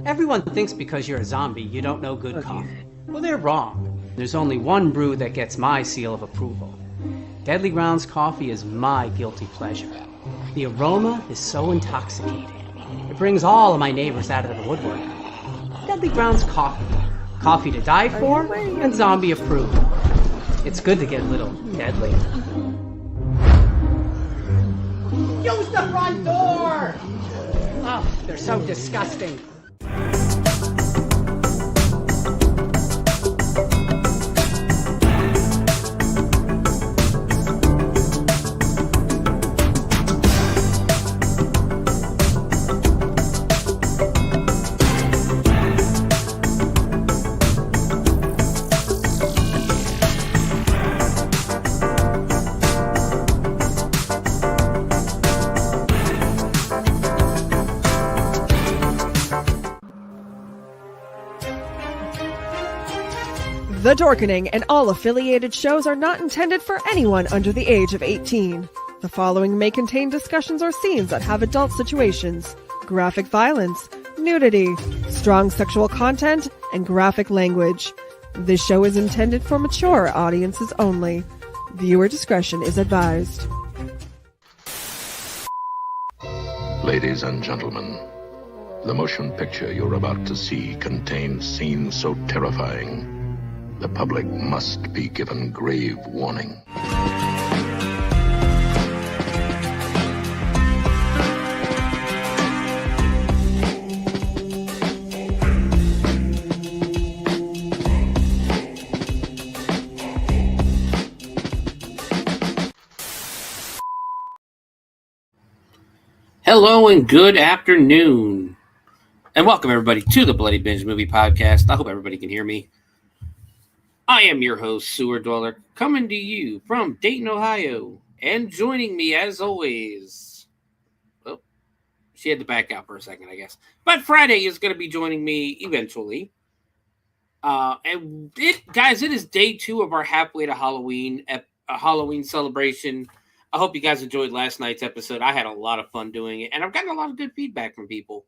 Everyone thinks because you're a zombie, you don't know good coffee. Well, they're wrong. There's only one brew that gets my seal of approval. Deadly Grounds coffee is my guilty pleasure. The aroma is so intoxicating. It brings all of my neighbors out of the woodwork. Deadly Grounds coffee. Coffee to die for and zombie approved. It's good to get a little deadly. Use the front door! Oh, they're so disgusting. The Dorkening and all affiliated shows are not intended for anyone under the age of 18. The following may contain discussions or scenes that have adult situations, graphic violence, nudity, strong sexual content, and graphic language. This show is intended for mature audiences only. Viewer discretion is advised. Ladies and gentlemen, the motion picture you're about to see contains scenes so terrifying, the public must be given grave warning. Hello and good afternoon, and welcome everybody to the Bloody Binge movie podcast. I hope everybody can hear me. I am your host, Sewer Dweller, coming to you from Dayton, Ohio, and joining me as always. Well, she had to back out for a second, I guess. But Friday is going to be joining me eventually. Guys, it is day 2 of our halfway to Halloween, a Halloween celebration. I hope you guys enjoyed last night's episode. I had a lot of fun doing it, and I've gotten a lot of good feedback from people.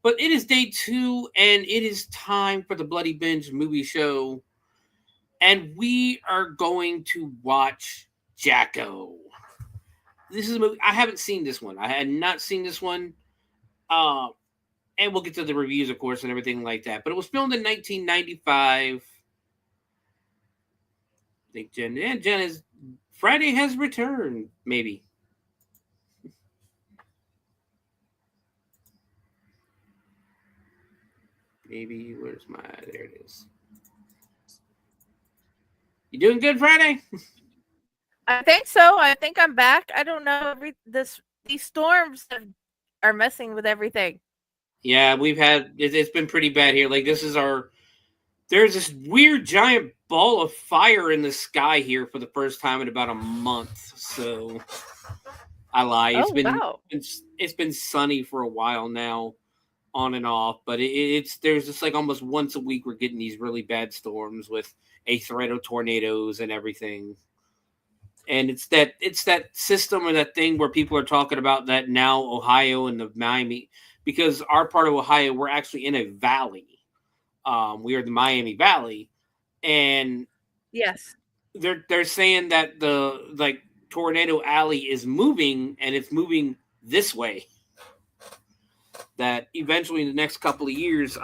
But it is day 2, and it is time for the Bloody Binge movie show. And we are going to watch Jacko. This is a movie. I haven't seen this one. I had not seen this one. And we'll get to the reviews, of course, and everything like that. But it was filmed in 1995. I think Jen is... Friday has returned, maybe. Maybe, where's my... There it is. You doing good, Friday? I think so. I think I'm back. I don't know. These storms are messing with everything. Yeah, we've had it's been pretty bad here. Like there's this weird giant ball of fire in the sky here for the first time in about a month. So I lie. It's been sunny for a while now, on and off. But there's just like almost once a week we're getting these really bad storms with a threat of tornadoes and everything. And it's that system or that thing where people are talking about that now Ohio and the Miami, because our part of Ohio, we're actually in a valley. We are the Miami Valley, and yes, they're saying that the Tornado Alley is moving, and it's moving this way. That eventually in the next couple of years,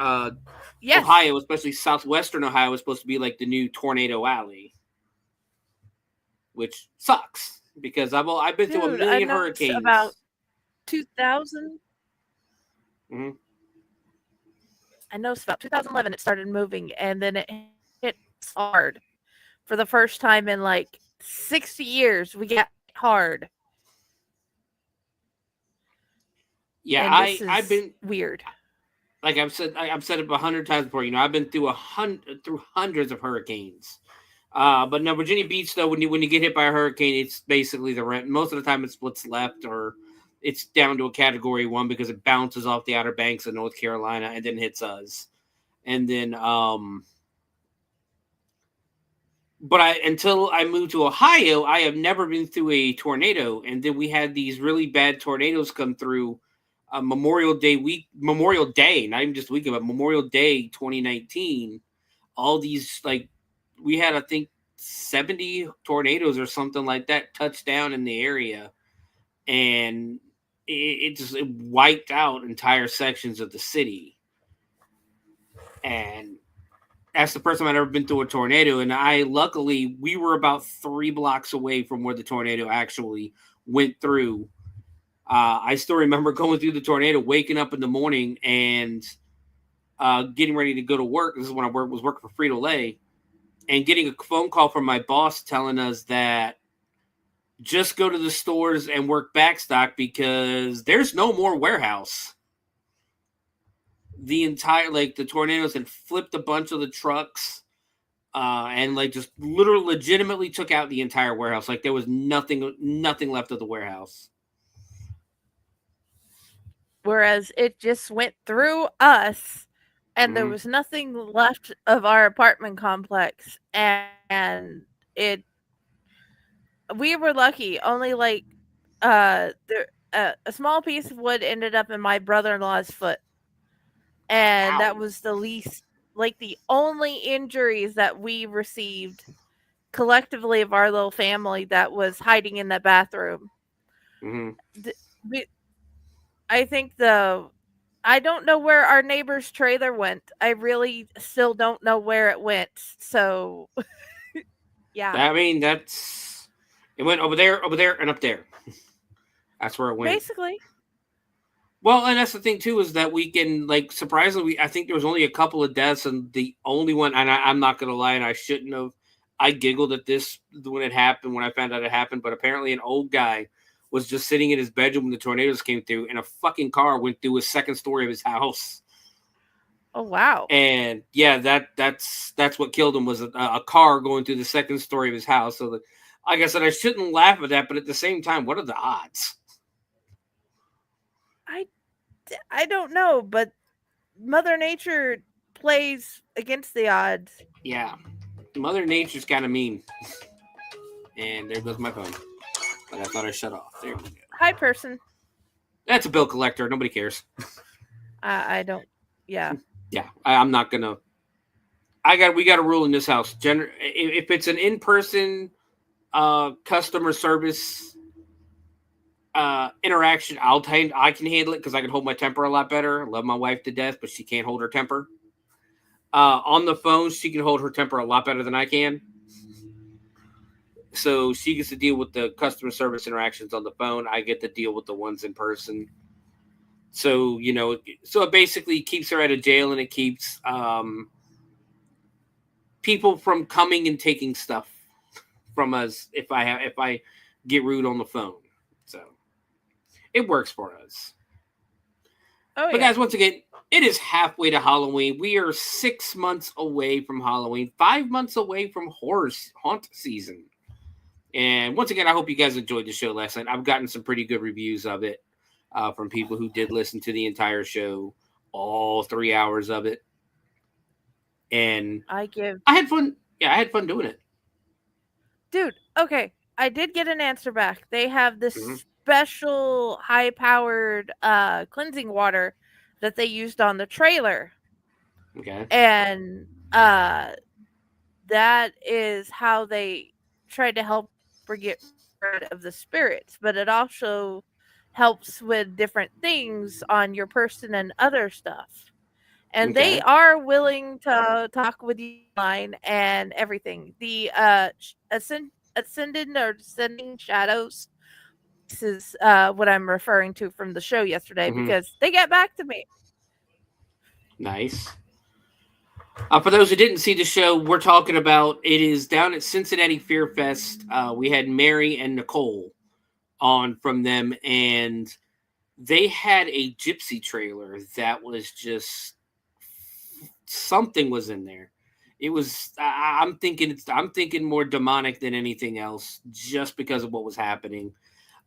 yes. Ohio, especially southwestern Ohio, is supposed to be like the new Tornado Alley, which sucks because I've been through a million hurricanes. About 2000. Mm-hmm. I know it's about 2011 it started moving, and then it hit hard for the first time in like 60 years. We got hard. Yeah, I've been weird. Like I've said it 100 times before. You know, I've been through hundreds of hurricanes. But no, Virginia Beach though, when you get hit by a hurricane, it's basically the rent. Most of the time, it splits left or it's down to a Category 1 because it bounces off the Outer Banks of North Carolina and then hits us. And then, but until I moved to Ohio, I have never been through a tornado. And then we had these really bad tornadoes come through Memorial Day, not even just weekend, but Memorial Day 2019, all these, like, we had, I think, 70 tornadoes or something like that touch down in the area, and it just wiped out entire sections of the city. And that's the first time I'd ever been through a tornado. And luckily, we were about 3 blocks away from where the tornado actually went through. I still remember going through the tornado, waking up in the morning and getting ready to go to work. This is when I was working for Frito-Lay, and getting a phone call from my boss telling us that just go to the stores and work backstock because there's no more warehouse. The entire, like, the tornadoes had flipped a bunch of the trucks and, like, just literally legitimately took out the entire warehouse. Like, there was nothing left of the warehouse. Whereas it just went through us, and there was nothing left of our apartment complex, and we were lucky. Only, like, a small piece of wood ended up in my brother-in-law's foot, and that was the least, like, the only injuries that we received collectively of our little family that was hiding in the bathroom. I think I don't know where our neighbor's trailer went. I really still don't know where it went. So, yeah. I mean, it went over there, and up there. That's where it went. Basically. Well, and that's the thing too, is that we can, like, surprisingly, I think there was only a couple of deaths, and the only one, and I'm not going to lie, and I shouldn't have, I giggled at this when it happened, when I found out it happened, but apparently an old guy was just sitting in his bedroom when the tornadoes came through, and a fucking car went through his second story of his house. Oh, wow. And yeah, that's what killed him, was a car going through the second story of his house. So, like I said, I shouldn't laugh at that, but at the same time, what are the odds? I don't know, but Mother Nature plays against the odds. Yeah. Mother Nature's kind of mean. And there goes my phone. But I thought I shut off. There we go. Hi, person. That's a bill collector. Nobody cares. I don't. Yeah. Yeah. I'm not going to. We got a rule in this house. If it's an in-person customer service interaction, I can handle it because I can hold my temper a lot better. I love my wife to death, but she can't hold her temper. On the phone, she can hold her temper a lot better than I can. So she gets to deal with the customer service interactions on the phone. I get to deal with the ones in person. So, so it basically keeps her out of jail, and it keeps people from coming and taking stuff from us if I get rude on the phone. So it works for us. Oh, but guys, once again, it is halfway to Halloween. We are 6 months away from Halloween, 5 months away from haunt season. And once again, I hope you guys enjoyed the show last night. I've gotten some pretty good reviews of it from people who did listen to the entire show, all 3 hours of it. And I had fun. Yeah, I had fun doing it. Dude, okay. I did get an answer back. They have this special high-powered cleansing water that they used on the trailer. Okay. And that is how they tried to help her get rid of the spirits. But it also helps with different things on your person and other stuff. And they are willing to talk with you online and everything. The ascending or descending shadows, this is what I'm referring to from the show yesterday, because they got back to me. Nice. For those who didn't see the show, we're talking about, it is down at Cincinnati Fear Fest. We had Mary and Nicole on from them, and they had a gypsy trailer that was just, something was in there. It was, I'm thinking more demonic than anything else, just because of what was happening.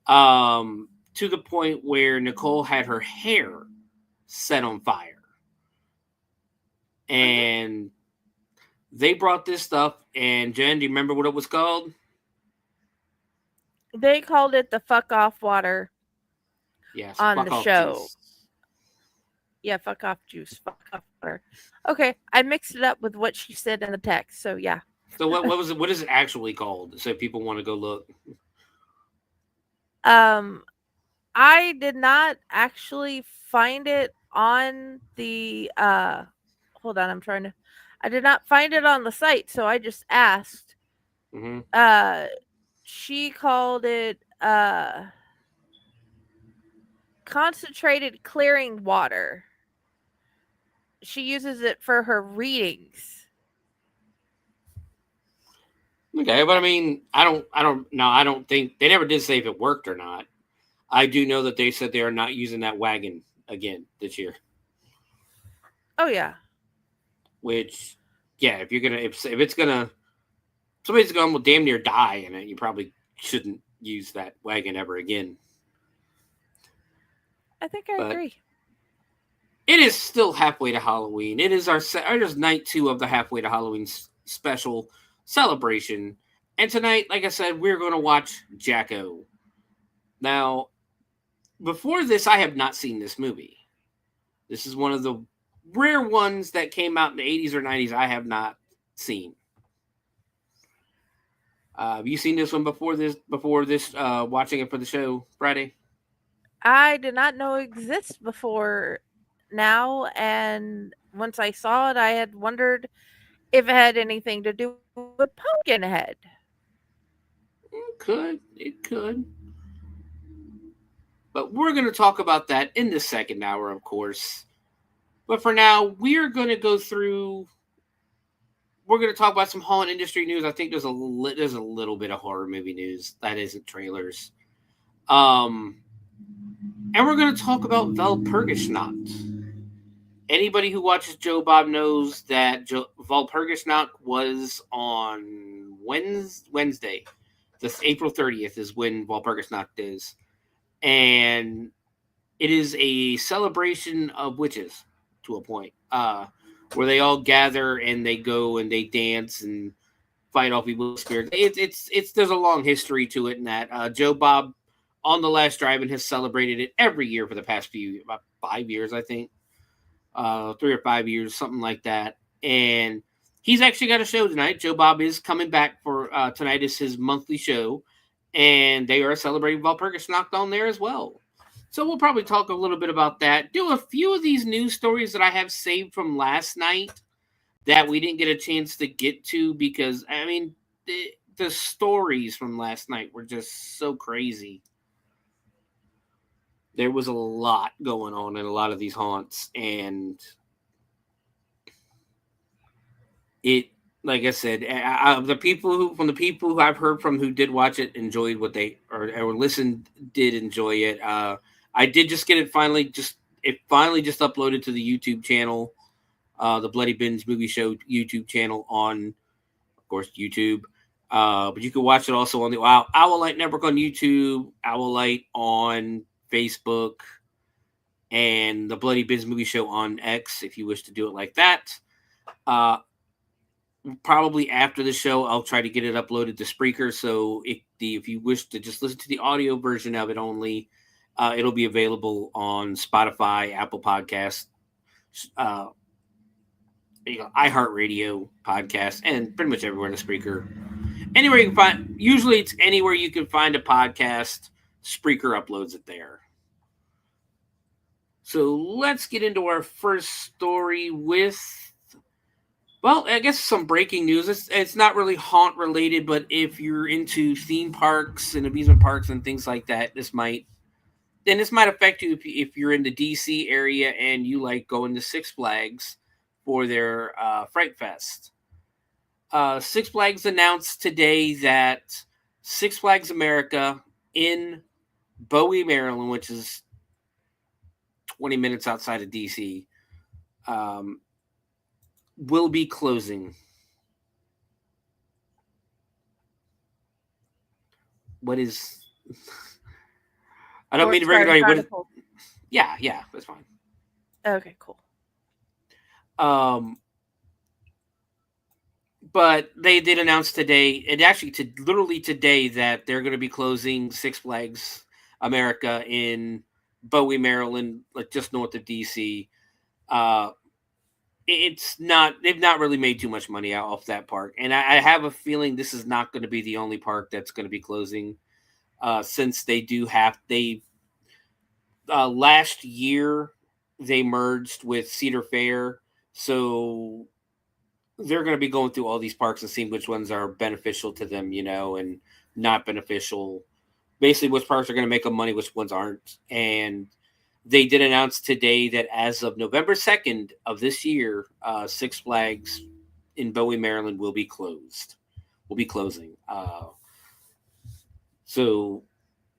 To the point where Nicole had her hair set on fire. And they brought this stuff, and Jen, do you remember what it was called? They called it the fuck off water. Yes, on the show. Yeah, fuck off juice. Fuck off water. Okay, I mixed it up with what she said in the text. So yeah. So what was it? What is it actually called? So people want to go look. Um, I did not actually find it on the hold on, I did not find it on the site, so I just asked. Mm-hmm. She called it concentrated clearing water. She uses it for her readings. Okay, but I mean, I don't think they never did say if it worked or not. I do know that they said they are not using that wagon again this year. Oh yeah. Which, yeah, if you're gonna if it's gonna somebody's gonna damn near die in it, you probably shouldn't use that wagon ever again. I think I agree. It is still halfway to Halloween. It is our just night 2 of the halfway to Halloween special celebration. And tonight, like I said, we're going to watch Jacko. Now, before this, I have not seen this movie. This is one of the rare ones that came out in the 80s or 90s I have not seen. Have you seen this one before this watching it for the show Friday? I did not know it exists before now, and once I saw it, I had wondered if it had anything to do with Pumpkinhead. It could. But we're going to talk about that in the second hour, of course. But for now, we're going to go through. We're going to talk about some haunt industry news. I think there's a little bit of horror movie news that isn't trailers. And we're going to talk about Walpurgisnacht. Anybody who watches Joe Bob knows that Walpurgisnacht was on Wednesday. This April 30th is when Walpurgisnacht is. And it is a celebration of witches to a point. Where they all gather and they go and they dance and fight off evil spirits. It's there's a long history to it in that Joe Bob on the Last Drive-In has celebrated it every year for the past about 5 years, I think. 3 or 5 years, something like that. And he's actually got a show tonight. Joe Bob is coming back for tonight is his monthly show, and they are celebrating Walpurgisnacht on there as well. So we'll probably talk a little bit about that. Do a few of these news stories that I have saved from last night that we didn't get a chance to get to because, I mean, the stories from last night were just so crazy. There was a lot going on in a lot of these haunts, and it, like I said, the people who I've heard from who did watch it enjoyed what they or listened did enjoy it. I did just get it finally just uploaded to the YouTube channel, the Bloody Binge movie show YouTube channel on, of course, YouTube. But you can watch it also on the Owl Light Network on YouTube, Owl Light on Facebook, and the Bloody Binge movie show on X if you wish to do it like that. Probably after the show, I'll try to get it uploaded to Spreaker. So if you wish to just listen to the audio version of it only, it'll be available on Spotify, Apple Podcasts, iHeartRadio podcast, and pretty much everywhere in the Spreaker. Anywhere you can find. Usually, it's anywhere you can find a podcast. Spreaker uploads it there. So let's get into our first story with. Well, I guess some breaking news. It's not really haunt related, but if you're into theme parks and amusement parks and things like that, this might affect you if you're in the DC area and you like going to Six Flags for their Fright Fest. Six Flags announced today that Six Flags America in Bowie, Maryland, which is 20 minutes outside of DC, will be closing. What is? I don't mean to bring it. Yeah, that's fine. Okay, cool. But they did announce today, and actually literally today, that they're going to be closing Six Flags America in Bowie, Maryland, like just north of DC. It's not, they've not really made too much money out off that park, and I have a feeling this is not going to be the only park that's going to be closing, since they last year they merged with Cedar Fair, so they're going to be going through all these parks and seeing which ones are beneficial to them, and not beneficial. Basically, which parks are going to make them money, which ones aren't. And they did announce today that as of November 2nd of this year, Six Flags in Bowie, Maryland will be closed. Will be closing. And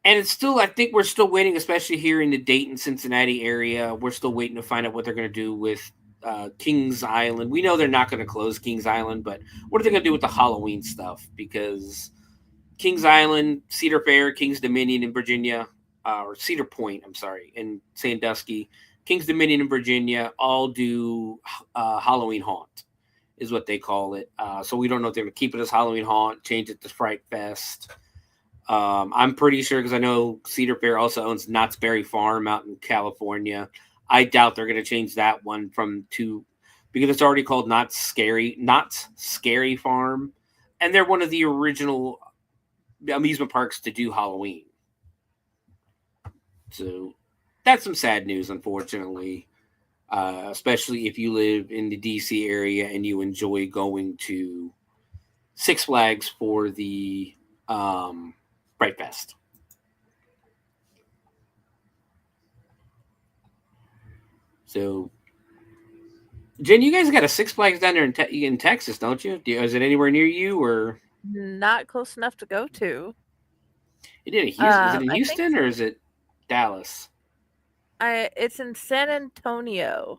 it's still, I think we're still waiting, especially here in the Dayton, Cincinnati area. We're still waiting to find out what they're going to do with Kings Island. We know they're not going to close Kings Island, but what are they going to do with the Halloween stuff? Because Kings Island, Cedar Fair, Kings Dominion in Virginia, or Cedar Point, I'm sorry, in Sandusky, Kings Dominion in Virginia all do Halloween Haunt, is what they call it. So we don't know if they're going to keep it as Halloween Haunt, change it to Fright Fest. I'm pretty sure, because I know Cedar Fair also owns Knott's Berry Farm out in California. I doubt they're going to change that one because it's already called Knott's Scary Farm, and they're one of the original amusement parks to do Halloween. So that's some sad news, unfortunately, especially if you live in the DC area and you enjoy going to Six Flags for the Fright Fest. So, Jen, you guys got a Six Flags down there in Texas, don't you? Is it anywhere near you, or Not close enough to go to. Is it in Houston or is it Dallas? It's in San Antonio.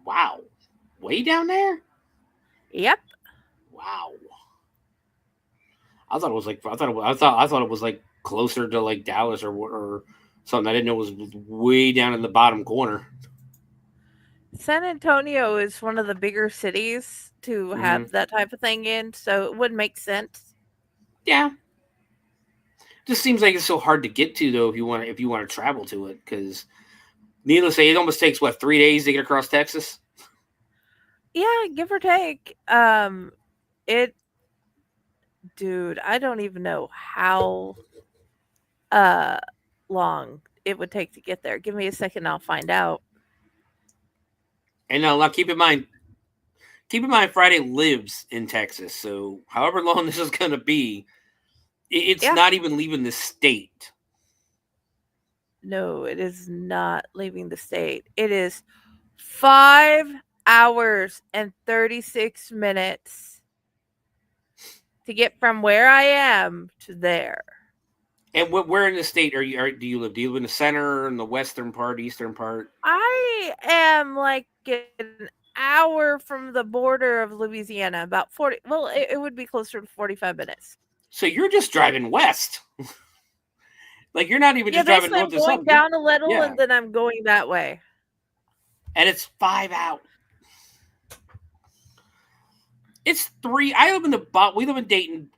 Wow, way down there. Yep. Wow. I thought it was like closer to like Dallas or something. I didn't know it was way down in the bottom corner. San Antonio is one of the bigger cities to have that type of thing in, so it would make sense. Yeah. Just seems like it's so hard to get to, though, if you want to travel to it, because needless to say, it almost takes 3 days to get across Texas. Yeah, give or take. Dude, I don't even know how long it would take to get there. Give me a second, I'll find out. And now keep in mind, Friday lives in Texas, so however long this is going to be, it's not even leaving the state. No, it is not leaving the state. It is 5 hours and 36 minutes to get from where I am to there. And where in the state do you live? Do you live in the center, in the western part, eastern part? I am like an hour from the border of Louisiana, about 40. Well, it would be closer to 45 minutes. So you're just driving west. Like you're not even just driving north to south. I'm going down a little, and then I'm going that way. And it's 5 hours. It's 3. I live in we live in Dayton.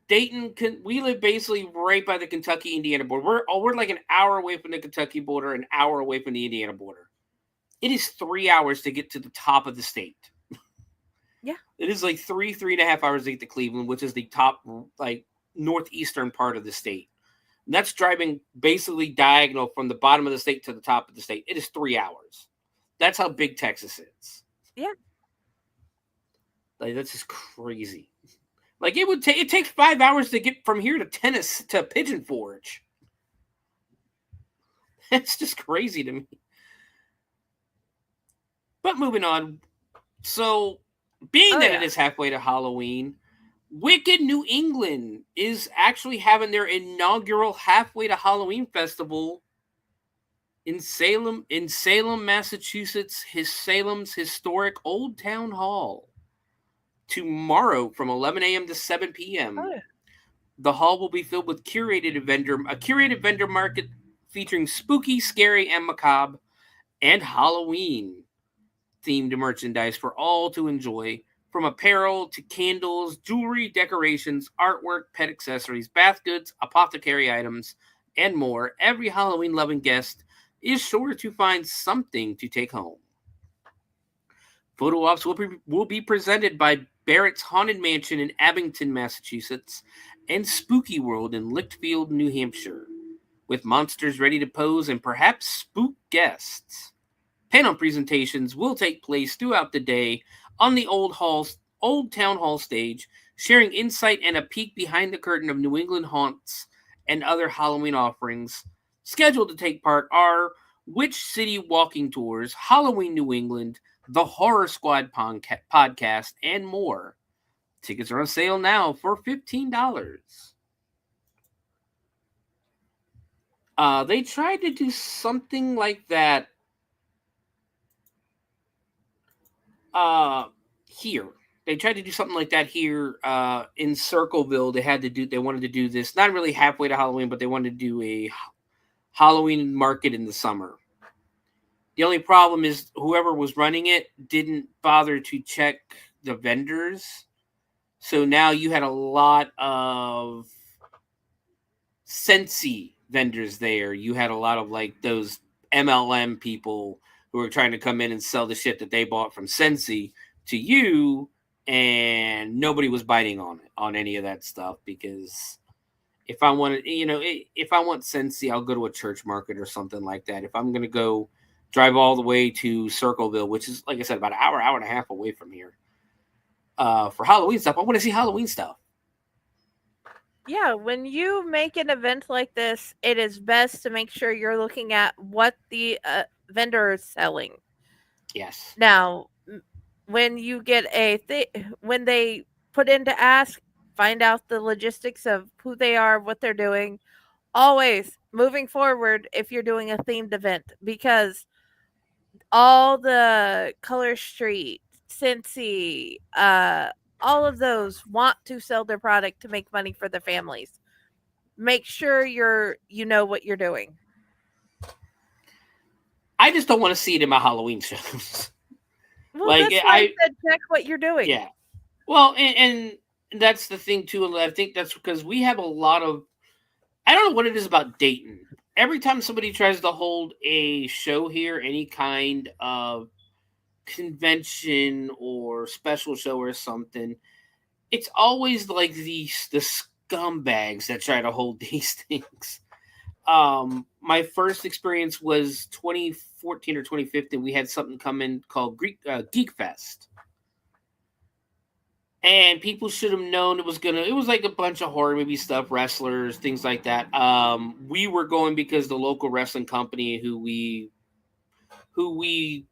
We live basically right by the Kentucky-Indiana border. We're like an hour away from the Kentucky border, an hour away from the Indiana border. It is 3 hours to get to the top of the state. Yeah. It is like 3.5 hours to get to Cleveland, which is the top, like, northeastern part of the state. And that's driving basically diagonal from the bottom of the state to the top of the state. It is 3 hours. That's how big Texas is. Yeah. Like, that's just crazy. Like, it takes 5 hours to get from here to Pigeon Forge. That's just crazy to me. But moving on. So, being that it is halfway to Halloween, Wicked New England is actually having their inaugural halfway to Halloween festival in Salem, Massachusetts, Salem's historic Old Town Hall. Tomorrow from 11 a.m. to 7 p.m. Oh, yeah. The hall will be filled with a curated vendor market featuring spooky, scary, and macabre and Halloween themed merchandise for all to enjoy, from apparel to candles, jewelry, decorations, artwork, pet accessories, bath goods, apothecary items, and more. Every Halloween loving guest is sure to find something to take home. Photo ops will be presented by Barrett's Haunted Mansion in Abington, Massachusetts, and Spooky World in Litchfield, New Hampshire, with monsters ready to pose and perhaps spook guests. Panel presentations will take place throughout the day on the Old Town Hall stage, sharing insight and a peek behind the curtain of New England haunts and other Halloween offerings. Scheduled to take part are Witch City Walking Tours, Halloween New England, the Horror Squad podcast, and more. Tickets are on sale now for $15. They tried to do something like that here. They tried to do something like that here in Circleville. They wanted to do this, not really halfway to Halloween, but they wanted to do a Halloween market in the summer. The only problem is whoever was running it didn't bother to check the vendors. So now you had a lot of Scentsy vendors there. You had a lot of like those MLM people who were trying to come in and sell the shit that they bought from Scentsy to you, and nobody was biting on any of that stuff, because if I want Scentsy, I'll go to a church market or something like that. If I'm going to go drive all the way to Circleville, which is, like I said, about an hour and a half away from here, for Halloween stuff, I want to see Halloween stuff. Yeah, when you make an event like this, it is best to make sure you're looking at what the vendor is selling. Yes. Now, when you get when they put in to ask, find out the logistics of who they are, what they're doing. Always moving forward if you're doing a themed event, because all the Color Street, Cincy, all of those want to sell their product to make money for their families. Make sure you know what you're doing. I just don't want to see it in my Halloween shows. Well, like, that's why I said check what you're doing. Yeah. Well, and that's the thing too. I think that's because we have a lot of, I don't know what it is about Dayton. Every time somebody tries to hold a show here, any kind of convention or special show or something, it's always like the scumbags that try to hold these things. My first experience was 2014 or 2015. We had something come in called Geek Fest. And people should have known it was like a bunch of horror movie stuff, wrestlers, things like that. We were going because the local wrestling company who we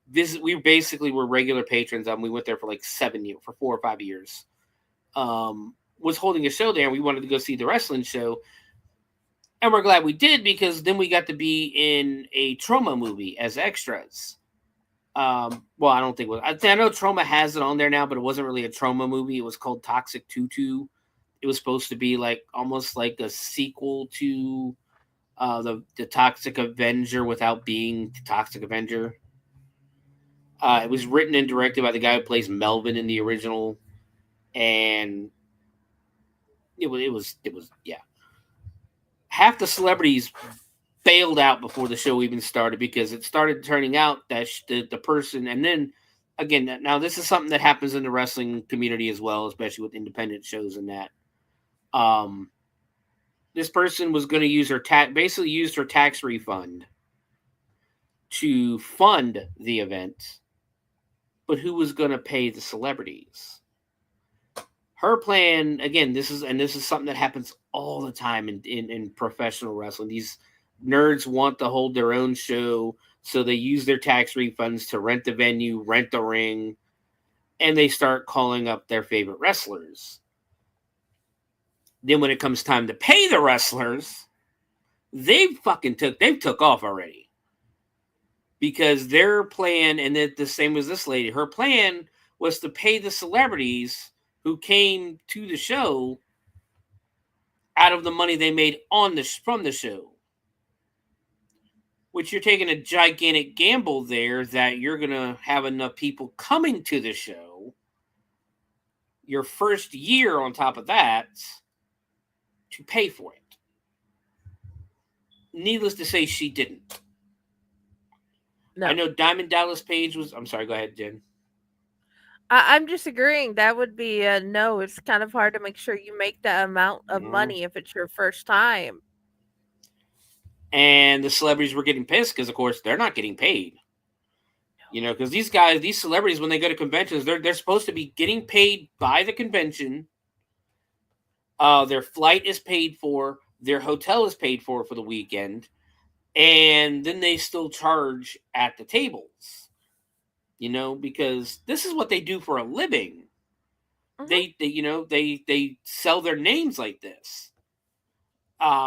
visit, we basically were regular patrons. We went there for like 4 or 5 years. Was holding a show there, and we wanted to go see the wrestling show. And we're glad we did, because then we got to be in a Trauma movie as extras. Well, I don't think I know Trauma has it on there now, but it wasn't really a Trauma movie. It was called Toxic Tutu. It was supposed to be like almost like a sequel to the Toxic Avenger without being the Toxic Avenger. It was written and directed by the guy who plays Melvin in the original, and it was yeah. Half the celebrities bailed out before the show even started, because it started turning out that the person, and then again, now this is something that happens in the wrestling community as well, especially with independent shows and that. This person was going to use her tax refund to fund the event, but who was going to pay the celebrities? Her plan, again, this is something that happens all the time in professional wrestling. These nerds want to hold their own show, so they use their tax refunds to rent the venue, rent the ring, and they start calling up their favorite wrestlers. Then when it comes time to pay the wrestlers, they took off already. Because their plan, and the same as this lady, her plan was to pay the celebrities who came to the show out of the money they made from the show. Which you're taking a gigantic gamble there, that you're going to have enough people coming to the show your first year on top of that to pay for it. Needless to say, she didn't. No. I know Diamond Dallas Page was... I'm sorry, go ahead, Jen. I'm disagreeing. That would be a no. It's kind of hard to make sure you make that amount of money if it's your first time. And the celebrities were getting pissed because, of course, they're not getting paid. Because these celebrities, when they go to conventions, they're supposed to be getting paid by the convention. Their flight is paid for. Their hotel is paid for the weekend. And then they still charge at the tables. Because this is what they do for a living. Mm-hmm. They sell their names like this.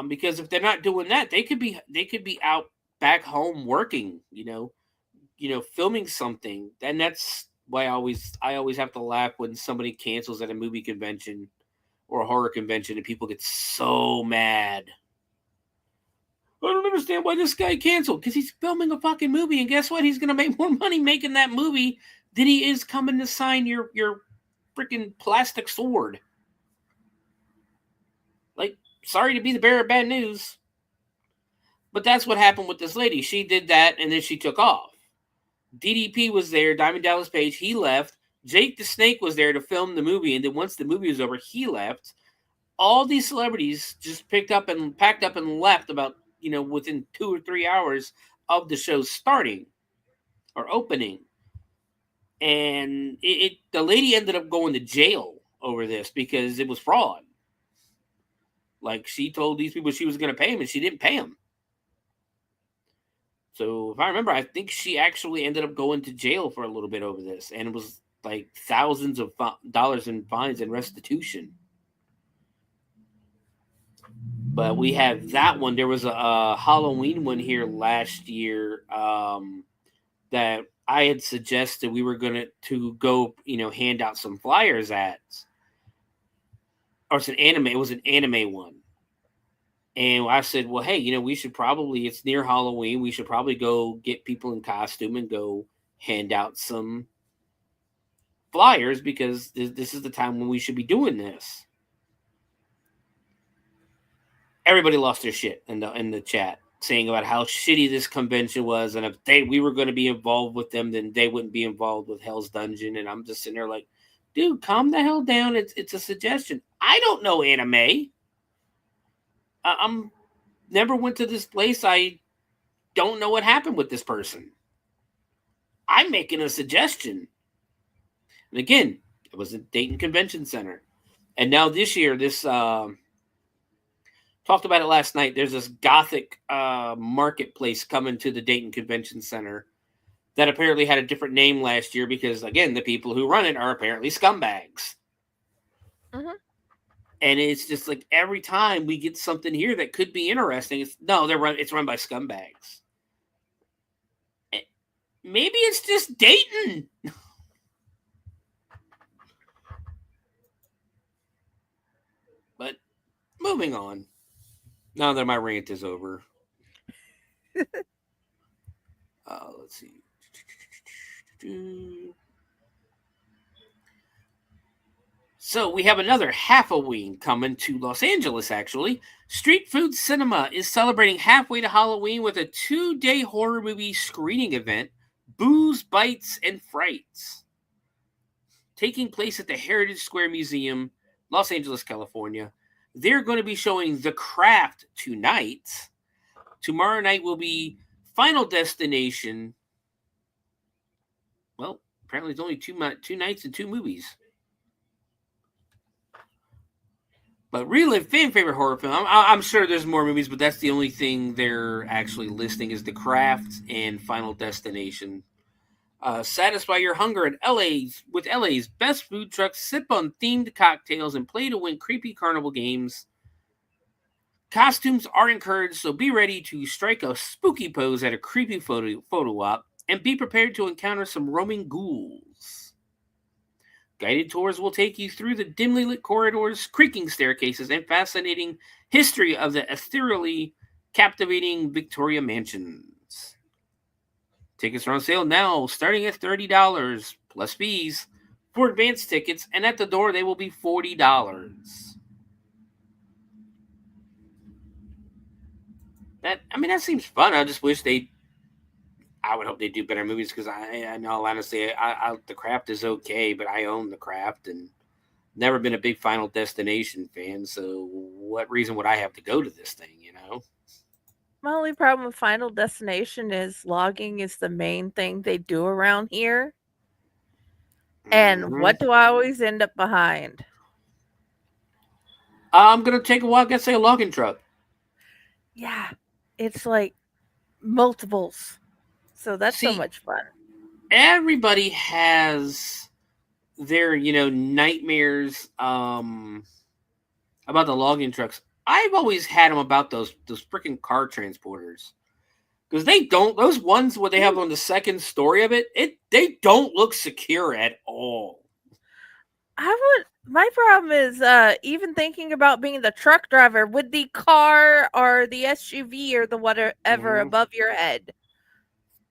Because if they're not doing that, they could be out back home working, filming something. And that's why I always have to laugh when somebody cancels at a movie convention or a horror convention and people get so mad. I don't understand why this guy canceled, because he's filming a fucking movie, and guess what? He's gonna make more money making that movie than he is coming to sign your freaking plastic sword. Like, sorry to be the bearer of bad news, but that's what happened with this lady. She did that, and then she took off. DDP was there, Diamond Dallas Page. He left. Jake the Snake was there to film the movie, and then once the movie was over, he left. All these celebrities just packed up and left about within 2 or 3 hours of the show starting or opening. And the lady ended up going to jail over this because it was fraud. Like, she told these people she was going to pay them, and she didn't pay them. So if I remember, I think she actually ended up going to jail for a little bit over this, and it was like thousands of dollars in fines and restitution. But we have that one. There was a Halloween one here last year that I had suggested we were going to go, hand out some flyers at. Or it's an anime. It was an anime one. And I said, well, hey, we should probably, it's near Halloween. We should probably go get people in costume and go hand out some flyers, because this is the time when we should be doing this. Everybody lost their shit in the chat, saying about how shitty this convention was, and if we were going to be involved with them, then they wouldn't be involved with Hell's Dungeon. And I'm just sitting there like, dude, calm the hell down. It's a suggestion. I don't know anime. I'm never went to this place. I don't know what happened with this person. I'm making a suggestion. And again, it was at Dayton Convention Center. And now this year, this talked about it last night. There's this gothic marketplace coming to the Dayton Convention Center that apparently had a different name last year because, again, the people who run it are apparently scumbags. Mm-hmm. And it's just like every time we get something here that could be interesting, it's run by scumbags. Maybe it's just Dayton. But moving on. Now that my rant is over. Let's see. So we have another Half-a-Ween coming to Los Angeles, actually. Street Food Cinema is celebrating halfway to Halloween with a 2-day horror movie screening event, Booze, Bites, and Frights. Taking place at the Heritage Square Museum, Los Angeles, California. They're going to be showing The Craft tonight. Tomorrow night will be Final Destination. Well, apparently it's only 2 nights and 2 movies. But relive fan favorite horror film. I'm sure there's more movies, but that's the only thing they're actually listing is The Craft and Final Destination. Satisfy your hunger at with LA's best food trucks. Sip on themed cocktails and play to win creepy carnival games. Costumes are encouraged, so be ready to strike a spooky pose at a creepy photo op and be prepared to encounter some roaming ghouls. Guided tours will take you through the dimly lit corridors, creaking staircases, and fascinating history of the ethereally captivating Victoria mansions. Tickets are on sale now, starting at $30 plus fees for advance tickets, and at the door they will be $40. That seems fun. I just wish I would hope they do better movies because I know honestly, The Craft is okay, but I own The Craft and never been a big Final Destination fan. So what reason would I have to go to this thing? You know. My only problem with Final Destination is logging is the main thing they do around here. And Mhm. what do I always end up behind? I'm gonna take a walk. Let's say a logging truck. Yeah, it's like multiples. So that's so See, much fun. everybody has their nightmares about the logging trucks. I've always had them about those freaking car transporters because they don't those ones where they have on the second story of it. They don't look secure at all. My problem is even thinking about being the truck driver with the car or the SUV or the whatever Mhm. above your head.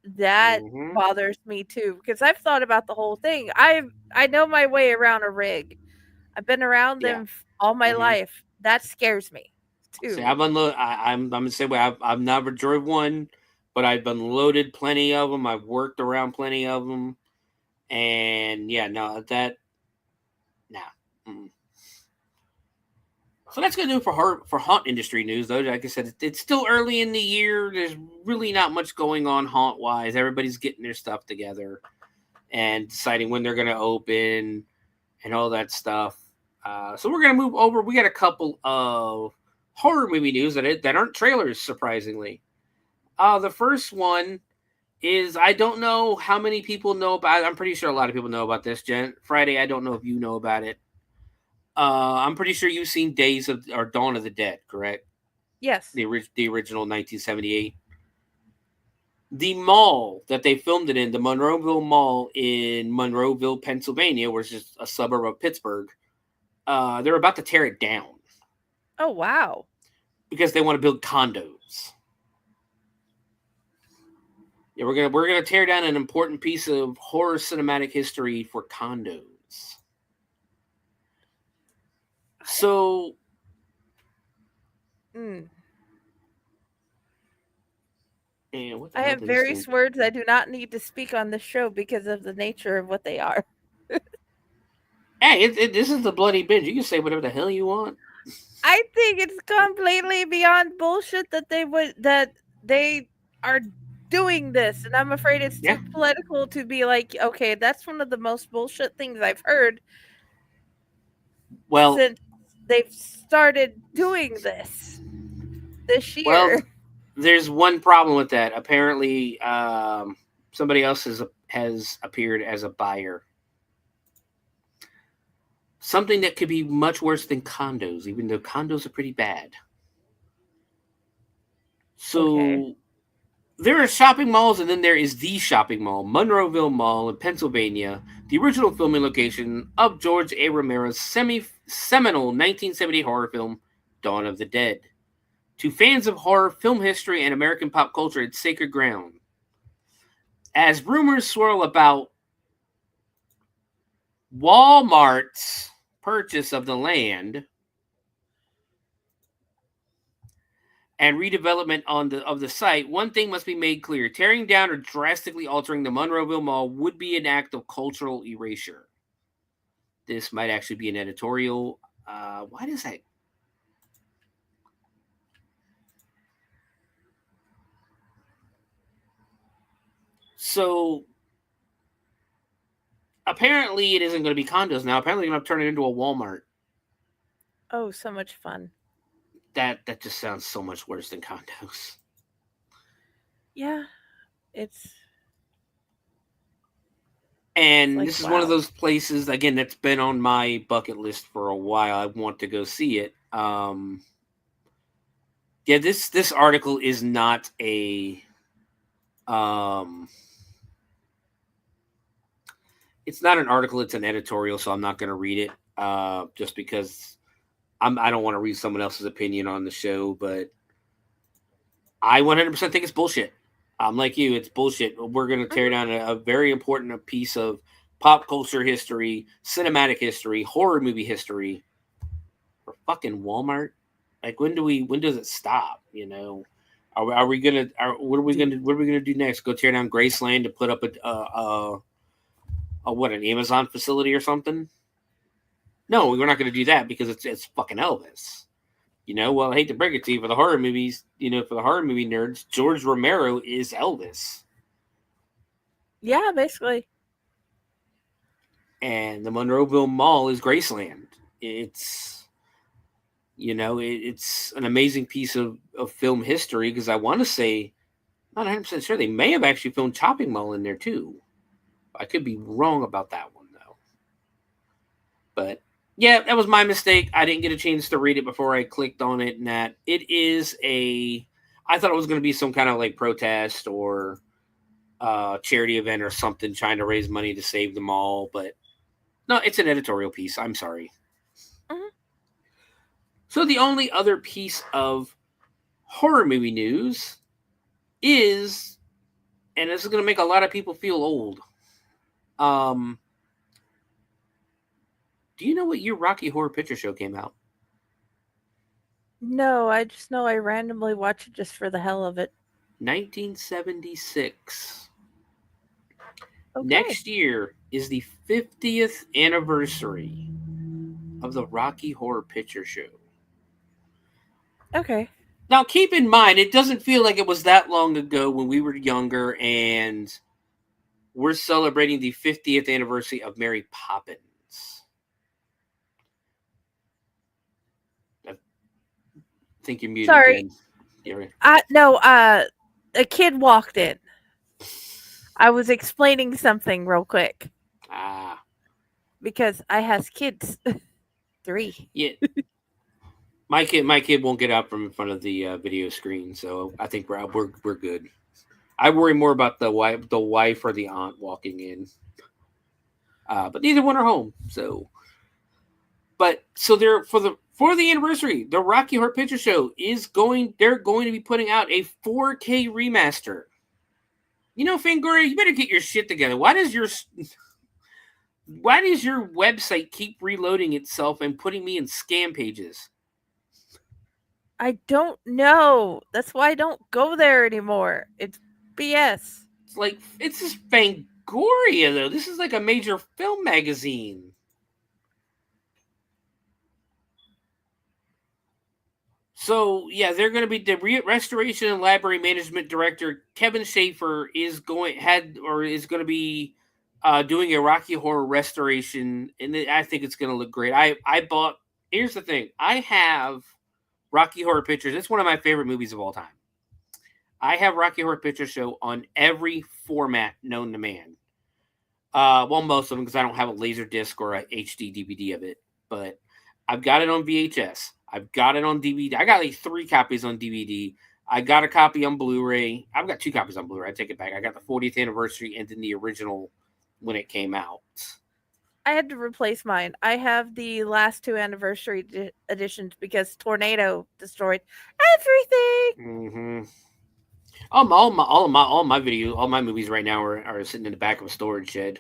That Mhm. bothers me too because I've thought about the whole thing. I know my way around a rig. I've been around Yeah. them all my Mhm. life. That scares me See, too. I've unloaded. I'm the same way. I've never drove one, but I've unloaded plenty of them. I've worked around plenty of them, and yeah, no, that nah. Mm. So that's gonna do for haunt industry news, though. Like I said, it's still early in the year. There's really not much going on haunt wise. Everybody's getting their stuff together and deciding when they're gonna open and all that stuff. So we're gonna move over. We got a couple of horror movie news that aren't trailers, surprisingly. The first one is I don't know how many people know about it. I'm pretty sure a lot of people know about this, Jen. Friday, I don't know if you know about it. I'm pretty sure you've seen Days of or Dawn of the Dead, correct? Yes. The original 1978. The mall that they filmed it in, the Monroeville Mall in Monroeville, Pennsylvania, which is a suburb of Pittsburgh, they're about to tear it down Oh wow. because they want to build condos. Yeah, we're gonna tear down an important piece of horror cinematic history for condos. So, Mm. and what the I hell have did this thing various do? words I do not need to speak on this show because of the nature of what they are. Hey, this is the Bloody Binge. You can say whatever the hell you want. I think it's completely beyond bullshit that they are doing this, and I'm afraid it's Yeah. too political to be like, okay, that's one of the most bullshit things I've heard Well, since they've started doing this well, year. there's one problem with that. Apparently, somebody else has appeared as a buyer. Something that could be much worse than condos, even though condos are pretty bad. Okay. So there are shopping malls, and then there is the shopping mall, Monroeville Mall in Pennsylvania, the original filming location of George A. Romero's seminal 1970 horror film, Dawn of the Dead. To fans of horror, film history, and American pop culture, it's sacred ground. As rumors swirl about Walmart's purchase of the land and redevelopment of the site, one thing must be made clear. Tearing down or drastically altering the Monroeville Mall would be an act of cultural erasure. This might actually be an editorial. Why does that? So apparently it isn't going to be condos now. Apparently they're going to turn it into a Walmart. Oh, so much fun. That just sounds so much worse than condos. Yeah, it's And like this is one of wow. those places again that's been on my bucket list for a while. I want to go see it. Yeah, this article is not a it's not an article, it's an editorial, so I'm not going to read it just because I don't want to read someone else's opinion on the show, but I 100% think it's bullshit. I'm like you, it's bullshit. We're going to tear down a very important piece of pop culture history, cinematic history, horror movie history for fucking Walmart. Like when does it stop, you know? Are we gonna? What are we gonna do next? Go tear down Graceland to put up an Amazon facility or something? No, we're not gonna do that because it's fucking Elvis. Well, I hate to break it to you, for the horror movies, for the horror movie nerds, George Romero is Elvis. Yeah, basically. And the Monroeville Mall is Graceland. It's it's an amazing piece of film history, because I want to say, not 100% sure, they may have actually filmed Chopping Mall in there too. I could be wrong about that one though. But yeah, that was my mistake. I didn't get a chance to read it before I clicked on it, and that it is I thought it was going to be some kind of like protest or charity event or something, trying to raise money to save the mall, but no, it's an editorial piece. I'm sorry. Mm-hmm. So the only other piece of horror movie news is, and this is going to make a lot of people feel old. Do you know what year Rocky Horror Picture Show came out? No, I just know I randomly watch it just for the hell of it. 1976. Okay. Next year is the 50th anniversary of the Rocky Horror Picture Show. Okay. Now, keep in mind, it doesn't feel like it was that long ago when we were younger, and we're celebrating the 50th anniversary of Mary Poppins. I think you're muted. Sorry. No, a kid walked in. I was explaining something real quick. Because I has kids. 3. Yeah. My kid won't get out from in front of the video screen, so I think we're good. I worry more about the wife or the aunt walking in. But neither one are home. So they're for the anniversary, the Rocky Horror Picture Show they're going to be putting out a 4K remaster. Fangoria, you better get your shit together. Why does your website keep reloading itself and putting me in scam pages? I don't know. That's why I don't go there anymore. It's BS. It's just Fangoria, though. This is like a major film magazine. So, yeah, they're going to be the Restoration and Library Management Director Kevin Schaefer is going to be doing a Rocky Horror restoration, and I think it's going to look great. Here's the thing. I have Rocky Horror Pictures. It's one of my favorite movies of all time. I have Rocky Horror Picture Show on every format known to man. Most of them, because I don't have a laser disc or a HD DVD of it. But I've got it on VHS. I've got it on DVD. I got like 3 copies on DVD. I got a copy on Blu-ray. I've got 2 copies on Blu-ray. I take it back. I got the 40th anniversary and then the original when it came out. I had to replace mine. I have the last 2 anniversary editions because tornado destroyed everything. Mm-hmm. All my videos, all my movies right now are sitting in the back of a storage shed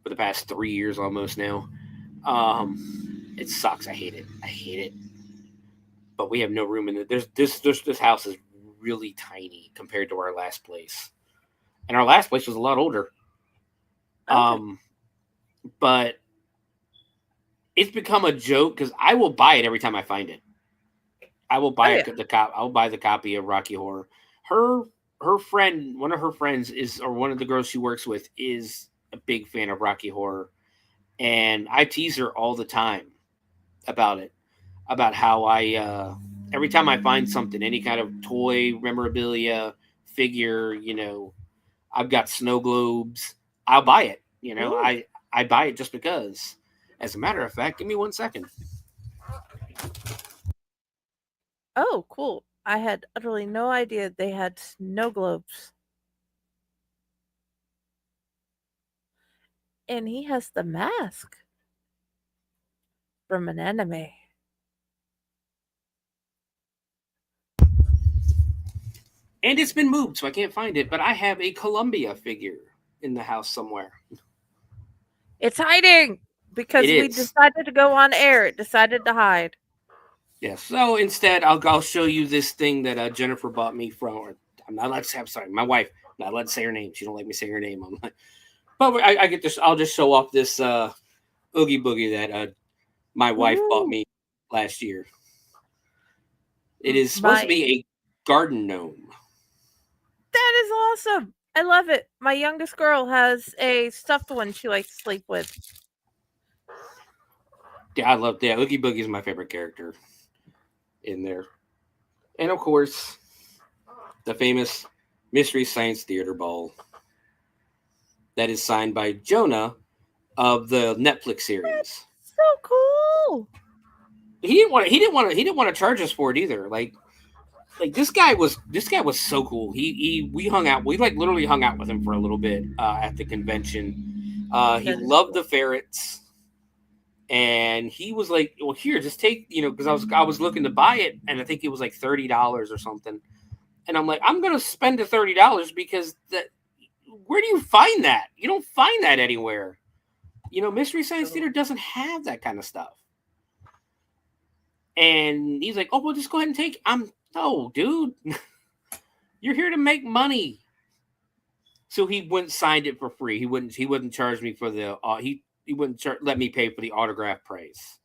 for the past 3 years almost now. It sucks. I hate it. But we have no room in it. This house is really tiny compared to our last place, and our last place was a lot older. Okay. But it's become a joke because I will buy it every time I find it. I will buy I'll buy the copy of Rocky Horror. Her friend, one of her friends one of the girls she works with is a big fan of Rocky Horror, and I tease her all the time about it, about how I every time I find something, any kind of toy, memorabilia, figure, I've got snow globes, I'll buy it. I buy it just because. As a matter of fact, give me 1 second. Oh, cool. I had utterly no idea they had snow globes. And he has the mask from an anime. And it's been moved, so I can't find it, but I have a Columbia figure in the house somewhere. It's hiding! Because we decided to go on air. It decided to hide. Yeah. So instead, I'll show you this thing that Jennifer bought me from. Or I'm not allowed to say. I'm sorry, my wife. I'm not allowed to say her name. She don't let me say her name. I'm like, but I get this. I'll just show off this oogie boogie that my wife bought Ooh, me last year. It is supposed to my be a garden gnome. that is awesome. I love it. My youngest girl has a stuffed one she likes to sleep with. Yeah, I love that. Oogie Boogie is my favorite character in there, and of course, the famous Mystery Science Theater ball that is signed by Jonah of the Netflix series. So cool. He didn't want to charge us for it either. Like this guy was so cool. We hung out. We like literally hung out with him for a little bit at the convention. He That is loved cool. the ferrets, and he was like, "Well, here, just take because I was looking to buy it, and I think it was like $30 or something." And I'm like, I'm gonna spend the $30 because that. Where do you find that? You don't find that anywhere. Mystery Science Theater doesn't have that kind of stuff. And he's like, "Oh, well, just go ahead and take." No, dude. You're here to make money. So he wouldn't signed it for free. He wouldn't charge me for the he wouldn't let me pay for the autograph price.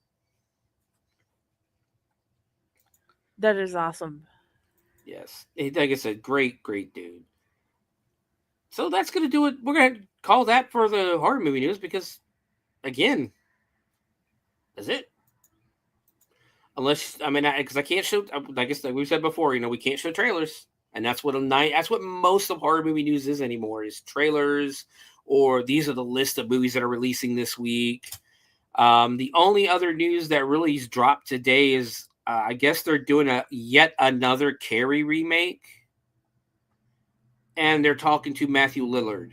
That is awesome. Yes, like I said, great dude. So that's gonna do it. We're gonna call that for the horror movie news because, again, that's it. Unless because I can't show. I guess like we said before, we can't show trailers, and that's what that's what most of horror movie news is anymore is trailers, or these are the list of movies that are releasing this week. The only other news that really has dropped today is I guess they're doing yet another Carrie remake, and they're talking to Matthew Lillard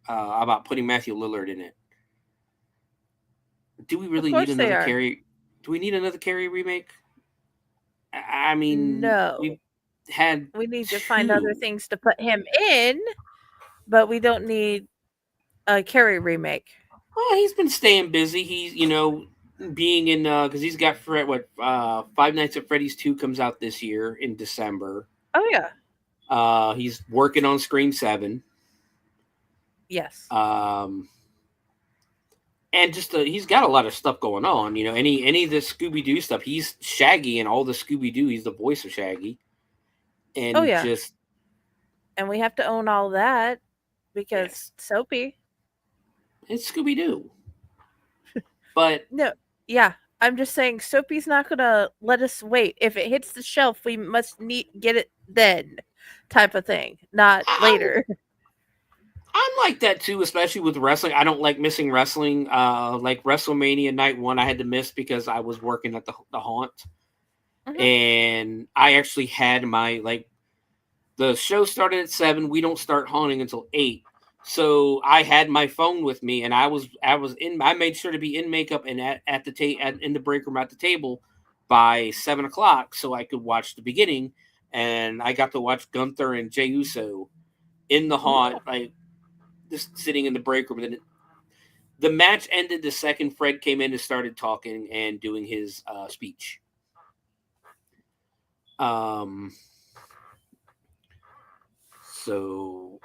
about putting Matthew Lillard in it. Do we Of really need course they another are. Carrie? Do we need another Carrie remake? I mean, No. we've had We need to find other two. things to put him in, but we don't need a Carrie remake. Well, he's been staying busy. He's being in because he's got Five Nights at Freddy's 2 comes out this year in December. Oh yeah. He's working on Scream 7. Yes. And just he's got a lot of stuff going on. Any of the Scooby Doo stuff. He's Shaggy in all the Scooby Doo. He's the voice of Shaggy. Oh And yeah. just And we have to own all that because yes, Soapy. it's Scooby Doo. But No. Yeah. I'm just saying Soapy's not gonna let us wait. If it hits the shelf, we must get it then, type of thing, not later. I'm like that too, especially with wrestling. I don't like missing wrestling. Like WrestleMania night 1, I had to miss because I was working at the Haunt, and I actually had the show started at 7. We don't start haunting until 8, so I had my phone with me, and I made sure to be in makeup and at the in the break room at the table by 7 o'clock, so I could watch the beginning, and I got to watch Gunther and Jey Uso in the Haunt, like just sitting in the break room. And then the match ended the second Fred came in and started talking and doing his speech. So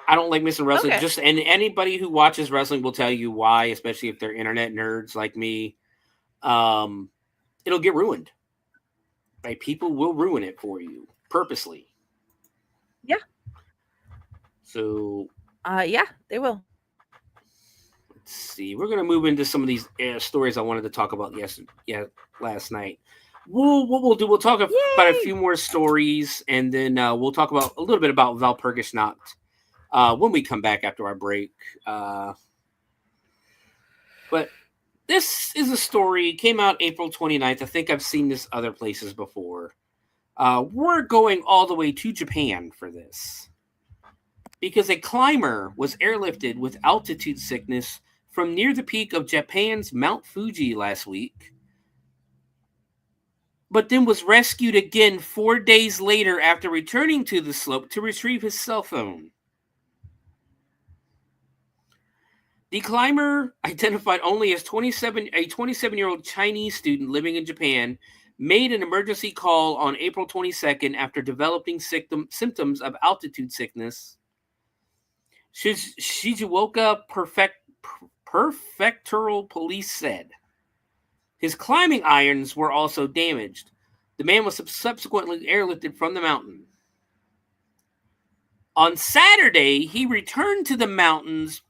I don't like missing wrestling. Okay. And anybody who watches wrestling will tell you why, especially if they're internet nerds like me. It'll get ruined. Right? People will ruin it for you purposely. Yeah. So Yeah, they will. let's see. We're gonna move into some of these stories I wanted to talk about last night. What we'll do, we'll talk about a few more stories, and then we'll talk about a little bit about Valpurgis Nacht when we come back after our break. But this is a story, came out April 29th. I think I've seen this other places before. We're going all the way to Japan for this, because a climber was airlifted with altitude sickness from near the peak of Japan's Mount Fuji last week, but then was rescued again 4 days later after returning to the slope to retrieve his cell phone. The climber, identified only as a 27-year-old Chinese student living in Japan, made an emergency call on April 22nd after developing symptoms of altitude sickness. Shizuoka Prefectural Police said his climbing irons were also damaged. The man was subsequently airlifted from the mountain. On Saturday, he returned to the mountain's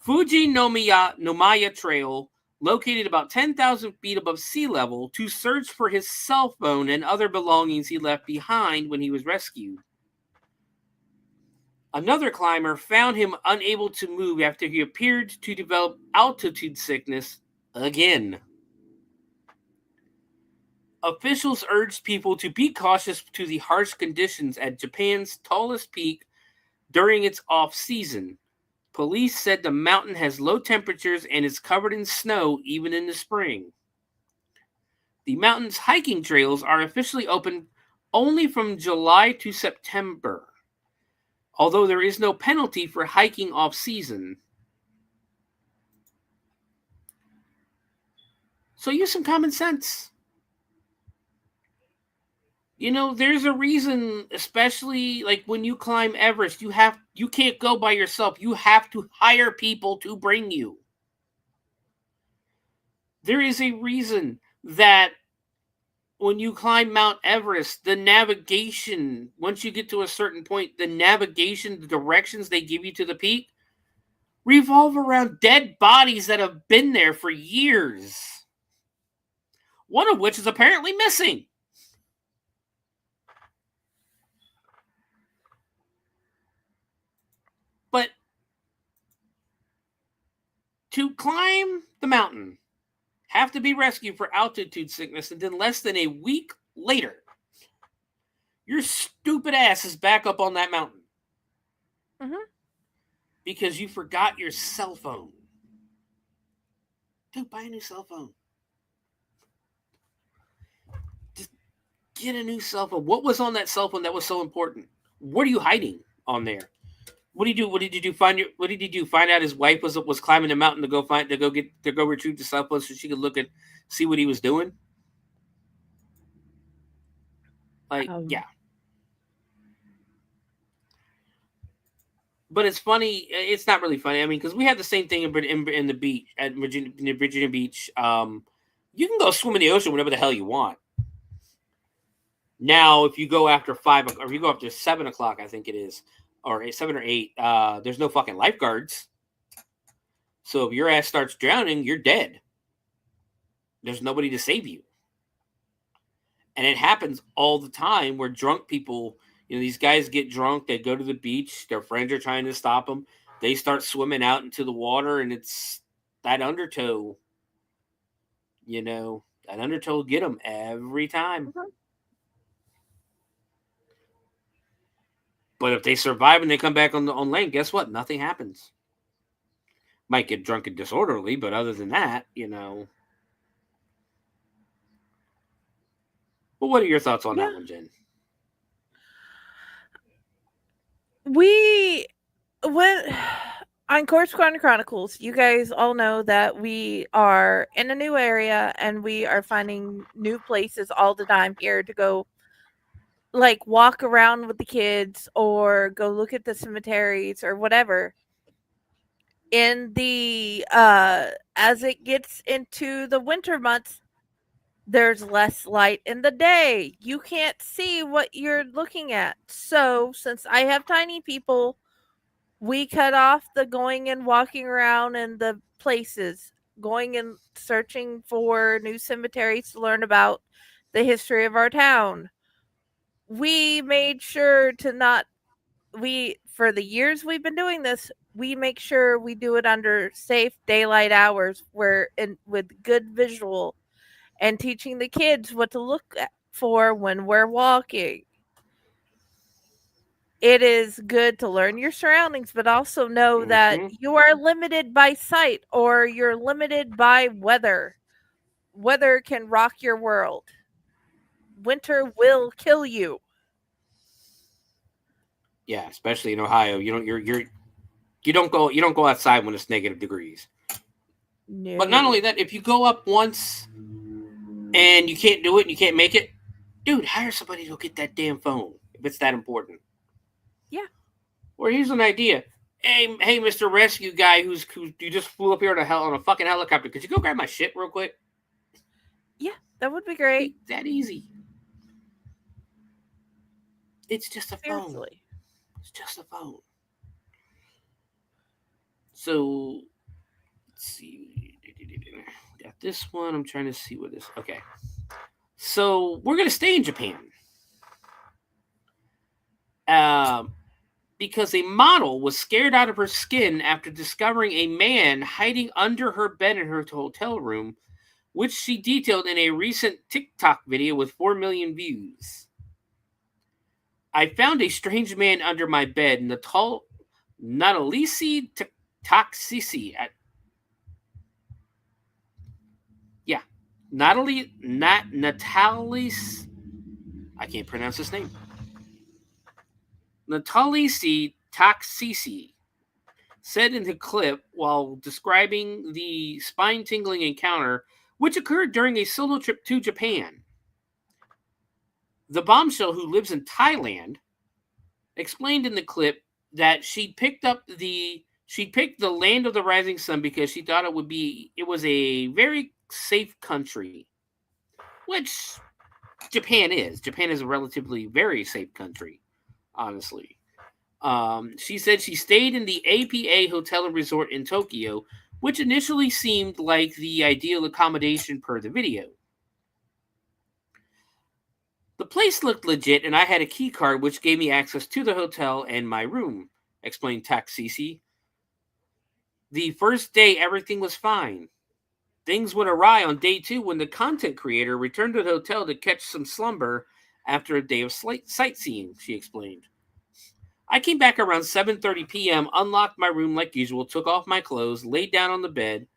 Fuji Nomiya Trail, located about 10,000 feet above sea level, to search for his cell phone and other belongings he left behind when he was rescued. Another climber found him unable to move after he appeared to develop altitude sickness again. Officials urged people to be cautious to the harsh conditions at Japan's tallest peak during its off-season. Police said the mountain has low temperatures and is covered in snow even in the spring. The mountain's hiking trails are officially open only from July to September, although there is no penalty for hiking off-season. So use some common sense. You know, there's a reason, especially like when you climb Everest, you can't go by yourself. You have to hire people to bring you. There is a reason that when you climb Mount Everest, the navigation, once you get to a certain point, the navigation, the directions they give you to the peak, revolve around dead bodies that have been there for years. One of which is apparently missing. But to climb the mountain, have to be rescued for altitude sickness, and then less than a week later, your stupid ass is back up on that mountain. Mm-hmm. Because you forgot your cell phone. Dude, buy a new cell phone. Just get a new cell phone. What was on that cell phone that was so important? What are you hiding on there? What did you do? What did he do? Find out his wife was climbing the mountain to go retrieve the cell phone so she could see what he was doing? Yeah. But it's funny. It's not really funny. I mean, because we have the same thing in the beach at Virginia Beach. You can go swim in the ocean whenever the hell you want. Now, if you go after 5 o'clock, or if you go after 7 o'clock, I think it is, or 7 or 8, there's no fucking lifeguards. So if your ass starts drowning, you're dead. There's nobody to save you. And it happens all the time where drunk people, these guys get drunk, they go to the beach, their friends are trying to stop them, they start swimming out into the water, and it's that undertow, that undertow will get them every time. Mm-hmm. But if they survive and they come back on land, guess what? Nothing happens. Might get drunk and disorderly, but other than that, But what are your thoughts on that one, Jen? We went on Corpse Chronicles. You guys all know that we are in a new area and we are finding new places all the time here to go, like, walk around with the kids or go look at the cemeteries or whatever. In the as it gets into the winter months, there's less light in the day. You can't see what you're looking at. So since I have tiny people, we cut off the going and walking around in the places, going and searching for new cemeteries to learn about the history of our town. We made sure to for the years we've been doing this, we make sure we do it under safe daylight hours with good visual, and teaching the kids what to look for when we're walking. It is good to learn your surroundings, but also know that you are limited by sight or you're limited by weather. Weather can rock your world. Winter will kill you. Yeah, especially in Ohio. You don't go outside when it's negative degrees. No. But not only that, if you go up once and you can't do it and you can't make it, dude, hire somebody to get that damn phone if it's that important. Yeah. Or here's an idea. Hey, Mr. Rescue guy who you just flew up here on a fucking helicopter. Could you go grab my shit real quick? Yeah, that would be great. It's that easy. It's just a phone. Seriously. It's just a phone. So, let's see. Got this one. I'm trying to see what this. Okay. So, we're going to stay in Japan. Because a model was scared out of her skin after discovering a man hiding under her bed in her hotel room, which she detailed in a recent TikTok video with 4 million views. I found a strange man under my bed, Natalisi Taksisi. Natalis. I can't pronounce his name. Natalisi Taksisi said in the clip while describing the spine-tingling encounter, which occurred during a solo trip to Japan. The bombshell, who lives in Thailand, explained in the clip that she picked the land of the rising sun because she thought it was a very safe country, which Japan is. Japan is a relatively very safe country, honestly. She said she stayed in the APA Hotel and Resort in Tokyo, which initially seemed like the ideal accommodation per the video. The place looked legit, and I had a key card which gave me access to the hotel and my room, explained Taksisi. The first day, everything was fine. Things went awry on day 2 when the content creator returned to the hotel to catch some slumber after a day of sightseeing, she explained. I came back around 7:30 p.m., unlocked my room like usual, took off my clothes, laid down on the bed.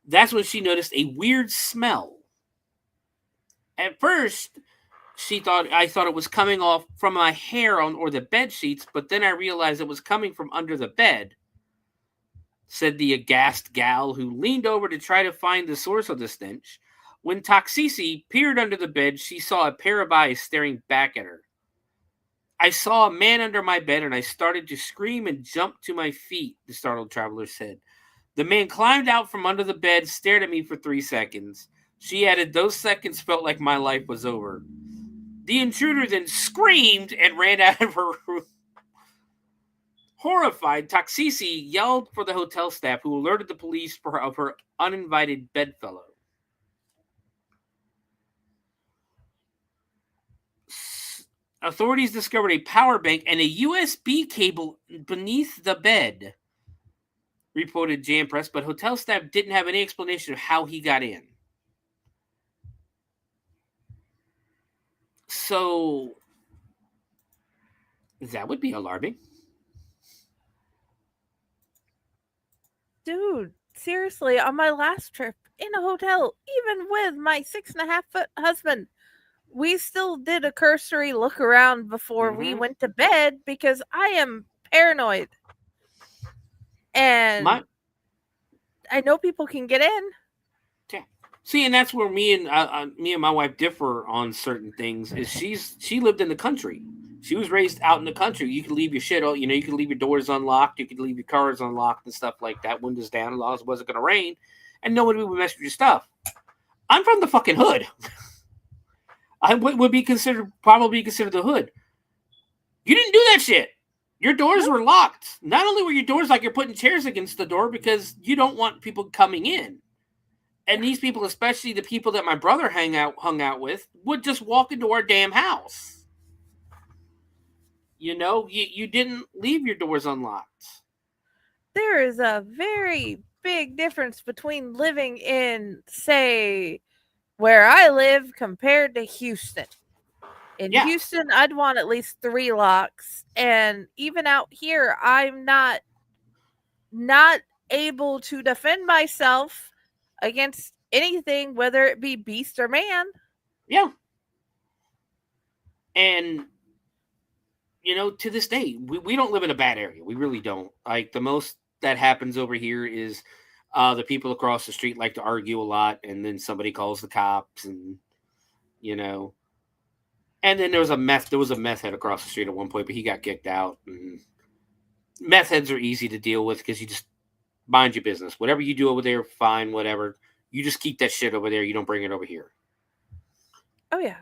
That's when she noticed a weird smell. At first, I thought it was coming off from my hair or the bed sheets, but then I realized it was coming from under the bed, said the aghast gal, who leaned over to try to find the source of the stench. When Taksisi peered under the bed, she saw a pair of eyes staring back at her. I saw a man under my bed and I started to scream and jump to my feet, the startled traveler said. The man climbed out from under the bed, stared at me for 3 seconds. She added, those seconds felt like my life was over. The intruder then screamed and ran out of her room. Horrified, Taksisi yelled for the hotel staff, who alerted the police of her uninvited bedfellow. Authorities discovered a power bank and a USB cable beneath the bed, reported Jam Press, but hotel staff didn't have any explanation of how he got in. So, that would be alarming. Dude, seriously, on my last trip in a hotel, even with my 6.5-foot husband, we still did a cursory look around before we went to bed because I am paranoid. And I know people can get in. Yeah. See, and that's where me and my wife differ on certain things. Is she lived in the country. She was raised out in the country. You could leave your shit, you could leave your doors unlocked. You could leave your cars unlocked and stuff like that. Windows down, as long as it wasn't going to rain. And no one would mess with your stuff. I'm from the fucking hood. I would probably considered the hood. You didn't do that shit. Your doors were locked. Not only were your doors like you're putting chairs against the door because you don't want people coming in. And these people, especially the people that my brother hung out with, would just walk into our damn house. You didn't leave your doors unlocked. There is a very big difference between living in, say, where I live compared to Houston. In Houston, I'd want at least 3 locks. And even out here, I'm not able to defend myself against anything, whether it be beast or man. Yeah. And, to this day, we don't live in a bad area. We really don't. Like, the most that happens over here is The people across the street like to argue a lot, and then somebody calls the cops, and And then there was a meth head across the street at one point, but he got kicked out. And meth heads are easy to deal with because you just mind your business. Whatever you do over there, fine, whatever. You just keep that shit over there. You don't bring it over here. Oh yeah.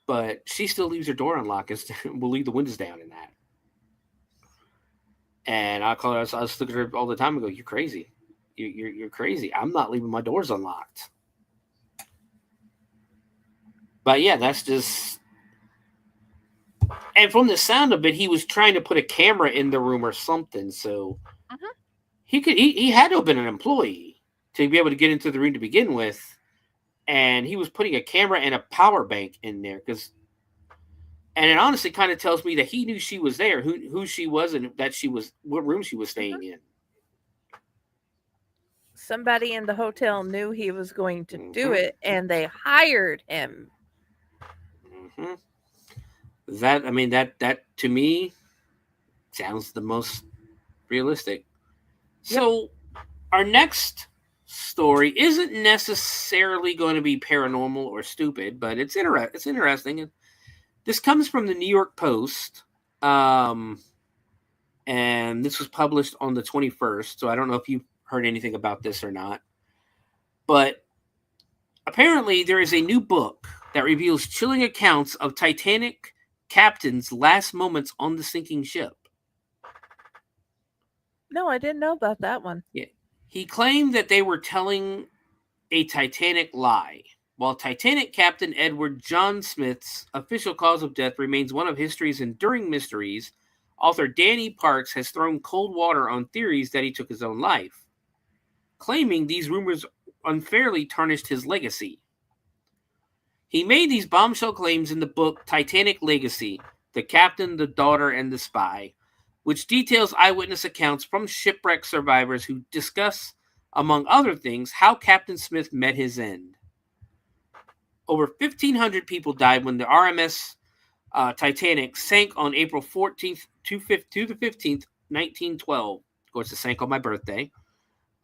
But she still leaves her door unlocked and will leave the windows down in that. And I call her. I was looking at her all the time and go, "You're crazy. You're crazy. I'm not leaving my doors unlocked." But yeah, that's just. And from the sound of it, he was trying to put a camera in the room or something. So he had to have been an employee to be able to get into the room to begin with. And he was putting a camera and a power bank in there and it honestly kind of tells me that he knew she was there, who she was, and what room she was staying in. Somebody in the hotel knew he was going to do it, and they hired him. That to me sounds the most realistic. So our next story isn't necessarily going to be paranormal or stupid, but it's interesting. This comes from the New York Post, and this was published on the 21st, so I don't know if you've heard anything about this or not. But apparently there is a new book that reveals chilling accounts of Titanic captain's last moments on the sinking ship. No, I didn't know about that one. Yeah. He claimed that they were telling a Titanic lie. While Titanic Captain Edward John Smith's official cause of death remains one of history's enduring mysteries, author Danny Parks has thrown cold water on theories that he took his own life, claiming these rumors unfairly tarnished his legacy. He made these bombshell claims in the book Titanic Legacy, The Captain, the Daughter, and the Spy, which details eyewitness accounts from shipwreck survivors who discuss, among other things, how Captain Smith met his end. Over 1,500 people died when the RMS Titanic sank on April 14th to the 15th, 1912. Of course, it sank on my birthday.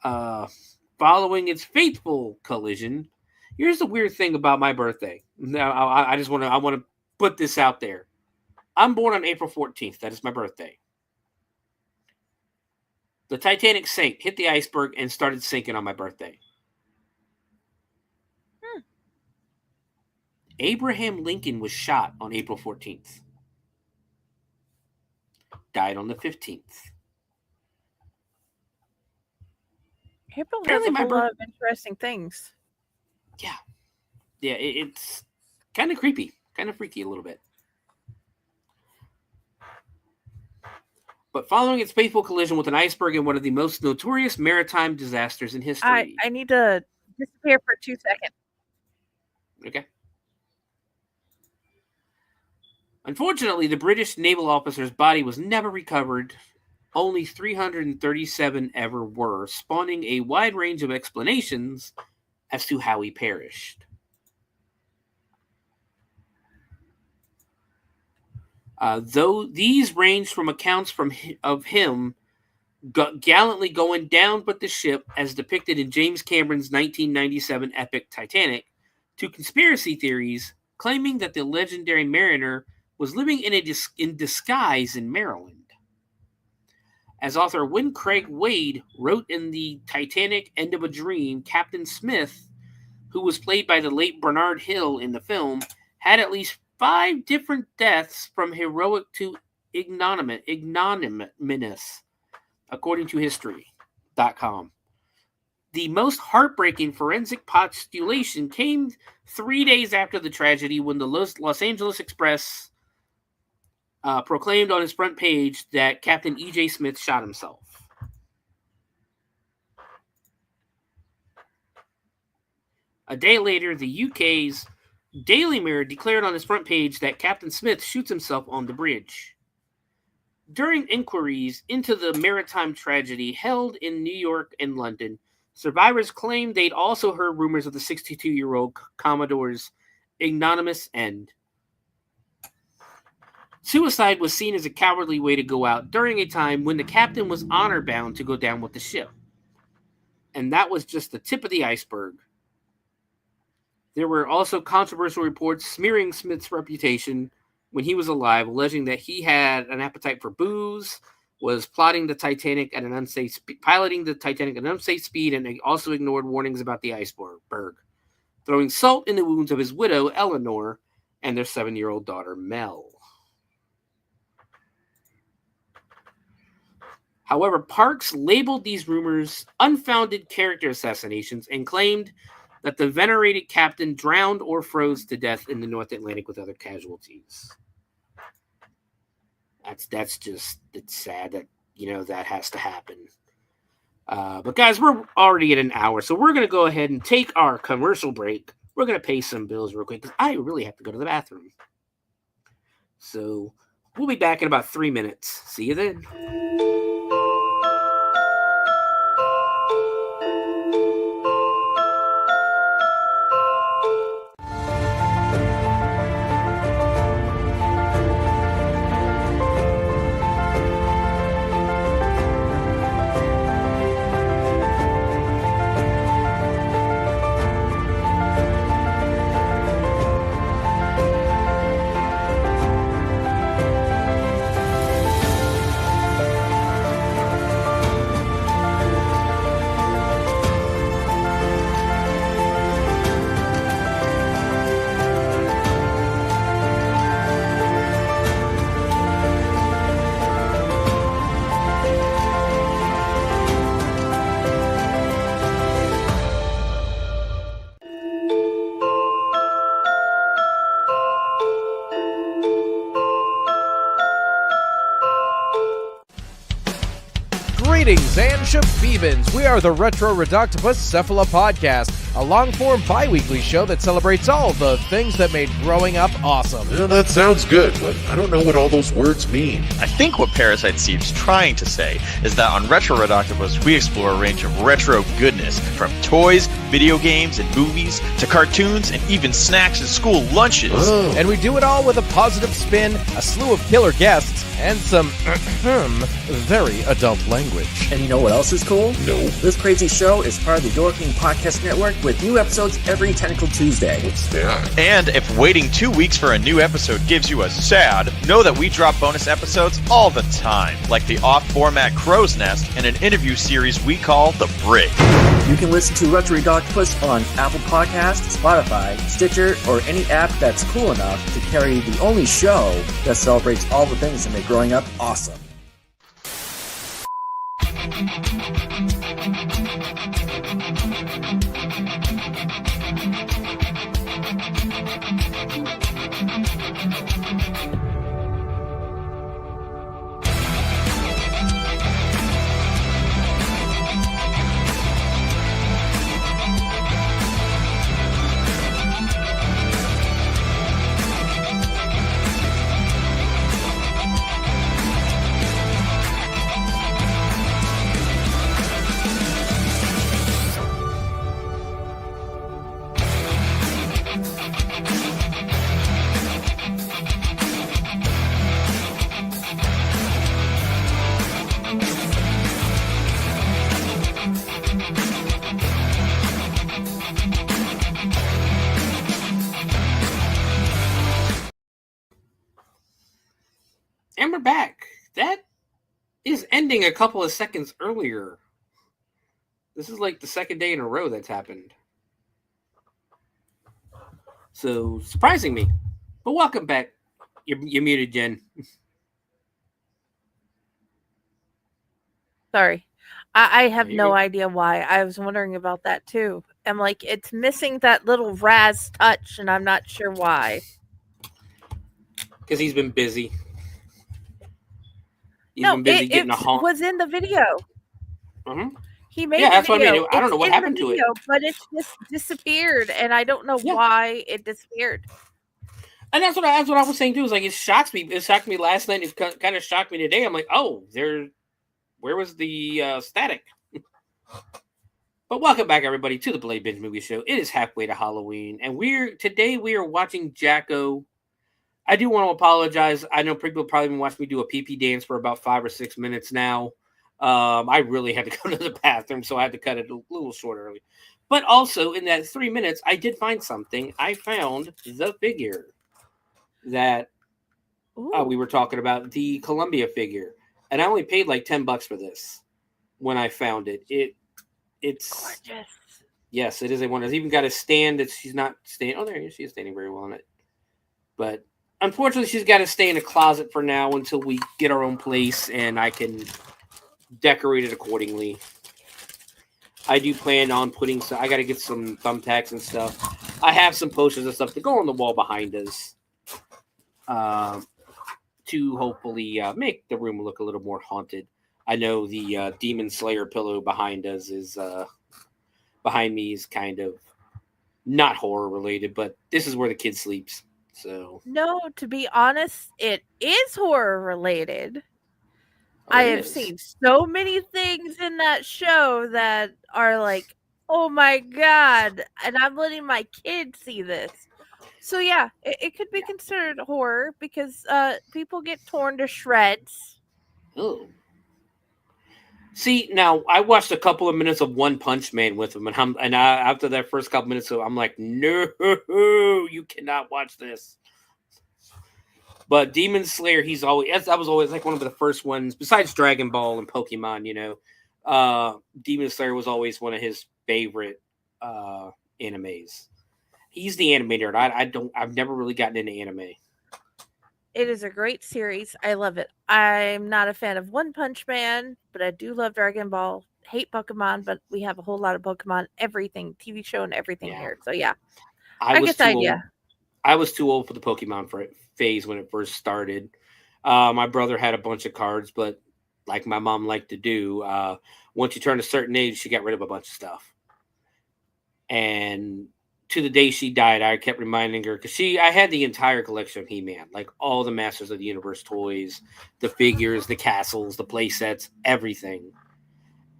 Following its fateful collision, here's the weird thing about my birthday. Now, I want to put this out there. I'm born on April 14th. That is my birthday. The Titanic sank, hit the iceberg, and started sinking on my birthday. Abraham Lincoln was shot on April 14th. Died on the 15th. April has a lot of interesting things. Yeah. Yeah, it's kind of creepy. Kind of freaky a little bit. But following its fateful collision with an iceberg in one of the most notorious maritime disasters in history. I need to disappear for 2 seconds. Okay. Unfortunately, the British naval officer's body was never recovered. Only 337 ever were, spawning a wide range of explanations as to how he perished. Though these range from accounts of him gallantly going down but the ship, as depicted in James Cameron's 1997 epic Titanic, to conspiracy theories claiming that the legendary mariner was living in disguise in Maryland. As author Wynne Craig Wade wrote in the Titanic End of a Dream, Captain Smith, who was played by the late Bernard Hill in the film, had at least 5 different deaths from heroic to ignominious, according to History.com. The most heartbreaking forensic postulation came 3 days after the tragedy when the Los Angeles Express proclaimed on its front page that Captain E.J. Smith shot himself. A day later, the UK's Daily Mirror declared on its front page that Captain Smith shoots himself on the bridge. During inquiries into the maritime tragedy held in New York and London, survivors claimed they'd also heard rumors of the 62-year-old Commodore's ignominious end. Suicide was seen as a cowardly way to go out during a time when the captain was honor-bound to go down with the ship. And that was just the tip of the iceberg. There were also controversial reports smearing Smith's reputation when he was alive, alleging that he had an appetite for booze, was piloting the Titanic at an unsafe speed, and also ignored warnings about the iceberg, throwing salt in the wounds of his widow, Eleanor, and their 7-year-old daughter, Mel. However, Parks labeled these rumors unfounded character assassinations and claimed that the venerated captain drowned or froze to death in the North Atlantic with other casualties. It's sad that, that has to happen. But guys, we're already at an hour, so we're going to go ahead and take our commercial break. We're going to pay some bills real quick because I really have to go to the bathroom. So we'll be back in about 3 minutes. See you then. Greetings and shabibans. We are the Retro Reductibus Cephala Podcast, a long-form bi-weekly show that celebrates all the things that made growing up awesome. Yeah, that sounds good, but I don't know what all those words mean. I think what Parasite Steve's trying to say is that on Retro Reductibus, we explore a range of retro goodness, from toys, video games, and movies, to cartoons, and even snacks and school lunches. Oh. And we do it all with a positive spin, a slew of killer guests, and some very adult language. And you know what else is cool? No. This crazy show is part of the Dorking Podcast Network with new episodes every Tentacle Tuesday. What's that? And if waiting 2 weeks for a new episode gives you a sad, know that we drop bonus episodes all the time, like the off-format Crow's Nest and an interview series we call The Brig. You can listen to Retro Reductibus on Apple Podcasts, Spotify, Stitcher, or any app that's cool enough to carry the only show that celebrates all the things that make growing up awesome. And we're back. That is ending a couple of seconds earlier. This is like the second day in a row that's happened. So, surprising me. But welcome back. You're muted, Jen. Sorry. I have no idea why. I was wondering about that too. I'm like, it's missing that little Raz touch, and I'm not sure why. Because he's been busy. He's No, been busy getting a it honk. was in the video. Mm-hmm. He made Yeah, the that's what I video. mean. I don't know It's what in happened the to it. video, but it just disappeared, and I don't know Yeah. why it disappeared. And that's what I was saying too. Is like it shocks me. It shocked me last night. It kind of shocked me today. I'm like, oh, where was the static? But welcome back, everybody, to the Bloody Binge movie show. It is halfway to Halloween, and today we are watching Jacko. I do want to apologize. I know people probably been watching me do a pee dance for about 5 or 6 minutes now. I really had to go to the bathroom, so I had to cut it a little short early. But also, in that 3 minutes, I did find something. I found the figure that we were talking about, the Columbia figure. And I only paid like $10 for this when I found it. It's gorgeous. Yes, it is a one. It's even got a stand that she's not standing. Oh, there she is standing very well on it. But unfortunately, she's got to stay in a closet for now until we get our own place and I can decorate it accordingly. I do plan on putting some. I got to get some thumbtacks and stuff. I have some posters and stuff to go on the wall behind us, to hopefully make the room look a little more haunted. I know the Demon Slayer pillow behind us is behind me is kind of not horror related, but this is where the kid sleeps. So no, to be honest, it is horror related. Oh, I have seen so many things in that show that are like, oh my god, and I'm letting my kid see this. So yeah, it could be considered horror because people get torn to shreds. Oh. See, now I watched a couple of minutes of One Punch Man with him, and after that first couple minutes, I'm like, no, you cannot watch this. But Demon Slayer, that was always like one of the first ones, besides Dragon Ball and Pokemon, Demon Slayer was always one of his favorite animes. He's the animator. I've never really gotten into anime. It is a great series. I love it. I'm not a fan of One Punch Man, but I do love Dragon Ball. Hate Pokemon, but we have a whole lot of Pokemon, everything, TV show and everything here. So yeah, I get the idea. I was too old for the Pokemon phase when it first started. My brother had a bunch of cards, but like my mom liked to do, once you turn a certain age, she got rid of a bunch of stuff. And to the day she died, I kept reminding her, because I had the entire collection of He-Man, like all the Masters of the Universe toys, the figures, the castles, the play sets, everything.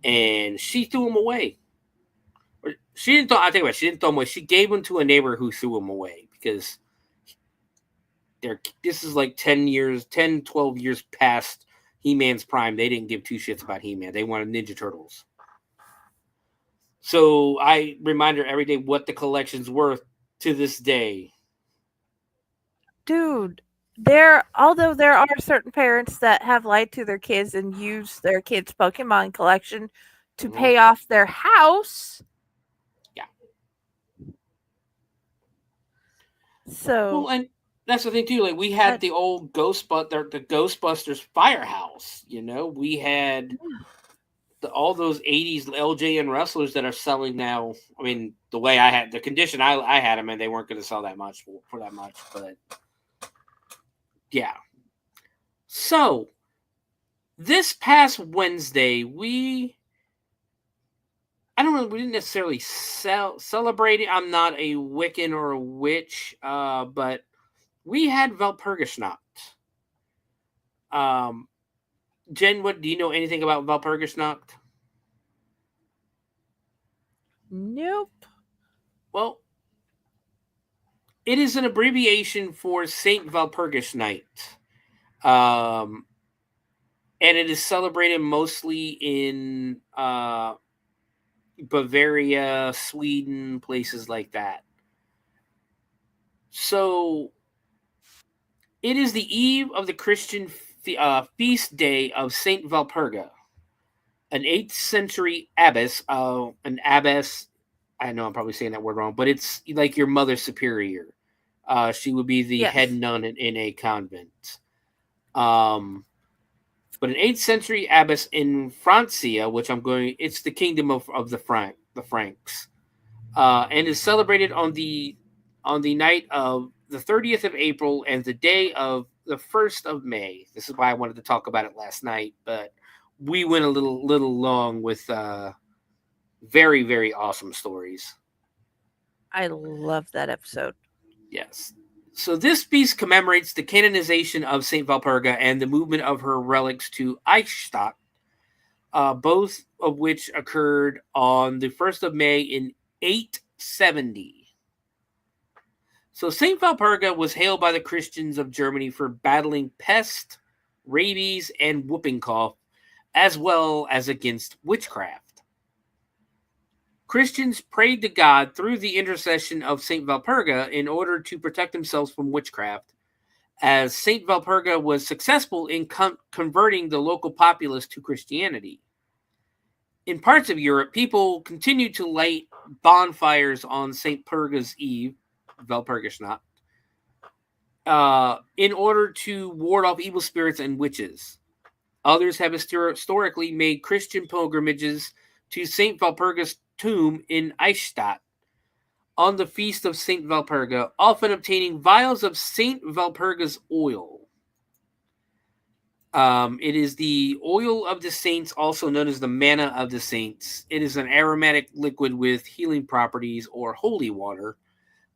And she threw them away. She didn't throw them away. She gave them to a neighbor who threw them away because this is like 10, 12 years past He-Man's prime. They didn't give two shits about He-Man. They wanted Ninja Turtles. So I remind her every day what the collection's worth to this day. Dude, although there are certain parents that have lied to their kids and use their kids' Pokemon collection to pay off their house. Yeah. So, well, and that's the thing too. Like we had the old the Ghostbusters firehouse. We had all those 80s LJN wrestlers that are selling now. I mean, the way I had the condition I had them, and they weren't going to sell that much for that much, but yeah. So this past Wednesday, we didn't necessarily celebrate it. I'm not a Wiccan or a witch, but we had Walpurgisnacht. Jen, do you know anything about Walpurgisnacht? Nope. Well, it is an abbreviation for Saint Walpurgis Night. And it is celebrated mostly in Bavaria, Sweden, places like that. So it is the eve of the Christian feast day of Saint Walpurga, an 8th century abbess. An abbess, I know I'm probably saying that word wrong, but it's like your mother superior. She would be the head nun in a convent. But an 8th century abbess in Francia, it's the kingdom of the Franks, and is celebrated on the night of the 30th of April and the day of the 1st of May. This is why I wanted to talk about it last night, but we went a little long with very, very awesome stories. I love that episode. Yes. So this feast commemorates the canonization of St. Walpurga and the movement of her relics to Eichstätt, both of which occurred on the 1st of May in 870. So St. Walpurga was hailed by the Christians of Germany for battling pest, rabies, and whooping cough, as well as against witchcraft. Christians prayed to God through the intercession of Saint Valperga in order to protect themselves from witchcraft, as Saint Valperga was successful in converting the local populace to Christianity. In parts of Europe, people continued to light bonfires on St. Perga's Eve, Walpurgisnacht, in order to ward off evil spirits and witches. Others have historically made Christian pilgrimages to St. Walpurga's tomb in Eichstätt on the feast of St. Walpurga, often obtaining vials of St. Walpurga's oil. It is the oil of the saints, also known as the manna of the saints. It is an aromatic liquid with healing properties, or holy water,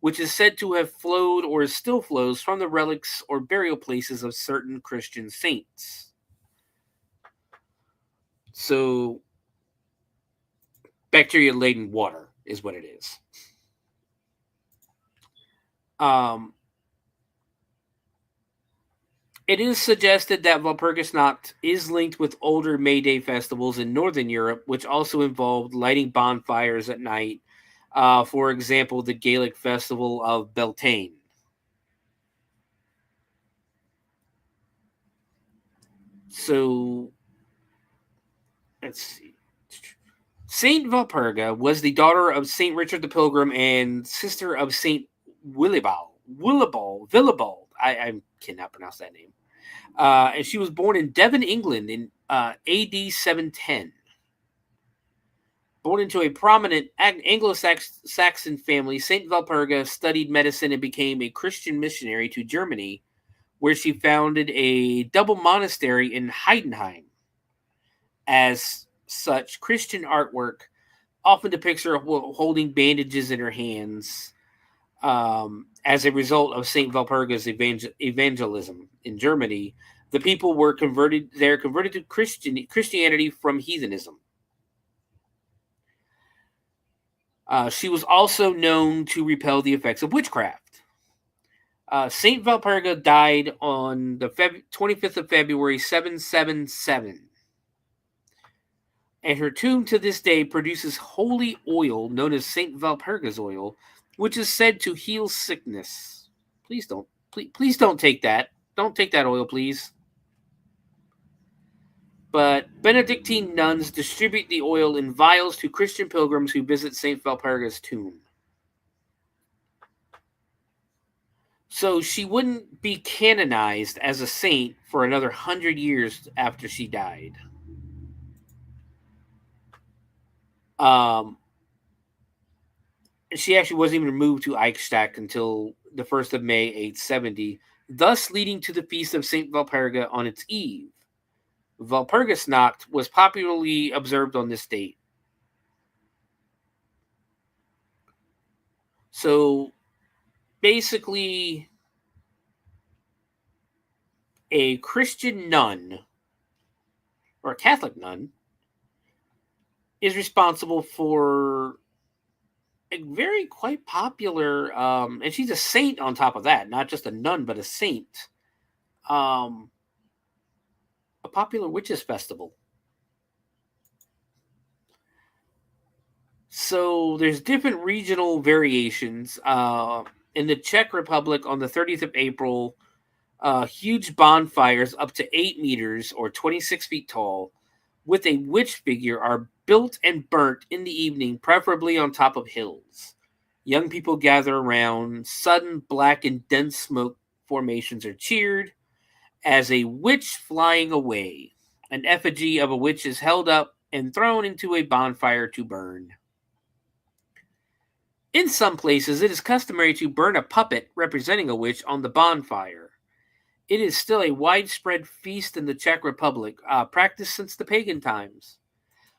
which is said to have flowed or still flows from the relics or burial places of certain Christian saints. So, bacteria-laden water is what it is. It is suggested that Walpurgisnacht is linked with older May Day festivals in Northern Europe, which also involved lighting bonfires at night. For example, the Gaelic festival of Beltane. So, let's see. Saint Walpurga was the daughter of Saint Richard the Pilgrim and sister of Saint Willibald. I cannot pronounce that name. And she was born in Devon, England in AD 710. Born into a prominent Anglo-Saxon family, Saint Walpurga studied medicine and became a Christian missionary to Germany, where she founded a double monastery in Heidenheim. As such, Christian artwork often depicts her holding bandages in her hands, as a result of Saint Walpurga's evangelism in Germany. The people were converted to Christianity from heathenism. She was also known to repel the effects of witchcraft. Saint Walpurga died on the 25th of February, 777. And her tomb to this day produces holy oil known as Saint Walpurga's oil, which is said to heal sickness. Please don't take that. Don't take that oil, please. But Benedictine nuns distribute the oil in vials to Christian pilgrims who visit St. Walpurga's tomb. So she wouldn't be canonized as a saint for another 100 years after she died. She actually wasn't even moved to Eichstätt until the 1st of May, 870, thus leading to the feast of St. Walpurga on its eve. Walpurgisnacht was popularly observed on this date. So, basically, a Christian nun, or a Catholic nun, is responsible for a very quite popular, and she's a saint on top of that, not just a nun, but a saint, a popular witches festival. So there's different regional variations. In the Czech Republic on the 30th of April, huge bonfires up to 8 meters or 26 feet tall with a witch figure are built and burnt in the evening, preferably on top of hills. Young people gather around. Sudden black and dense smoke formations are cheered as a witch flying away. An effigy of a witch is held up and thrown into a bonfire to burn. In some places, it is customary to burn a puppet representing a witch on the bonfire. It is still a widespread feast in the Czech Republic, practiced since the pagan times.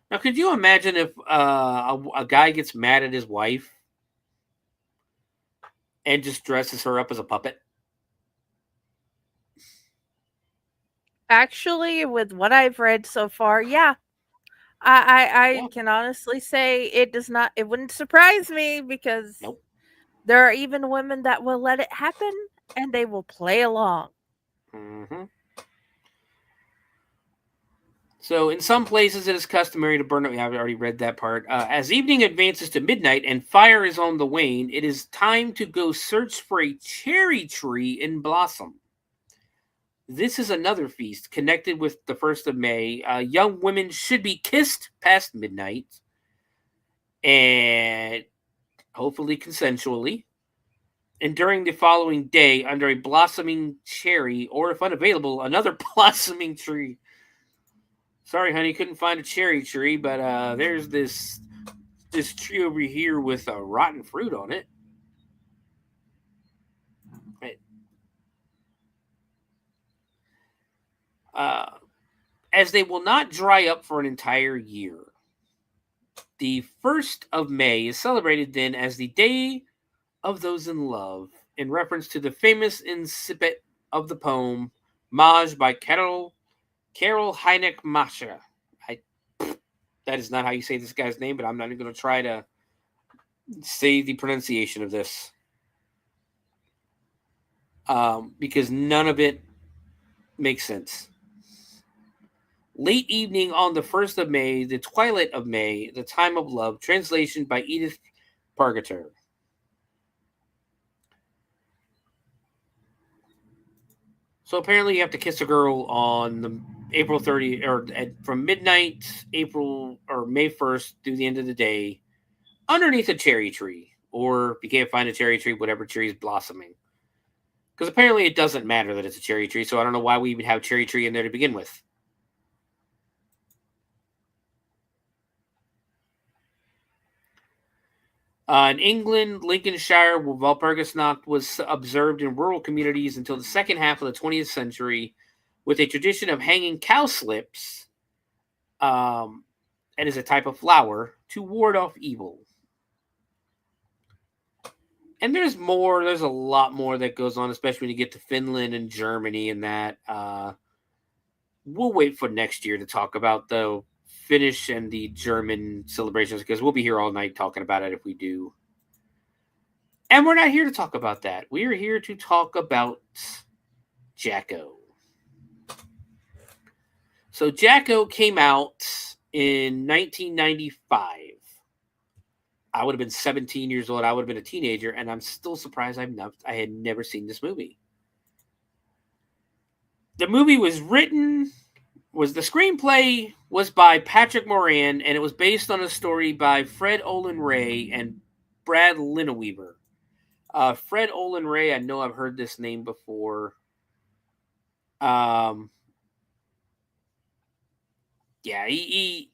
Now, could you imagine if a guy gets mad at his wife and just dresses her up as a puppet? Actually, with what I've read so far, yeah. I can honestly say it wouldn't surprise me, because there are even women that will let it happen and they will play along. Mm-hmm. So, in some places, it is customary to burn up. I've already read that part. As evening advances to midnight and fire is on the wane, it is time to go search for a cherry tree in blossom. This is another feast connected with the 1st of May. Young women should be kissed past midnight and hopefully consensually. And during the following day, under a blossoming cherry, or if unavailable, another blossoming tree. Sorry, honey, couldn't find a cherry tree, but there's this tree over here with rotten fruit on it. Right. As they will not dry up for an entire year. The 1st of May is celebrated then as the Day of Those in Love, in reference to the famous incipit of the poem Maj by Carol Heineck Mascha. That is not how you say this guy's name, but I'm not even going to try to say the pronunciation of this. Because none of it makes sense. Late evening on the 1st of May, the twilight of May, the time of love, translation by Edith Pargeter. So apparently you have to kiss a girl on the April 30th, or from midnight, April or May 1st through the end of the day, underneath a cherry tree. Or if you can't find a cherry tree, whatever tree is blossoming. Because apparently it doesn't matter that it's a cherry tree, so I don't know why we even have cherry tree in there to begin with. In England, Lincolnshire, Walpurgisnacht was observed in rural communities until the second half of the 20th century, with a tradition of hanging cowslips, and is a type of flower, to ward off evil. And there's a lot more that goes on, especially when you get to Finland and Germany and that. We'll wait for next year to talk about the Finnish and the German celebrations, because we'll be here all night talking about it if we do. And we're not here to talk about that. We are here to talk about Jacko. So Jacko came out in 1995. I would have been 17 years old. I would have been a teenager, and I'm still surprised I had never seen this movie. The movie was the screenplay was by Patrick Moran, and it was based on a story by Fred Olen Ray and Brad Lineweaver. Fred Olen Ray, I know I've heard this name before. Yeah, he's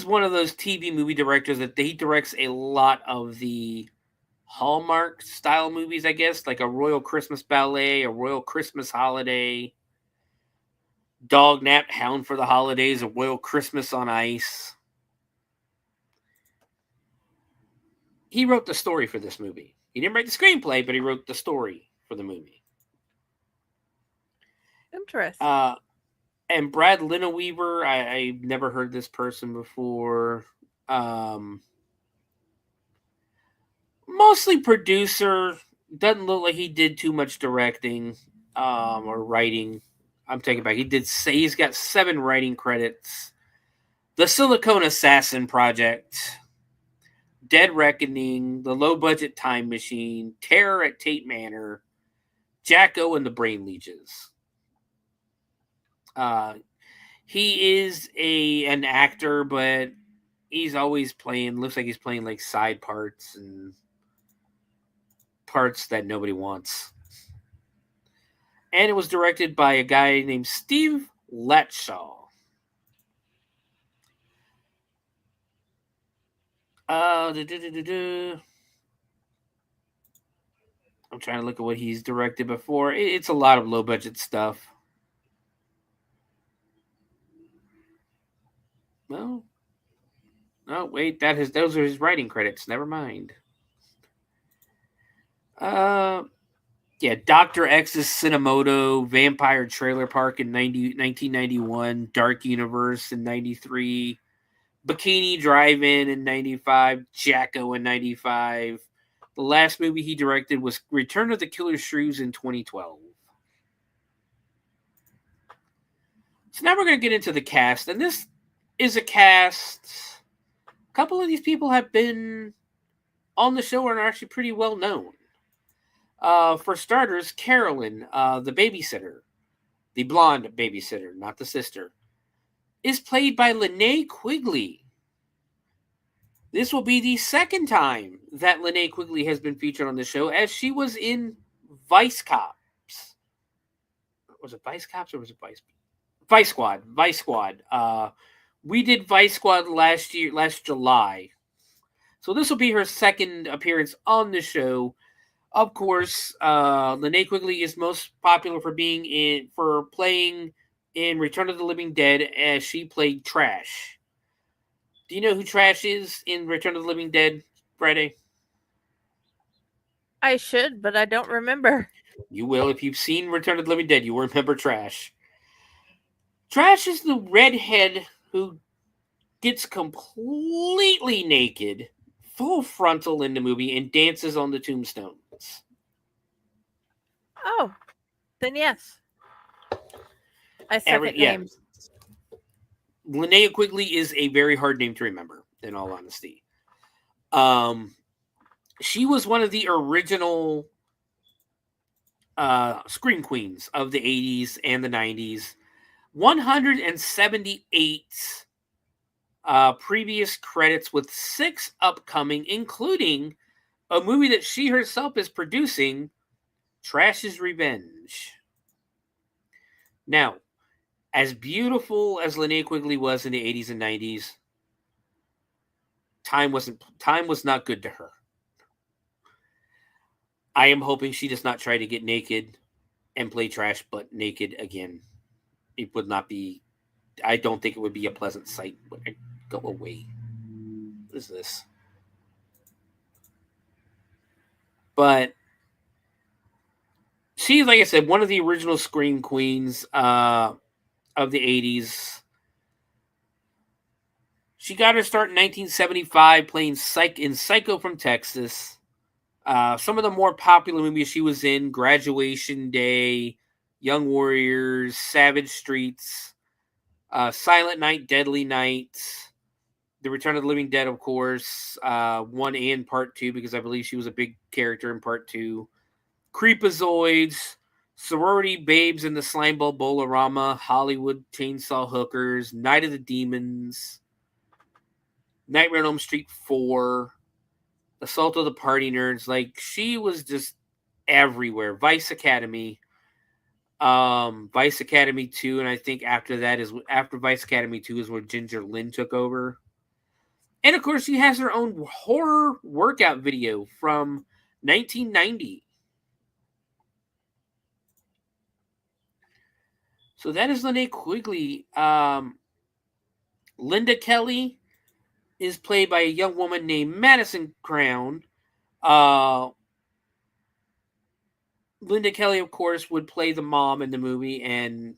one of those TV movie directors that he directs a lot of the Hallmark style movies, I guess, like a Royal Christmas Ballet, a Royal Christmas Holiday, Dog Napped Hound for the Holidays, a Royal Christmas on Ice. He wrote the story for this movie. He didn't write the screenplay, but he wrote the story for the movie. Interesting. And Brad Lineweaver, I've never heard this person before. Mostly producer. Doesn't look like he did too much directing or writing. I'm taking it back. He's got 7 writing credits. The Silicone Assassin Project, Dead Reckoning, The Low Budget Time Machine, Terror at Tate Manor, Jacko and the Brain Leeches. He is an actor, but he's always looks like he's playing like side parts and parts that nobody wants. And it was directed by a guy named Steve Latshaw. I'm trying to look at what he's directed before. It's a lot of low budget stuff. Well, oh wait, those are his writing credits. Never mind. Yeah, Dr. X's Cinemoto, Vampire Trailer Park in 1991, Dark Universe in 93, Bikini Drive-In in 95, Jacko in 95. The last movie he directed was Return of the Killer Shrews in 2012. So now we're going to get into the cast. And this is a cast. A couple of these people have been on the show and are actually pretty well known. For starters, Carolyn, the babysitter, the blonde babysitter, not the sister, is played by Linnea Quigley. This will be the second time that Linnea Quigley has been featured on the show, as she was in Vice Cops. Was it Vice Cops or was it Vice Squad? Vice Squad. We did Vice Squad last July. So this will be her second appearance on the show. Of course, Linnea Quigley is most popular for playing in Return of the Living Dead, as she played Trash. Do you know who Trash is in Return of the Living Dead, Friday? I should, but I don't remember. You will. If you've seen Return of the Living Dead, you will remember Trash. Trash is the redhead who gets completely naked, full frontal in the movie, and dances on the tombstones. Oh, then yes. I second names. Linnea Quigley is a very hard name to remember, in all honesty. She was one of the original scream queens of the 80s and the 90s. 178 previous credits with 6 upcoming, including a movie that she herself is producing, Trash's Revenge. Now, as beautiful as Linnea Quigley was in the 80s and 90s, time was not good to her. I am hoping she does not try to get naked and play Trash butt naked again. It would not be, I don't think it would be a pleasant sight. Go away. What is this? But she's, like I said, one of the original scream queens of the 80s. She got her start in 1975 playing in Psycho from Texas. Some of the more popular movies she was in: Graduation Day, Young Warriors, Savage Streets, Silent Night, Deadly Night, The Return of the Living Dead, of course, 1 and Part 2, because I believe she was a big character in Part 2. Creepazoids, Sorority Babes in the Slimeball Bolorama, Hollywood Chainsaw Hookers, Night of the Demons, Nightmare on Elm Street 4, Assault of the Party Nerds. Like, she was just everywhere. Vice Academy, Vice Academy 2, and I think after Vice Academy 2 is where Ginger Lynn took over. And of course, she has her own horror workout video from 1990. So that is Linnea Quigley. Linda Kelly is played by a young woman named Madison Crown. Linda Kelly, of course, would play the mom in the movie. And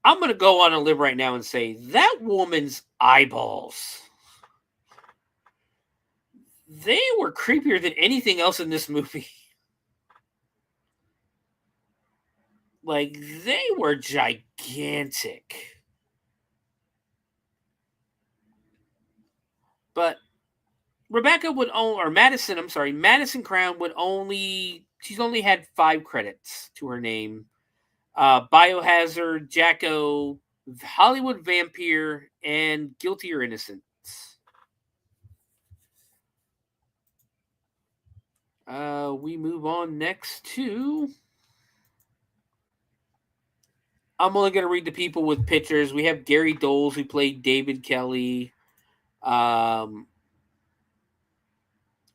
I'm going to go on a limb right now and say that woman's eyeballs, they were creepier than anything else in this movie. Like, they were gigantic. But Madison Crown she's only had 5 credits to her name. Biohazard, Jacko, Hollywood Vampire, and Guilty or Innocent. We move on next to... I'm only going to read the people with pictures. We have Gary Doles, who played David Kelly.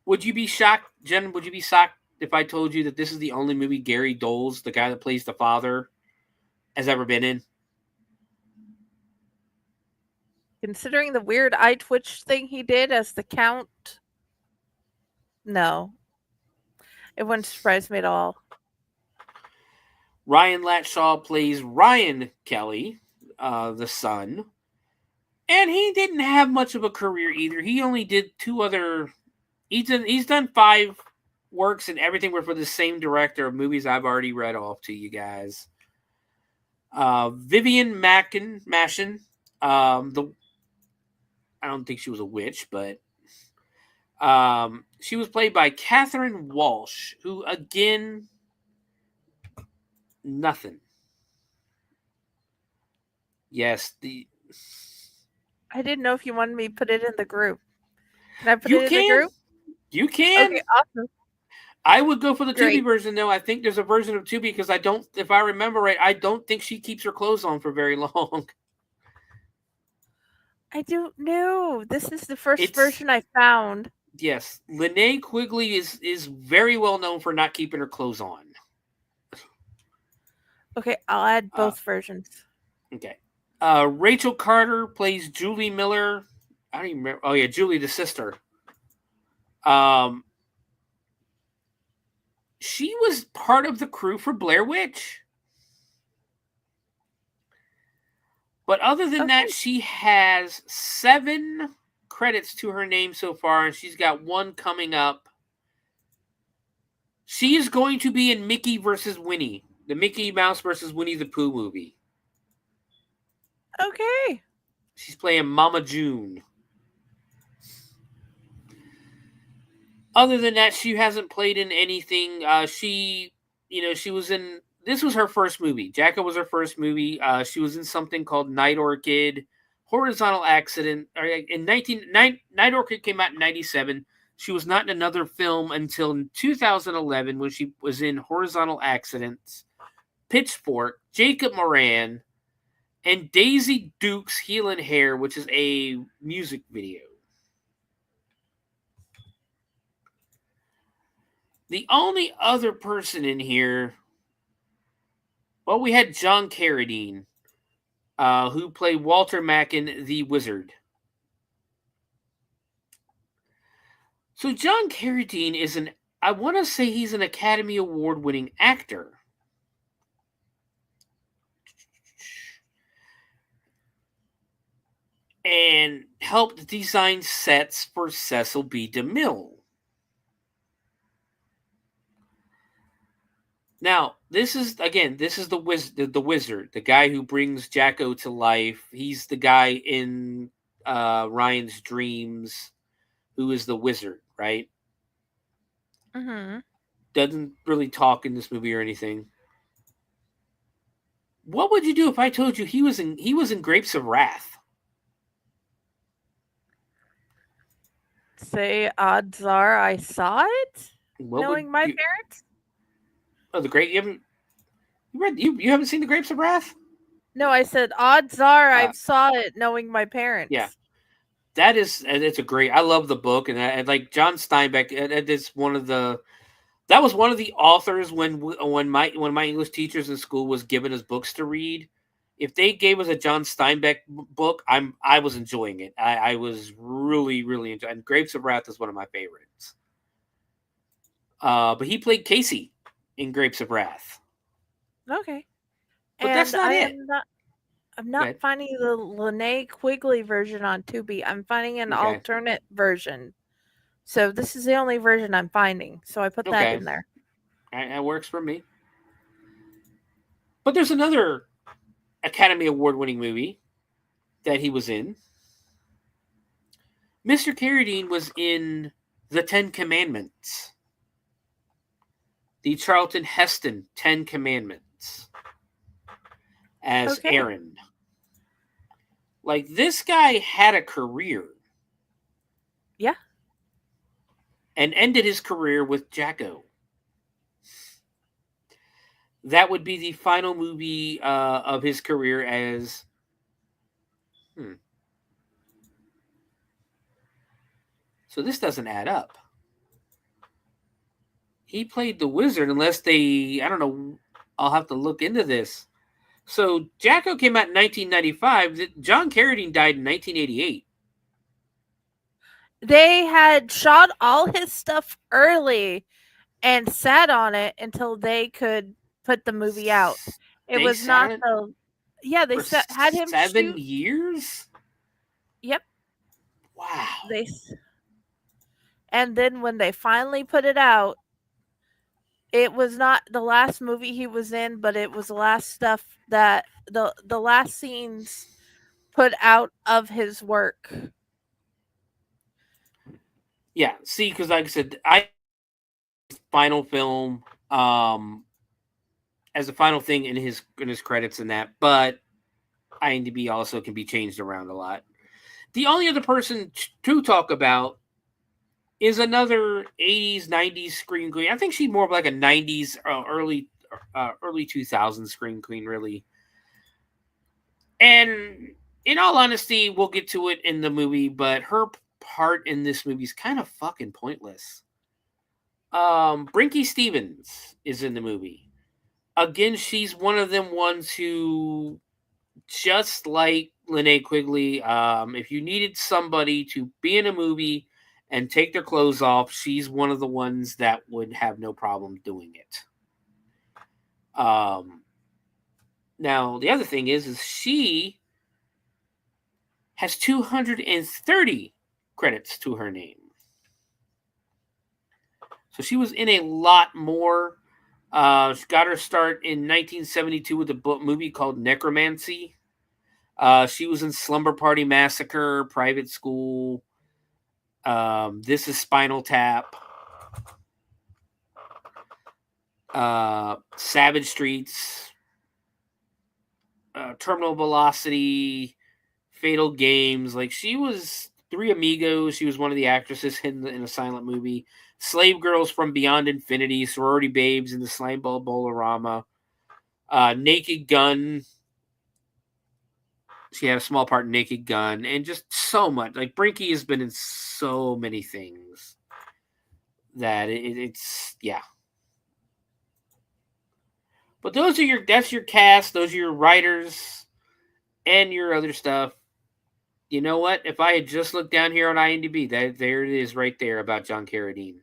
Would you be shocked, Jen? Would you be shocked if I told you that this is the only movie Gary Doles, the guy that plays the father, has ever been in? Considering the weird eye twitch thing he did as the Count, no. It wouldn't surprise me at all. Ryan Latshaw plays Ryan Kelly, the son. And he didn't have much of a career either. He only did 2 other... He's done 5 works, and everything were for the same director of movies I've already read off to you guys. Vivian Mashin. The I don't think she was a witch, but she was played by Catherine Walsh, who again, nothing. Yes, I didn't know if you wanted me to put it in the group. Can I put you it in the can, group? you can. Okay, awesome. I would go for the Great. Tubi version, though. I think there's a version of Tubi because I don't, if I remember right, I don't think she keeps her clothes on for very long. I don't know. This is the first version I found. Yes, Linnea Quigley is very well known for not keeping her clothes on. Okay, I'll add both versions. Okay. Rachel Carter plays Julie Miller. I don't even remember. Oh yeah, Julie, the sister. She was part of the crew for Blair Witch. But other than that, she has 7 credits to her name so far, and she's got 1 coming up. She is going to be in Mickey versus Winnie, the Mickey Mouse versus Winnie the Pooh movie. Okay. She's playing Mama June. Other than that, she hasn't played in anything. She was in. This was her first movie. Jacko was her first movie. She was in something called Night Orchid, Horizontal Accident. Night Orchid came out in 1997. She was not in another film until 2011 when she was in Horizontal Accidents, Pitchfork, Jacob Moran, and Daisy Duke's Heel and Hair, which is a music video. The only other person in here, well, we had John Carradine, who played Walter Mackin, the Wizard. So John Carradine is I want to say he's an Academy Award-winning actor. And helped design sets for Cecil B. DeMille. Now, this is the wizard, the guy who brings Jacko to life. He's the guy in Ryan's dreams who is the wizard, right? Mm-hmm. Doesn't really talk in this movie or anything. What would you do if I told you he was in Grapes of Wrath? Say odds are I saw it, knowing my parents. Oh, you haven't seen the Grapes of Wrath? No, I said odds are I saw it, knowing my parents. Yeah, it's a great. I love the book, and like John Steinbeck. That was one of the authors when my English teachers in school was giving us books to read. If they gave us a John Steinbeck book, I was enjoying it. I was really, really enjoying. And Grapes of Wrath is one of my favorites. But he played Casey in Grapes of Wrath. Okay, but that's not it. I'm not finding the Linnea Quigley version on Tubi. I'm finding an alternate version. So this is the only version I'm finding. So I put that in there. That works for me. But there's another Academy Award-winning movie that he was in. Mr. Carradine was in The 10 Commandments. The Charlton Heston 10 Commandments. As Aaron. Like, this guy had a career. Yeah. And ended his career with Jacko. That would be the final movie of his career as... So this doesn't add up. He played the wizard unless I don't know, I'll have to look into this. So Jacko came out in 1995. John Carradine died in 1988. They had shot all his stuff early and sat on it until they could put the movie out. It was not the... Yeah, they had him 7 years? Yep. Wow. And then when they finally put it out, it was not the last movie he was in, but it was the last stuff that the last scenes put out of his work. Yeah, see, because like I said, final film as a final thing in his credits and that, but IMDb also can be changed around a lot. The only other person to talk about is another 80s, 90s scream queen. I think she's more of like a 90s, early 2000s scream queen, really. And in all honesty, we'll get to it in the movie, but her part in this movie is kind of fucking pointless. Brinky Stevens is in the movie. Again, she's one of them ones who, just like Linnea Quigley, if you needed somebody to be in a movie and take their clothes off, she's one of the ones that would have no problem doing it. Now, the other thing is she has 230 credits to her name. So she was in a lot more. She got her start in 1972 with a movie called Necromancy. She was in Slumber Party Massacre, Private School. This is Spinal Tap. Savage Streets. Terminal Velocity. Fatal Games. Like, she was Three Amigos. She was one of the actresses in a silent movie. Slave Girls from Beyond Infinity. Sorority Babes in the Slimeball Bolorama. Naked Gun. She had a small part in Naked Gun. And just so much. Like, Brinky has been in so many things that it's yeah. But that's your cast. Those are your writers and your other stuff. You know what? If I had just looked down here on IMDb, there it is right there about John Carradine.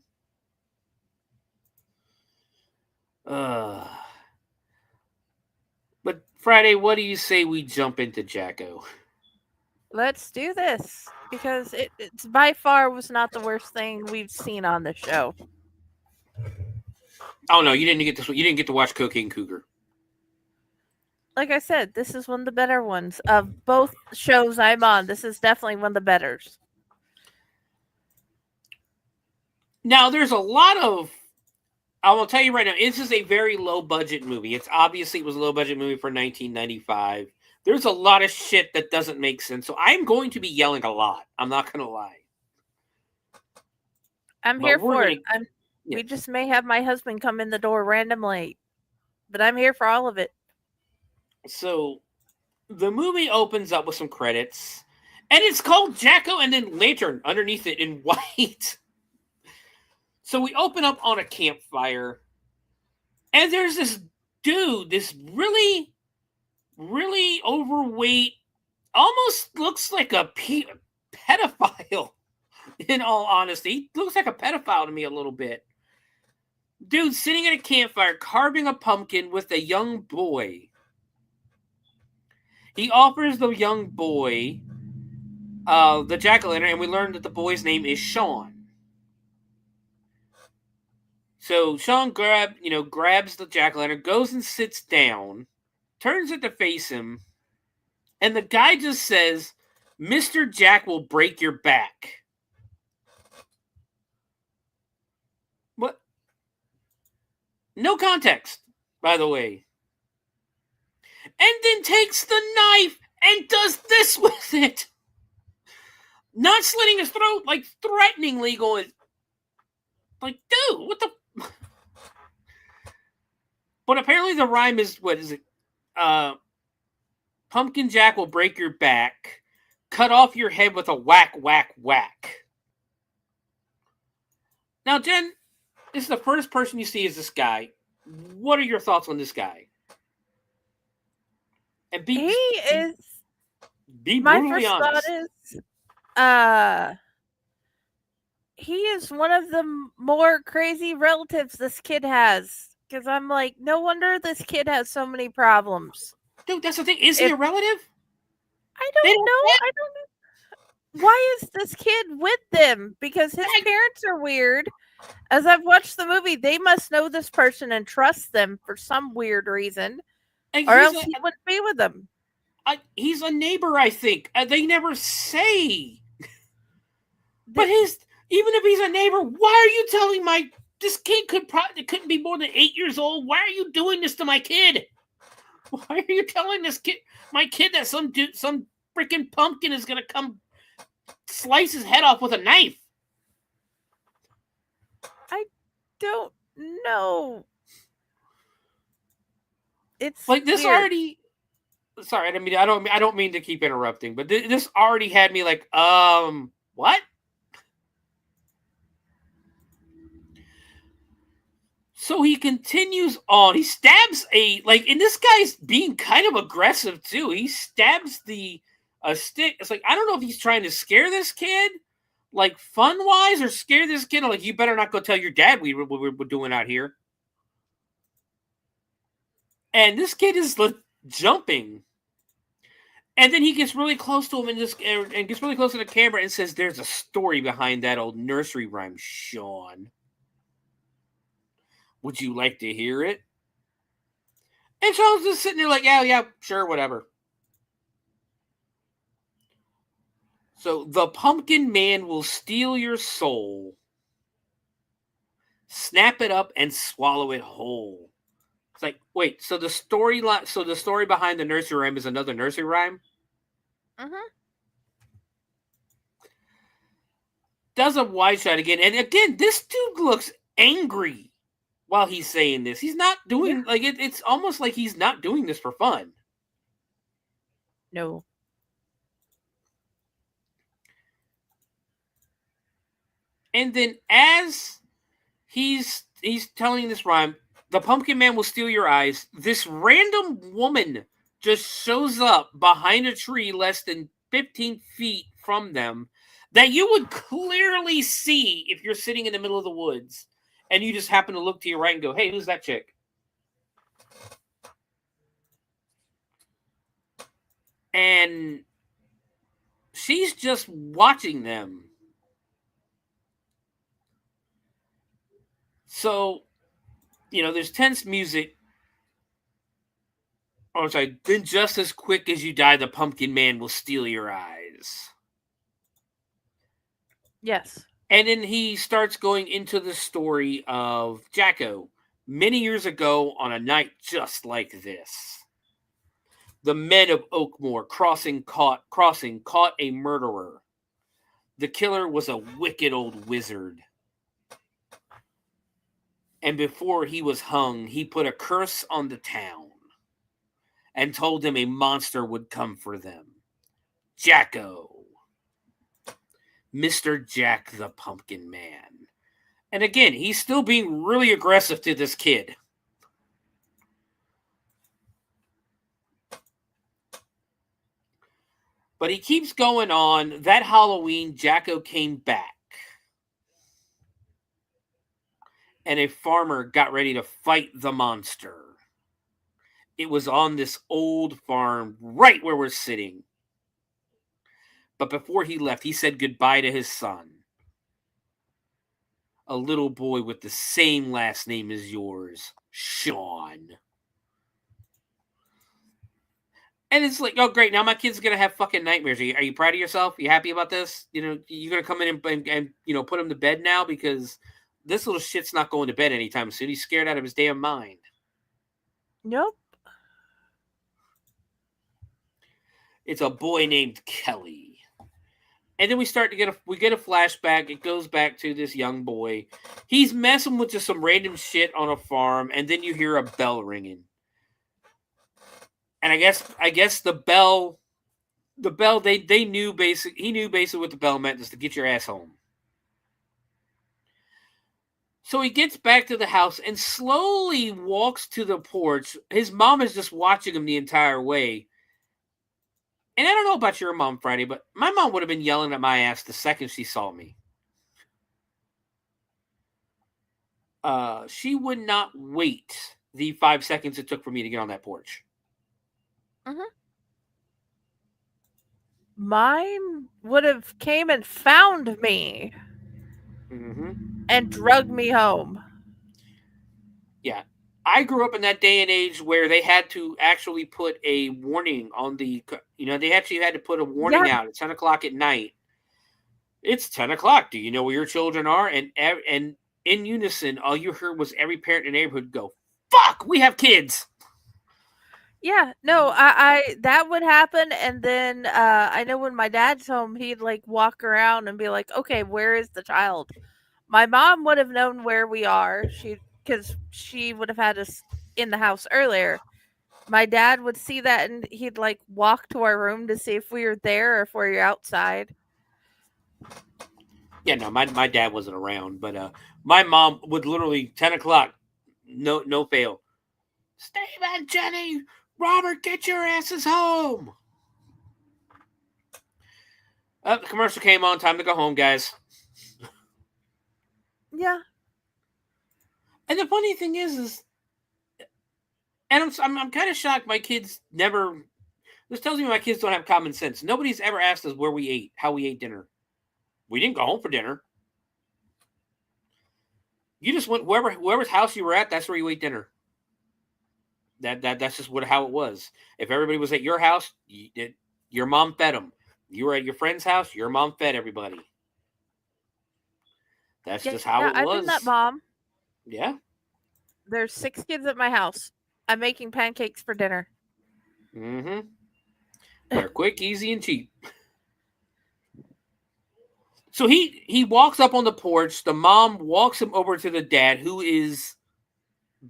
But Friday, what do you say we jump into Jacko? Let's do this, because it's by far was not the worst thing we've seen on the show. Oh no, you didn't get this. You didn't get to watch Cocaine Cougar. Like I said, this is one of the better ones of both shows I'm on. This is definitely one of the betters. Now, there's a lot of. I will tell you right now, this is a very low budget movie. It was a low budget movie for 1995. There's a lot of shit that doesn't make sense. So I'm going to be yelling a lot. I'm not going to lie. I'm here for it. We just may have my husband come in the door randomly, but I'm here for all of it. So the movie opens up with some credits, and it's called Jacko and then Lantern underneath it in white. So we open up on a campfire, and there's this dude, this really, really overweight, almost looks like a pedophile, in all honesty. He looks like a pedophile to me a little bit. Dude sitting at a campfire carving a pumpkin with a young boy. He offers the young boy the jack-o'-lantern, and we learn that the boy's name is Sean. So Sean grabs the jack-o'-lantern, goes and sits down, turns it to face him, and the guy just says, "Mr. Jack will break your back." What? No context, by the way. And then takes the knife and does this with it. Not slitting his throat, like threateningly going, like, dude, what the... But apparently the rhyme is, what is it? Pumpkin Jack will break your back. Cut off your head with a whack, whack, whack. Now, Jen, this is the first person you see is this guy. What are your thoughts on this guy? And be my brutally first honest. Thought is, he is one of the more crazy relatives this kid has. Because I'm like, no wonder this kid has so many problems. Dude, that's the thing. Is he a relative? I don't know. I don't know. Why is this kid with them? Because his parents are weird. As I've watched the movie, they must know this person and trust them for some weird reason, And or else he wouldn't be with them. He's a neighbor, I think. They never say. But even if he's a neighbor, why are you telling this kid couldn't be more than 8 years old? Why are you doing this to my kid? Why are you telling my kid that some freaking pumpkin is gonna come slice his head off with a knife? I don't know. It's like this weird. already. Sorry, I don't mean to keep interrupting, but this already had me like, what? So he continues on. He stabs and this guy's being kind of aggressive too. He stabs a stick. It's like, I don't know if he's trying to scare this kid, like fun wise, or scare this kid. Like, you better not go tell your dad what we're doing out here. And this kid is jumping. And then he gets really close to him and gets really close to the camera and says, "There's a story behind that old nursery rhyme, Sean. Would you like to hear it?" And Sean's just sitting there like, yeah, sure, whatever. So the pumpkin man will steal your soul, snap it up, and swallow it whole. It's like, wait, so the story behind the nursery rhyme is another nursery rhyme? Mm-hmm. Does a wide shot again. And again, this dude looks angry while he's saying this. He's not doing, it's almost like he's not doing this for fun. No. And then as he's telling this rhyme, the pumpkin man will steal your eyes. This random woman just shows up behind a tree less than 15 feet from them that you would clearly see if you're sitting in the middle of the woods and you just happen to look to your right and go, "Hey, who's that chick?" And she's just watching them. So, there's tense music. Oh, sorry. Then just as quick as you die, the pumpkin man will steal your eyes. Yes. And then he starts going into the story of Jacko. Many years ago, on a night just like this, the men of Oakmore caught a murderer. The killer was a wicked old wizard. And before he was hung, he put a curse on the town and told them a monster would come for them. Jacko. Mr. Jack the Pumpkin Man. And again, he's still being really aggressive to this kid. But he keeps going on. That Halloween, Jacko came back. And a farmer got ready to fight the monster. It was on this old farm right where we're sitting. But before he left, he said goodbye to his son. A little boy with the same last name as yours, Sean. And it's like, oh, great. Now my kid's going to have fucking nightmares. Are you proud of yourself? You happy about this? You're going to come in and put him to bed now? Because this little shit's not going to bed anytime soon. He's scared out of his damn mind. Nope. It's a boy named Kelly. And then we get a flashback. It goes back to this young boy. He's messing with just some random shit on a farm, and then you hear a bell ringing. And I guess the bell he knew basically what the bell meant, is to get your ass home. So he gets back to the house and slowly walks to the porch. His mom is just watching him the entire way. And I don't know about your mom, Friday, but my mom would have been yelling at my ass the second she saw me. She would not wait the 5 seconds it took for me to get on that porch. Mm-hmm. Mine would have came and found me. and drug me home. Yeah. I grew up in that day and age where they had to actually put a warning on the, they actually had to put a warning out at 10 o'clock at night. It's 10 o'clock. Do you know where your children are? And in unison, all you heard was every parent in the neighborhood go, "Fuck, we have kids." Yeah, no, I that would happen, and then I know when my dad's home, he'd like walk around and be like, "Okay, where is the child?" My mom would have known where we are, because she would have had us in the house earlier. My dad would see that, and he'd like walk to our room to see if we were there or if we were outside. Yeah, no, my dad wasn't around, but my mom would literally 10 o'clock, no fail. Steve and Jenny, Robert, get your asses home. The commercial came on. Time to go home, guys. Yeah. And the funny thing is, and I'm kind of shocked. My kids never. This tells me my kids don't have common sense. Nobody's ever asked us where we ate, how we ate dinner. We didn't go home for dinner. You just went whoever's house you were at. That's where you ate dinner. That's just how it was. If everybody was at your house, your mom fed them. You were at your friend's house, your mom fed everybody. That's just how it was. I've been that mom. Yeah. There's 6 kids at my house. I'm making pancakes for dinner. Mm-hmm. They're quick, easy, and cheap. So he walks up on the porch. The mom walks him over to the dad, who is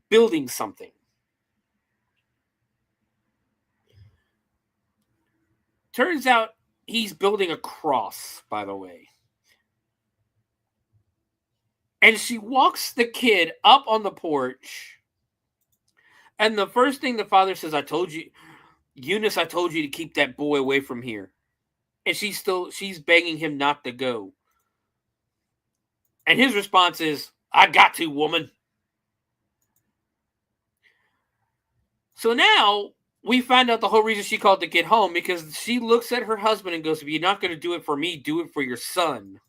building something. Turns out he's building a cross, by the way. And she walks the kid up on the porch. And the first thing the father says, Eunice, I told you to keep that boy away from here. And she's begging him not to go. And his response is, I got to, woman. So now we find out the whole reason she called the kid home, because she looks at her husband and goes, if you're not going to do it for me, do it for your son.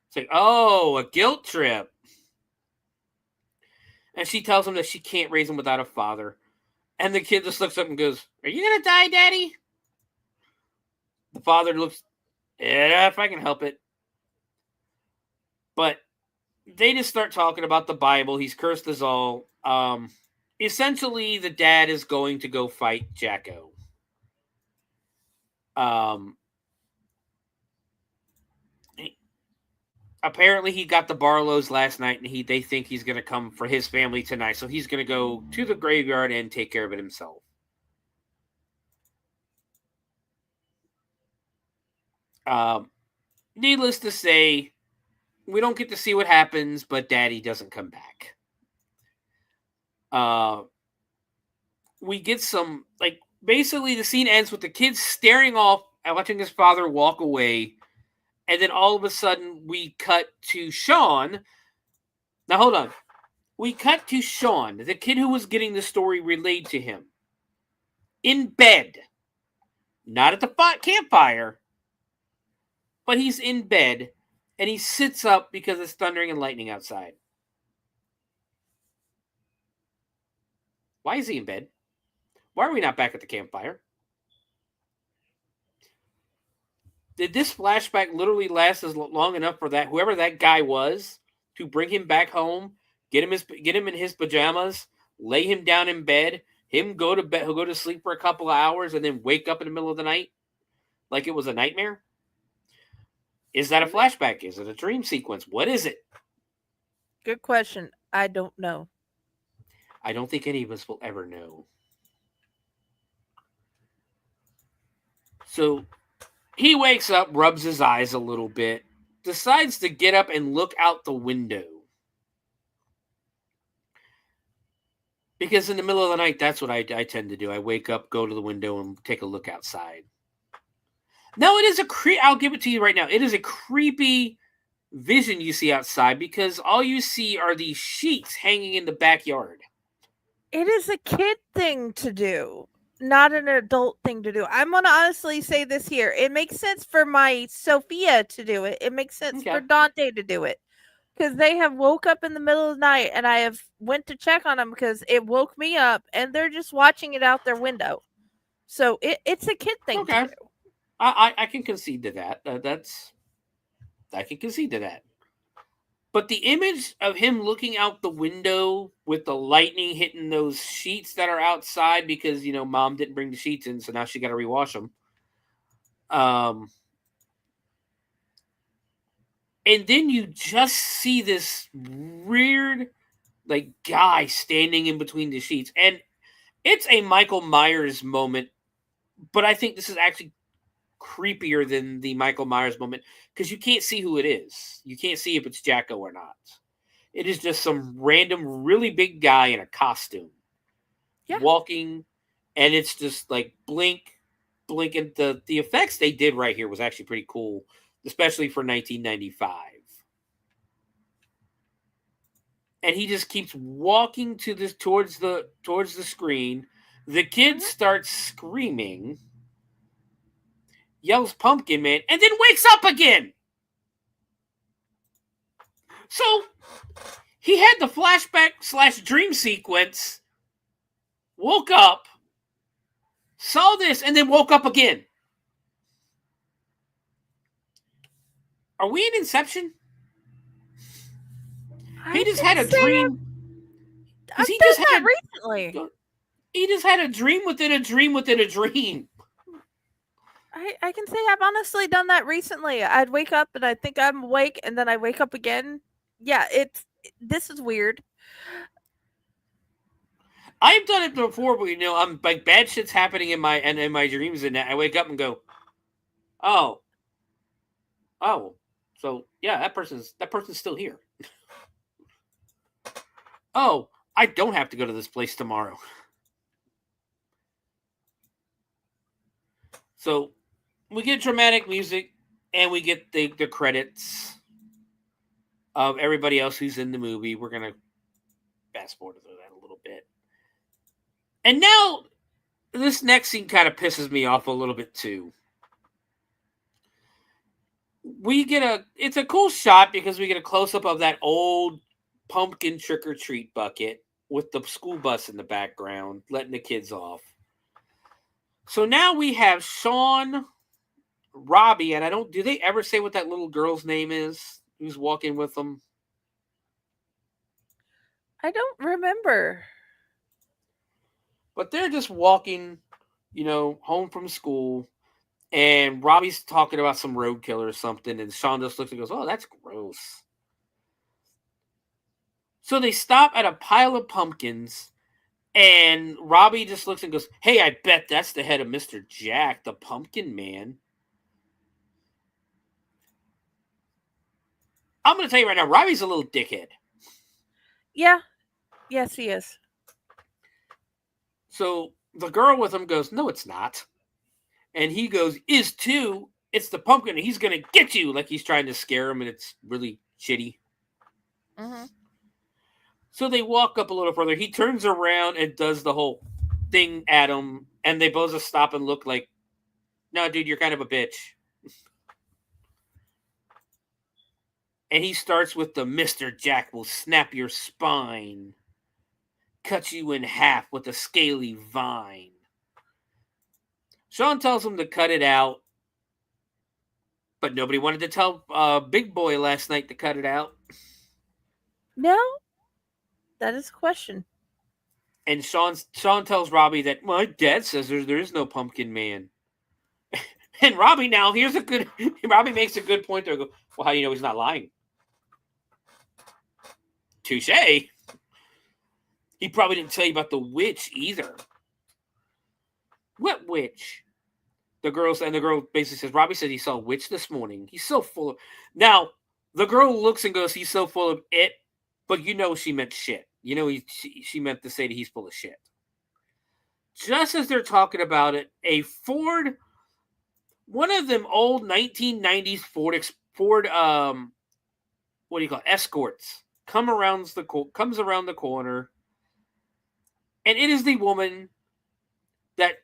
It's like, oh, a guilt trip. And she tells him that she can't raise him without a father. And the kid just looks up and goes, are you going to die, Daddy? The father looks, yeah, if I can help it. But they just start talking about the Bible. He's cursed us all. Essentially, the dad is going to go fight Jacko. Apparently, he got the Barlows last night, and they think he's going to come for his family tonight. So he's going to go to the graveyard and take care of it himself. Needless to say, we don't get to see what happens, but Daddy doesn't come back. We get some, basically the scene ends with the kid staring off and watching his father walk away. And then all of a sudden we cut to Sean. Now hold on. We cut to Sean, the kid who was getting the story relayed to him, in bed. Not at the campfire, but he's in bed. And he sits up because it's thundering and lightning outside. Why is he in bed? Why are we not back at the campfire? Did this flashback literally last as long enough for that whoever that guy was to bring him back home, get him in his pajamas, lay him down in bed, him go to bed, he'll go to sleep for a couple of hours, and then wake up in the middle of the night like it was a nightmare? Is that a flashback? Is it a dream sequence? What is it? Good question. I don't know. I don't think any of us will ever know. So he wakes up, rubs his eyes a little bit, decides to get up and look out the window. Because in the middle of the night, that's what I tend to do. I wake up, go to the window, and take a look outside. No, it is I'll give it to you right now. It is a creepy vision you see outside because all you see are these sheets hanging in the backyard. It is a kid thing to do. not an adult thing to do. I'm gonna honestly say this here. It makes sense for my Sophia to do it. It makes sense for Okay. Dante to do it. Because they have woke up in the middle of the night and I have went to check on them because it woke me up and they're just watching it out their window. So it's a kid thing to Okay. do. I can concede to that. I can concede to that. But the image of him looking out the window with the lightning hitting those sheets that are outside because mom didn't bring the sheets in, so now she got to rewash them. And then you just see this weird guy standing in between the sheets, and it's a Michael Myers moment. But I think this is actually creepier than the Michael Myers moment because you can't see who it is. You can't see if it's Jacko or not. It is just some random, really big guy in a costume walking, and it's just like blink. And the effects they did right here was actually pretty cool, especially for 1995. And he just keeps walking towards the screen. The kid starts screaming, yells "Pumpkin Man," and then wakes up again. So he had the flashback / dream sequence, woke up, saw this, and then woke up again. Are we in Inception? He just had a dream. I've done that recently. He just had a dream within a dream within a dream. I can say I've honestly done that recently. I'd wake up and I think I'm awake, and then I wake up again. Yeah, this is weird. I've done it before, but I'm like bad shit's happening in my dreams, and I wake up and go, oh, so yeah, that person's still here. Oh, I don't have to go to this place tomorrow. So we get dramatic music, and we get the credits of everybody else who's in the movie. We're gonna fast forward through that a little bit. And now, this next scene kind of pisses me off a little bit too. It's a cool shot because we get a close up of that old pumpkin trick or treat bucket with the school bus in the background, letting the kids off. So now we have Sean, Robbie, and do they ever say what that little girl's name is who's walking with them? I don't remember. But they're just walking, home from school, and Robbie's talking about some roadkill or something, and Sean just looks and goes, "Oh, that's gross." So they stop at a pile of pumpkins, and Robbie just looks and goes, "Hey, I bet that's the head of Mr. Jack, the Pumpkin Man." I'm going to tell you right now, Robbie's a little dickhead. Yeah. Yes, he is. So the girl with him goes, "No, it's not." And he goes, "Is too. It's the pumpkin, and he's going to get you." Like he's trying to scare him, and it's really shitty. Mm-hmm. So they walk up a little further. He turns around and does the whole thing at him, and they both just stop and look like, "No, dude, you're kind of a bitch." And he starts with the "Mr. Jack will snap your spine, cut you in half with a scaly vine." Sean tells him to cut it out, but nobody wanted to tell Big Boy last night to cut it out. No, that is a question. And Sean tells Robbie that, "My dad says there is no Pumpkin Man." And Robbie Robbie makes a good point there. Go, "Well, how do you know he's not lying?" Touche. He probably didn't tell you about the witch either. "What witch?" The girl basically says, "Robbie said he saw a witch this morning. He's so full of..." Now, the girl looks and goes, "He's so full of it," but she meant shit. She meant to say that he's full of shit. Just as they're talking about it, a Ford, one of them old 1990s Ford, what do you call it, Escorts, comes around the corner, and it is the woman that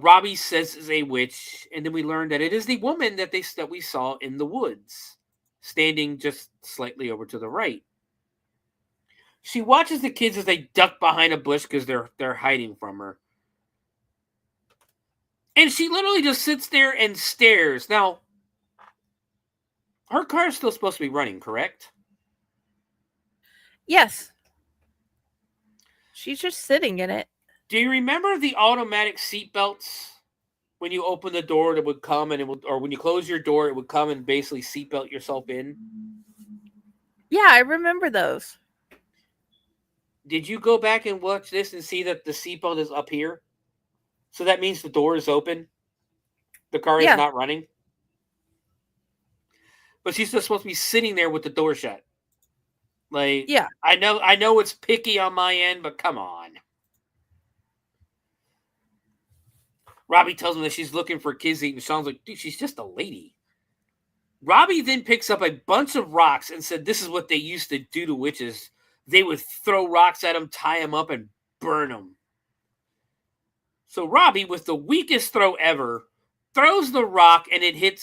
Robbie says is a witch, and then we learn that it is the woman that we saw in the woods, standing just slightly over to the right. She watches the kids as they duck behind a bush because they're hiding from her. And she literally just sits there and stares. Now, her car is still supposed to be running, correct? Yes. She's just sitting in it. Do you remember the automatic seatbelts? When you open the door, it would come and or when you close your door, it would come and basically seatbelt yourself in. Yeah, I remember those. Did you go back and watch this and see that the seatbelt is up here? So that means the door is open. The car is not running. But she's just supposed to be sitting there with the door shut. Like, yeah, I know it's picky on my end, but come on. Robbie tells him that she's looking for Kizzy, and Sean's like, dude, she's just a lady. Robbie then picks up a bunch of rocks and said this is what they used to do to witches. They would throw rocks at them, tie them up, and burn them. So Robbie, with the weakest throw ever, throws the rock, and it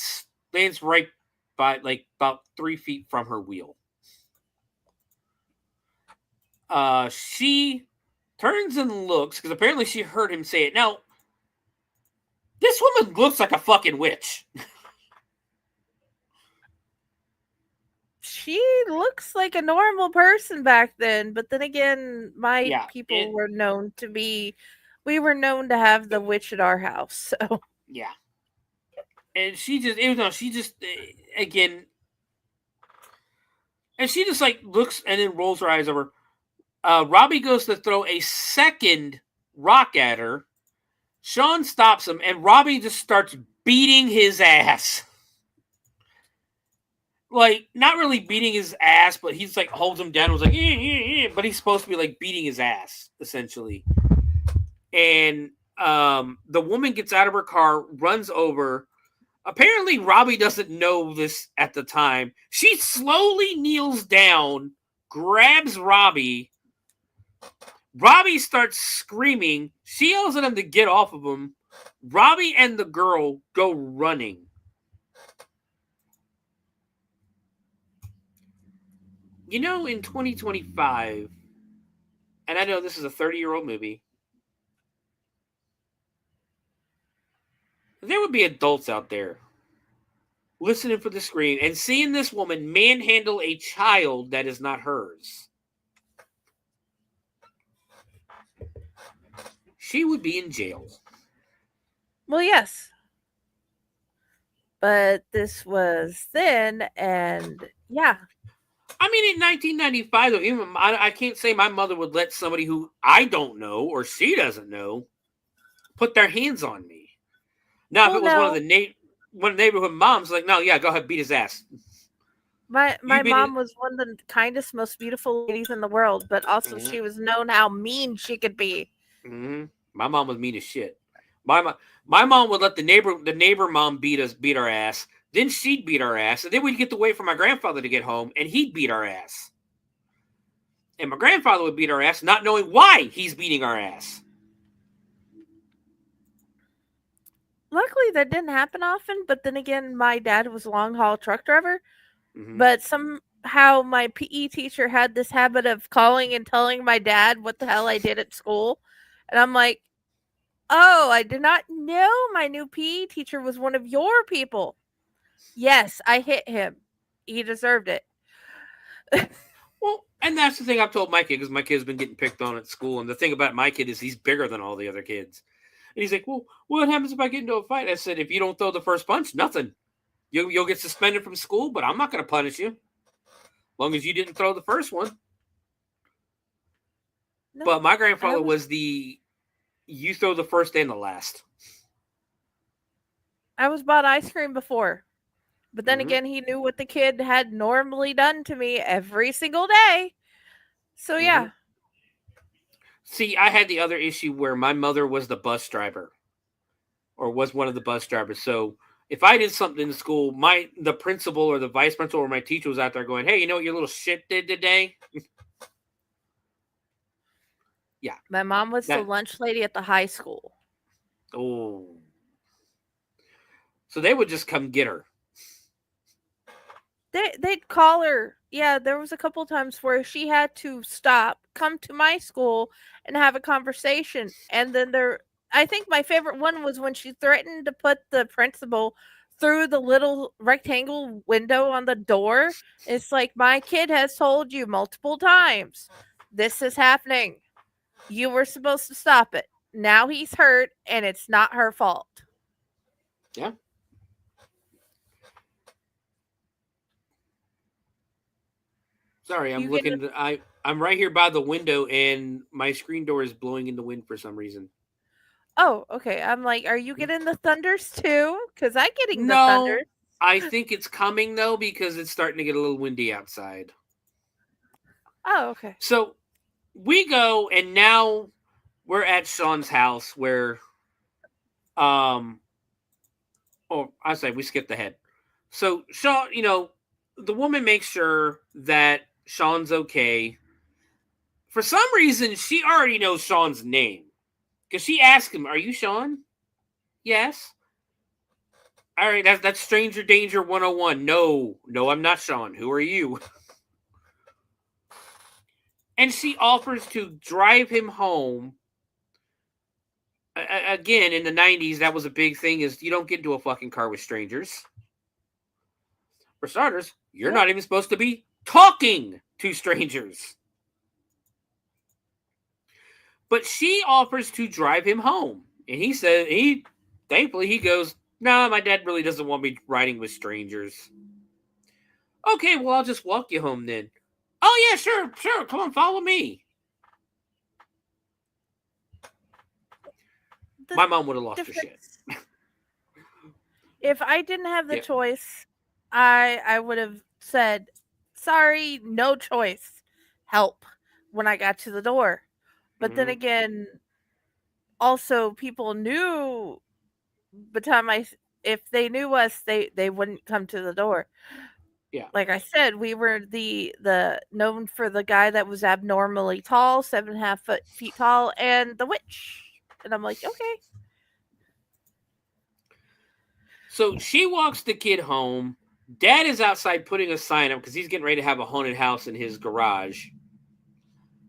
lands right by, like, about 3 feet from her wheel. She turns and looks, because apparently she heard him say it. Now, this woman looks like a fucking witch. She looks like a normal person back then, but then again, people were known to be. We were known to have the witch at our house, so yeah. And she just again, and she just like looks and then rolls her eyes over. Robbie goes to throw a second rock at her. Sean stops him, and Robbie just starts beating his ass. Like, not really beating his ass, but he's like holds him down and was like, but he's supposed to be like beating his ass, essentially. And the woman gets out of her car, runs over. Apparently, Robbie doesn't know this at the time. She slowly kneels down, grabs Robbie. Robbie starts screaming. She yells at him to get off of him. Robbie and the girl go running. You know, in 2025, and I know this is a 30-year-old movie, there would be adults out there listening for the scream and seeing this woman manhandle a child that is not hers. She would be in jail. Well, yes. But this was then, and yeah. I mean, in 1995, though, even I can't say my mother would let somebody who I don't know or she doesn't know put their hands on me. Now, if it was one of the neighborhood moms, like, no, yeah, go ahead, beat his ass. My mom was one of the kindest, most beautiful ladies in the world, but also she was known how mean she could be. Mm-hmm. My mom was mean as shit. My mom would let the neighbor mom beat our ass. Then she'd beat our ass, and then we'd get to wait for my grandfather to get home, and he'd beat our ass. And my grandfather would beat our ass, not knowing why he's beating our ass. Luckily, that didn't happen often, but then again, my dad was a long-haul truck driver, but somehow my PE teacher had this habit of calling and telling my dad what the hell I did at school, and I'm like, oh, I did not know my new PE teacher was one of your people. Yes, I hit him. He deserved it. Well, and that's the thing I've told my kid, because my kid's been getting picked on at school. And the thing about my kid is he's bigger than all the other kids. And he's like, well, what happens if I get into a fight? I said, if you don't throw the first punch, nothing. You'll get suspended from school, but I'm not going to punish you. As long as you didn't throw the first one. No, but my grandfather was you throw the first and the last. I was bought ice cream before. But then again, he knew what the kid had normally done to me every single day. So, yeah. See, I had the other issue where my mother was the bus driver. Or was one of the bus drivers. So, if I did something in school, the principal or the vice principal or my teacher was out there going, hey, you know what your little shit did today? Yeah. My mom was the lunch lady at the high school. Oh. So they would just come get her. They'd call her. Yeah, there was a couple times where she had to stop, come to my school, and have a conversation. And then I think my favorite one was when she threatened to put the principal through the little rectangle window on the door. It's like, my kid has told you multiple times, this is happening. You were supposed to stop it. Now he's hurt, and it's not her fault. Yeah. Sorry, I'm looking. I'm right here by the window, and my screen door is blowing in the wind for some reason. Oh, okay. I'm like, are you getting the thunders too? Because I'm getting the No, thunders. I think it's coming though because it's starting to get a little windy outside. Oh, okay. So we go, and now we're at Sean's house where, oh, I say we skipped ahead. So Sean, the woman makes sure that Sean's okay. For some reason, she already knows Sean's name because she asked him, "Are you Sean?" Yes. All right, that's Stranger Danger 101. No, I'm not Sean. Who are you? And she offers to drive him home. Again, in the 90s, that was a big thing, is you don't get into a fucking car with strangers. For starters, you're not even supposed to be talking to strangers. But she offers to drive him home. And he says, thankfully, he goes, "No, my dad really doesn't want me riding with strangers." "Okay, well, I'll just walk you home then." "Oh, yeah, sure. Come on, follow me." My mom would have lost her shit. If I didn't have the choice, I would have said, "Sorry, no choice. Help," when I got to the door. But then again, also people knew by the time if they knew us, they wouldn't come to the door. Yeah. Like I said, we were the known for the guy that was abnormally tall, 7.5 feet tall, and the witch. And I'm like, okay. So she walks the kid home. Dad is outside putting a sign up because he's getting ready to have a haunted house in his garage.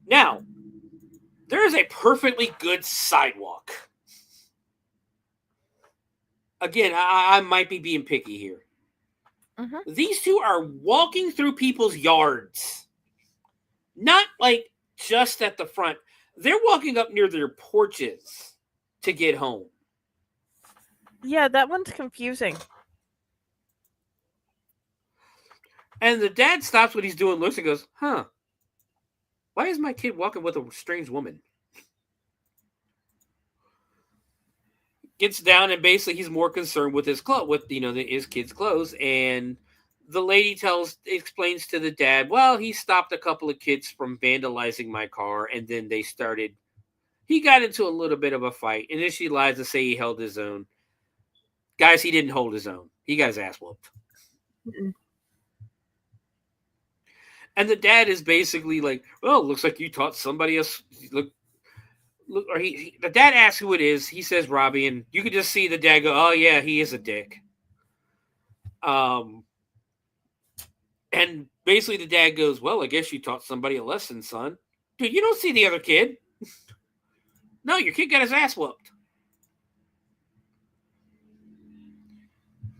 Now, there is a perfectly good sidewalk. Again, I might be being picky here. Mm-hmm. These two are walking through people's yards. Not like just at the front. They're walking up near their porches to get home. Yeah, that one's confusing. And the dad stops what he's doing, looks and goes, "Huh, why is my kid walking with a strange woman?" Gets down, and basically he's more concerned with his clothes, with his kid's clothes. And the lady explains to the dad, "Well, he stopped a couple of kids from vandalizing my car, and then he got into a little bit of a fight." And then she lies to say he held his own. Guys, he didn't hold his own. He got his ass whooped. Mm-mm. And the dad is basically like, "Well, looks like you taught somebody else." Look, or the dad asks who it is. He says Robbie, and you can just see the dad go, "Oh yeah, he is a dick." And basically the dad goes, "Well, I guess you taught somebody a lesson, son." "Dude, you don't see the other kid." "No, your kid got his ass whooped."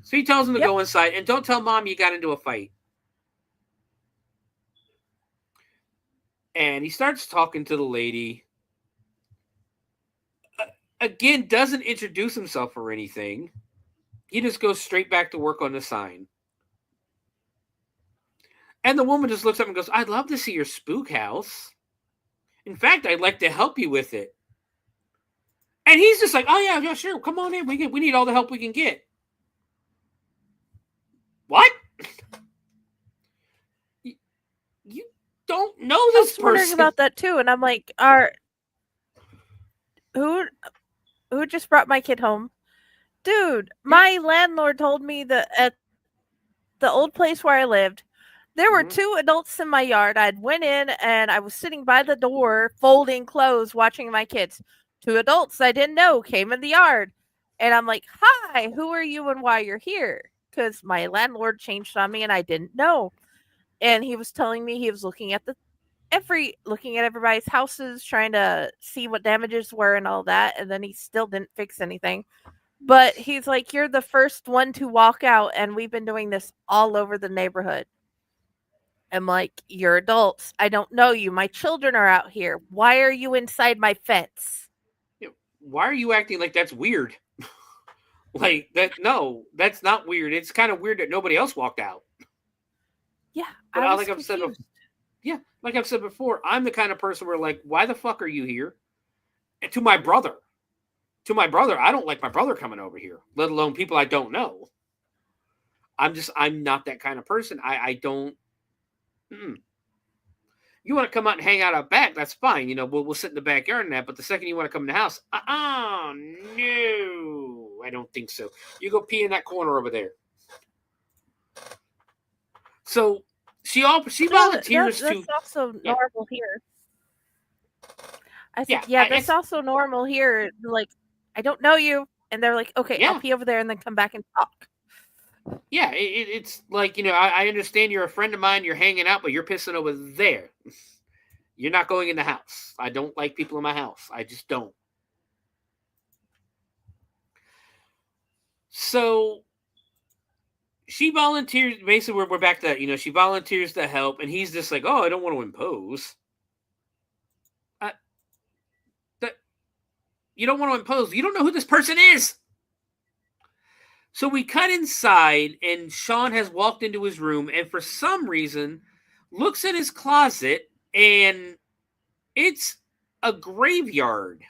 So he tells him to go inside, and don't tell mom you got into a fight. And he starts talking to the lady. Again, doesn't introduce himself or anything. He just goes straight back to work on the sign. And the woman just looks up and goes, "I'd love to see your spook house. In fact, I'd like to help you with it." And he's just like, "Oh yeah, sure. Come on in. We need all the help we can get." What? You don't know this person. I was wondering about that too, and I'm like, who just brought my kid home? Dude, my landlord told me that at the old place where I lived, there were 2 adults in my yard. I'd went in and I was sitting by the door folding clothes watching my kids. 2 adults I didn't know came in the yard. And I'm like, hi, who are you and why you're here? Because my landlord changed on me and I didn't know. And he was telling me he was looking at everybody's houses, trying to see what damages were and all that, and then he still didn't fix anything. But he's like, you're the first one to walk out, and we've been doing this all over the neighborhood. I'm like, you're adults. I don't know you. My children are out here. Why are you inside my fence? Why are you acting like that's weird? Like that? No, that's not weird. It's kind of weird that nobody else walked out. Yeah, But I was like I've said, confused. yeah, like I've said before, I'm the kind of person where like, why the fuck are you here? And to my brother, I don't like my brother coming over here, let alone people I don't know. I'm not that kind of person. I don't. You want to come out and hang out back? That's fine. You know, we'll sit in the backyard and that. But the second you want to come in the house, no, I don't think so. You go pee in that corner over there. So she volunteers that's to. also normal here. I said, Yeah, that's also normal here. Like, I don't know you, and they're like, okay, Yeah. I'll pee over there and then come back and talk. Yeah, it's like, you know, I understand you're a friend of mine, you're hanging out, but you're pissing over there. You're not going in the house. I don't like people in my house. I just don't. So she volunteers. Basically, we're back to that. You know, she volunteers to help, and he's just like, oh, I don't want to impose. You don't want to impose. You don't know who this person is. So we cut inside, and Sean has walked into his room, and for some reason, looks at his closet, and it's a graveyard.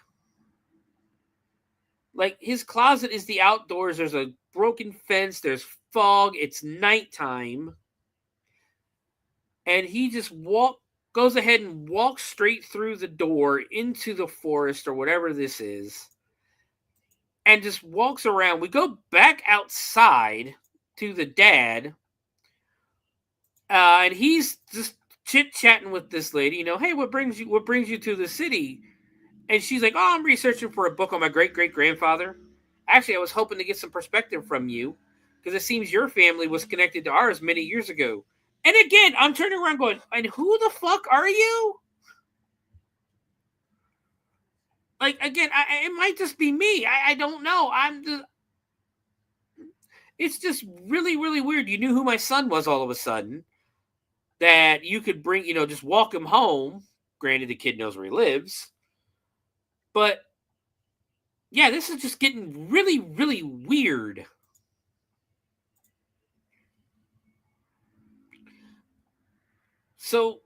Like, his closet is the outdoors. There's a broken fence. There's fog. It's nighttime. And he just goes ahead and walks straight through the door into the forest or whatever this is. And just walks around. We go back outside to the dad. And he's just chit-chatting with this lady. You know, hey, what brings you to the city? And she's like, oh, I'm researching for a book on my great-great-grandfather. Actually, I was hoping to get some perspective from you, because it seems your family was connected to ours many years ago. And again, I'm turning around going, and who the fuck are you? Like, again, it might just be me. I don't know. It's just really, really weird. You knew who my son was all of a sudden. That you could bring, you know, just walk him home. Granted, the kid knows where he lives. But, yeah, this is just getting really, really weird. So,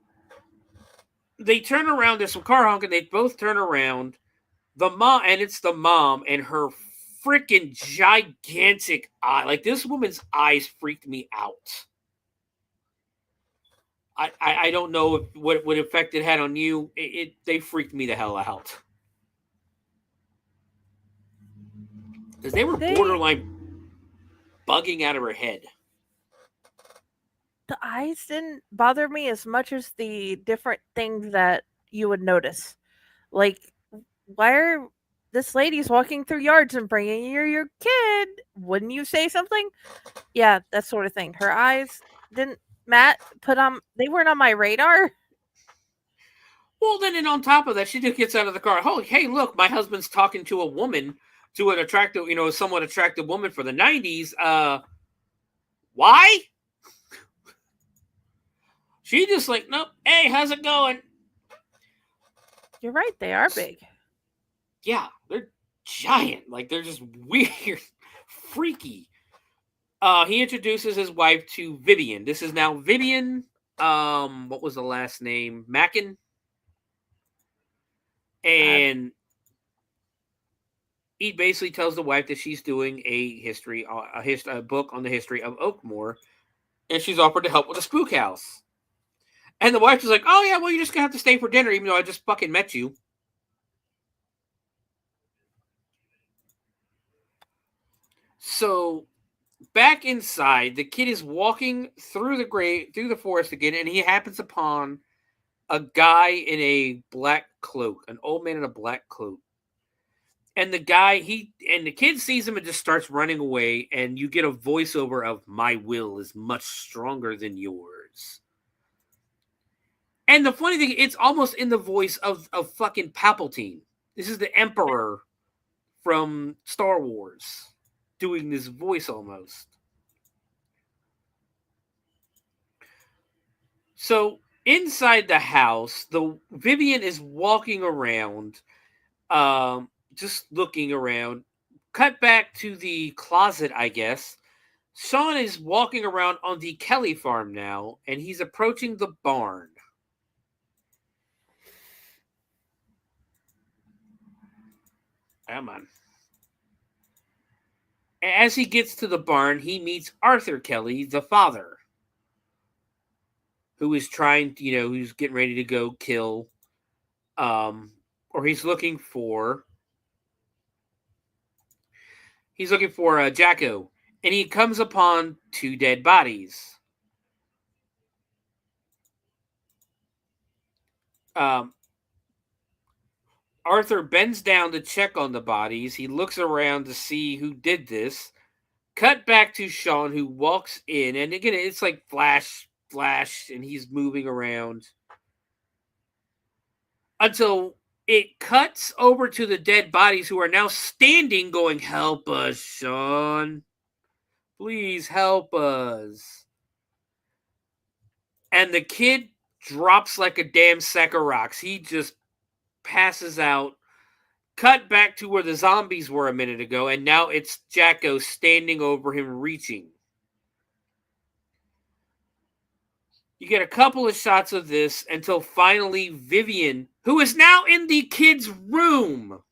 they turn around. There's some car honking. They both turn around. It's the mom and her freaking gigantic eye. Like, this woman's eyes freaked me out. I don't know what effect it had on you. They freaked me the hell out. Because they were borderline bugging out of her head. The eyes didn't bother me as much as the different things that you would notice. Like, why are this lady's walking through yards and bringing your kid? Wouldn't you say something? Yeah, that sort of thing. Her eyes didn't they weren't on my radar. Well, then, and on top of that, she just gets out of the car. Oh, hey, look, my husband's talking to a woman, to an attractive, you know, somewhat attractive woman for the 90s. Why? She just like, nope. Hey, how's it going? You're right. They are big. Yeah, they're giant. Like, they're just weird, freaky. He introduces his wife to Vivian. This is now Vivian. What was the last name? Mackin. And he basically tells the wife that she's doing a book on the history of Oakmore, and she's offered to help with a spook house. And the wife is like, "Oh yeah, well, you're just gonna have to stay for dinner, even though I just fucking met you." So, back inside, the kid is walking through the forest again, and he happens upon a guy in a black cloak, an old man in a black cloak. And the kid sees him and just starts running away, and you get a voiceover of "My will is much stronger than yours." And the funny thing, it's almost in the voice of fucking Palpatine. This is the Emperor from Star Wars doing this voice almost. So inside the house, Vivian is walking around, just looking around. Cut back to the closet, I guess. Sean is walking around on the Kelly farm now, and he's approaching the barn. Come on. As he gets to the barn, he meets Arthur Kelly, the father, who is trying, who's getting ready to go kill, or he's looking for Jacko, and he comes upon 2 dead bodies. Arthur bends down to check on the bodies. He looks around to see who did this. Cut back to Sean, who walks in, and again, it's like flash, and he's moving around until it cuts over to the dead bodies, who are now standing going, "Help us, Sean. Please help us." And the kid drops like a damn sack of rocks. He just passes out. Cut back to where the zombies were a minute ago, and now it's Jacko standing over him, reaching. You get a couple of shots of this until finally Vivian, who is now in the kid's room,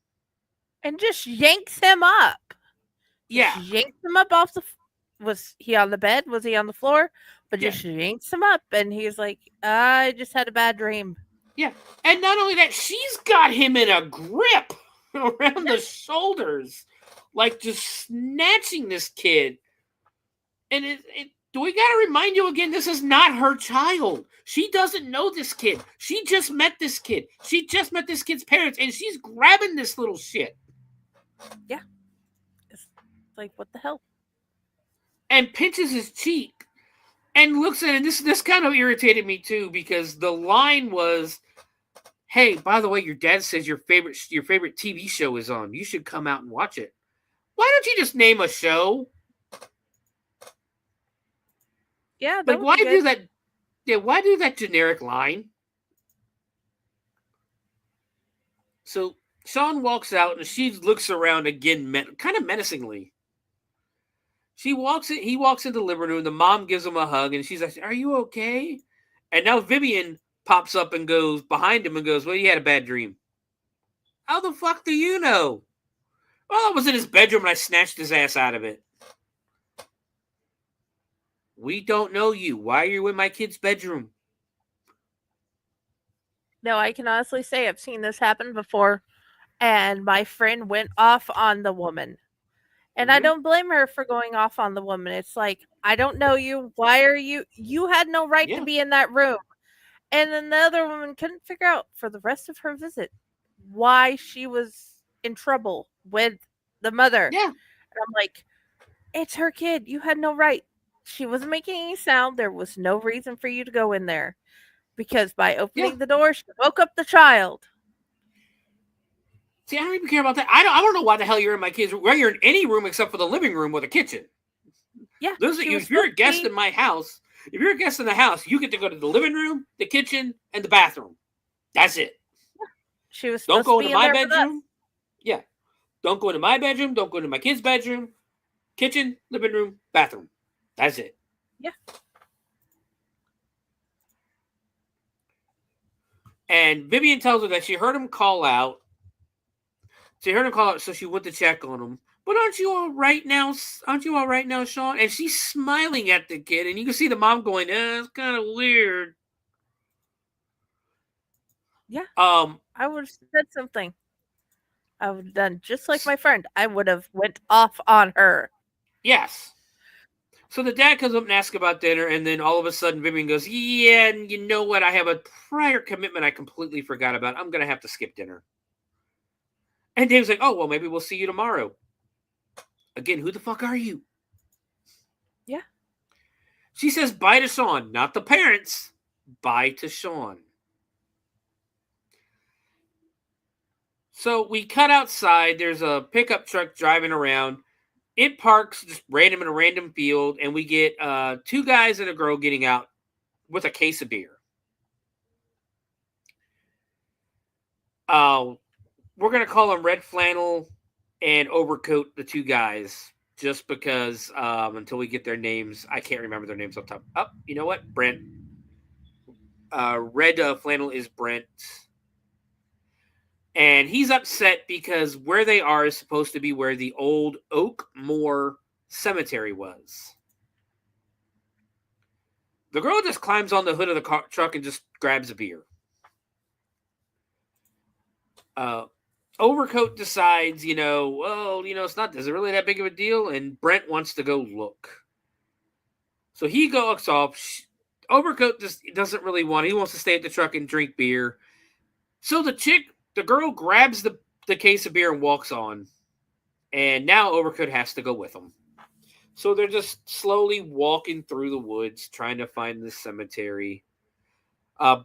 and just yanks him up. Yeah. Just yanks him up off the... Was he on the bed? Was he on the floor? But just yanks him up, and he's like, "I just had a bad dream." Yeah. And not only that, she's got him in a grip around the shoulders, like just snatching this kid. And do we got to remind you again, this is not her child. She doesn't know this kid. She just met this kid. She just met this kid's parents, and she's grabbing this little shit. Yeah. It's like, what the hell? And pinches his cheek and looks at it. This kind of irritated me too, because the line was, "Hey, by the way, your dad says your favorite TV show is on. You should come out and watch it." Why don't you just name a show? Yeah, but why do that? Yeah, why do that generic line? So Sean walks out, and she looks around again, kind of menacingly. He walks into the living room. The mom gives him a hug, and she's like, "Are you okay?" And now Vivian pops up and goes behind him and goes, "Well, you had a bad dream." How the fuck do you know? Well, I was in his bedroom and I snatched his ass out of it. We don't know you. Why are you in my kid's bedroom? No, I can honestly say I've seen this happen before, and my friend went off on the woman. And I don't blame her for going off on the woman. It's like, I don't know you. Why are you? You had no right to be in that room. And then the other woman couldn't figure out for the rest of her visit why she was in trouble with the mother. Yeah. And I'm like, it's her kid. You had no right. She wasn't making any sound. There was no reason for you to go in there. Because by opening the door, she woke up the child. See, I don't even care about that. I don't know why the hell you're in my kid's room. Why you're in any room except for the living room or the kitchen. Yeah. If you're a guest in my house, if you're a guest in the house, you get to go to the living room, the kitchen, and the bathroom. That's it. Yeah. She was don't go into my bedroom. Yeah. Don't go into my bedroom. Don't go into my kid's bedroom. Kitchen, living room, bathroom. That's it. Yeah. And Vivian tells her that she heard him call out. So she went to check on him. But aren't you all right now? Aren't you all right now, Sean? And she's smiling at the kid, and you can see the mom going, "It's kind of weird." Yeah. I would have said something. I would have done just like my friend. I would have went off on her. Yes. So the dad comes up and asks about dinner, and then all of a sudden Vivian goes, "Yeah, and you know what? I have a prior commitment I completely forgot about. I'm going to have to skip dinner." And Dave's like, oh, well, maybe we'll see you tomorrow. Again, who the fuck are you? Yeah. She says bye to Sean, not the parents. Bye to Sean. So we cut outside. There's a pickup truck driving around. It parks just random in a random field, and we get two guys and a girl getting out with a case of beer. We're going to call them Red Flannel and Overcoat, the two guys, just because until we get their names, I can't remember their names off the top. Oh, you know what? Brent. Red Flannel is Brent. And he's upset because where they are is supposed to be where the old Oakmore Cemetery was. The girl just climbs on the hood of the truck and just grabs a beer. Overcoat decides, it's not, is it really that big of a deal? And Brent wants to go look. So he goes off. Overcoat just doesn't really want it. He wants to stay at the truck and drink beer. So the girl grabs the case of beer and walks on. And now Overcoat has to go with them. So they're just slowly walking through the woods, trying to find the cemetery.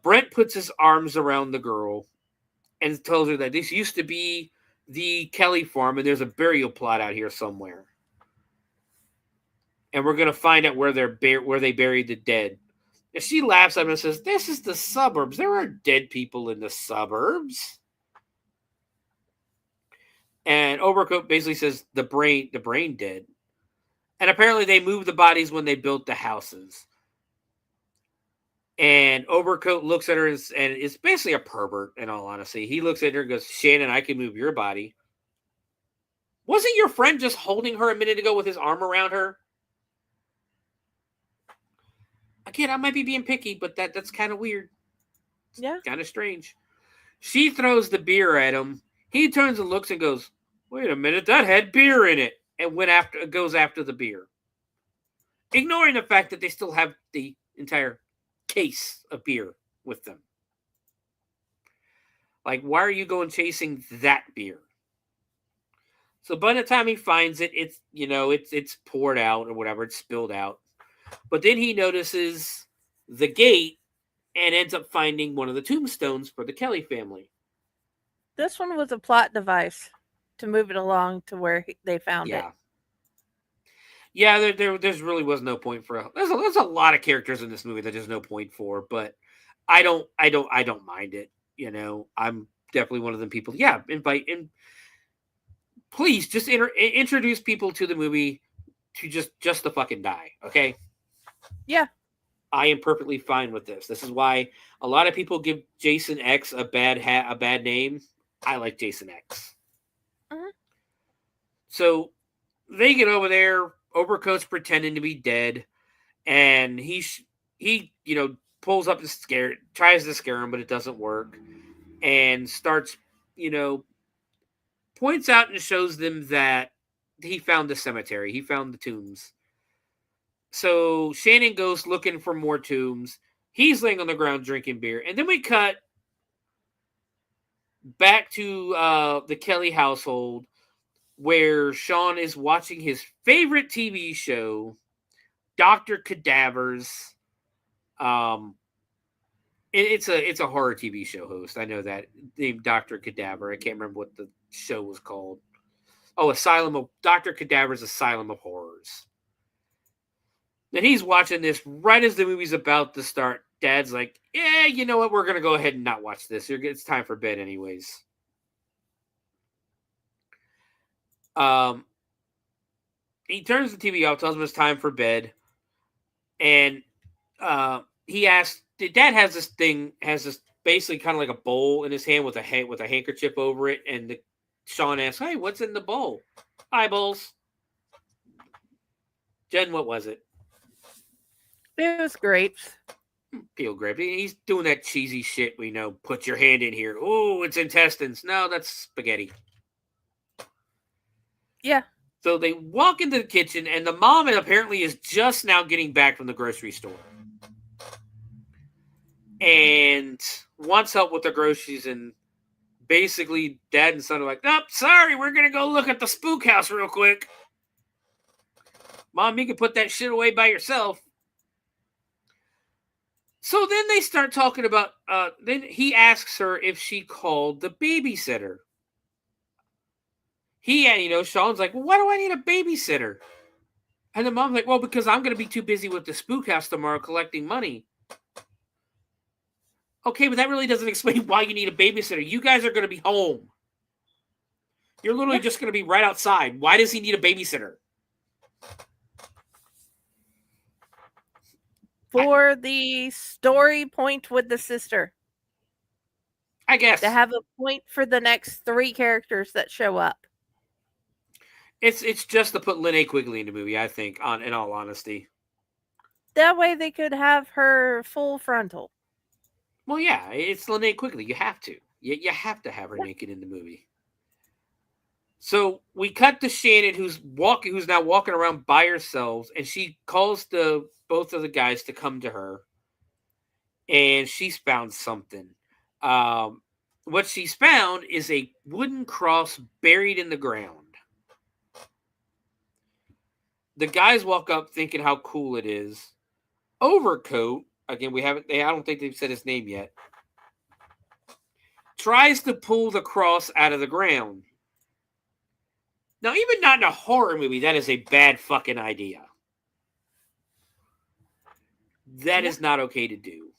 Brent puts his arms around the girl and tells her that this used to be the Kelly farm, and there's a burial plot out here somewhere. And we're going to find out where they buried the dead. And she laughs at him and says, this is the suburbs. There are dead people in the suburbs. And Overcoat basically says the brain dead. And apparently they moved the bodies when they built the houses. And Overcoat looks at her and is basically a pervert, in all honesty. He looks at her and goes, Shannon, I can move your body. Wasn't your friend just holding her a minute ago with his arm around her? Again, I might be being picky, but that's kind of weird. Yeah. Kind of strange. She throws the beer at him. He turns and looks and goes, wait a minute, that had beer in it. And goes after the beer. Ignoring the fact that they still have the entire case of beer with them. Like, why are you going chasing that beer? So by the time he finds it, it's poured out or whatever, it's spilled out. But then he notices the gate and ends up finding one of the tombstones for the Kelly family. This one was a plot device to move it along to where they found it. Yeah, there's really was no point for there's a lot of characters in this movie that there's no point for, but I don't mind it. I'm definitely one of them people. Yeah, invite and please just introduce people to the movie to just to fucking die. Okay. Yeah. I am perfectly fine with this. This is why a lot of people give Jason X a bad name. I like Jason X. Mm-hmm. So they get over there. Overcoat's pretending to be dead, and he pulls up to tries to scare him, but it doesn't work, and starts, points out and shows them that he found the cemetery. He found the tombs. So Shannon goes looking for more tombs. He's laying on the ground drinking beer, and then we cut back to the Kelly household, where Sean is watching his favorite TV show, Dr. Cadavers. It's a horror TV show host. I know that, named Dr. Cadaver. I can't remember what the show was called. Oh, Dr. Cadaver's Asylum of Horrors. And he's watching this right as the movie's about to start. Dad's like, yeah, you know what? We're going to go ahead and not watch this. It's time for bed anyways. He turns the TV off, tells him it's time for bed, and he asks, Dad has this basically kind of like a bowl in his hand with a handkerchief over it, and Sean asks, hey, what's in the bowl? Eyeballs. Jen, what was it? It was grapes. Peel grapes. He's doing that cheesy shit we know. Put your hand in here. Oh, it's intestines. No, that's spaghetti. Yeah. So they walk into the kitchen, and the mom apparently is just now getting back from the grocery store and wants help with the groceries. And basically dad and son are like, "Nope, sorry, we're gonna go look at the spook house real quick. Mom, you can put that shit away by yourself." So then they start talking about, then he asks her if she called the babysitter. Sean's like, "Well, why do I need a babysitter?" And the mom's like, "Well, because I'm going to be too busy with the spook house tomorrow collecting money." Okay, but that really doesn't explain why you need a babysitter. You guys are going to be home. You're literally just going to be right outside. Why does he need a babysitter? For the story point with the sister. I guess. To have a point for the next 3 characters that show up. It's just to put Linnea Quigley in the movie, I think, in all honesty. That way they could have her full frontal. Well, yeah, it's Linnea Quigley. You have to. You have to have her naked in the movie. So we cut to Shannon, who's now walking around by herself, and she calls both of the guys to come to her, and she's found something. What she's found is a wooden cross buried in the ground. The guys walk up thinking how cool it is. Overcoat, again, I don't think they've said his name yet, tries to pull the cross out of the ground. Now, even not in a horror movie, that is a bad fucking idea. That is not okay to do.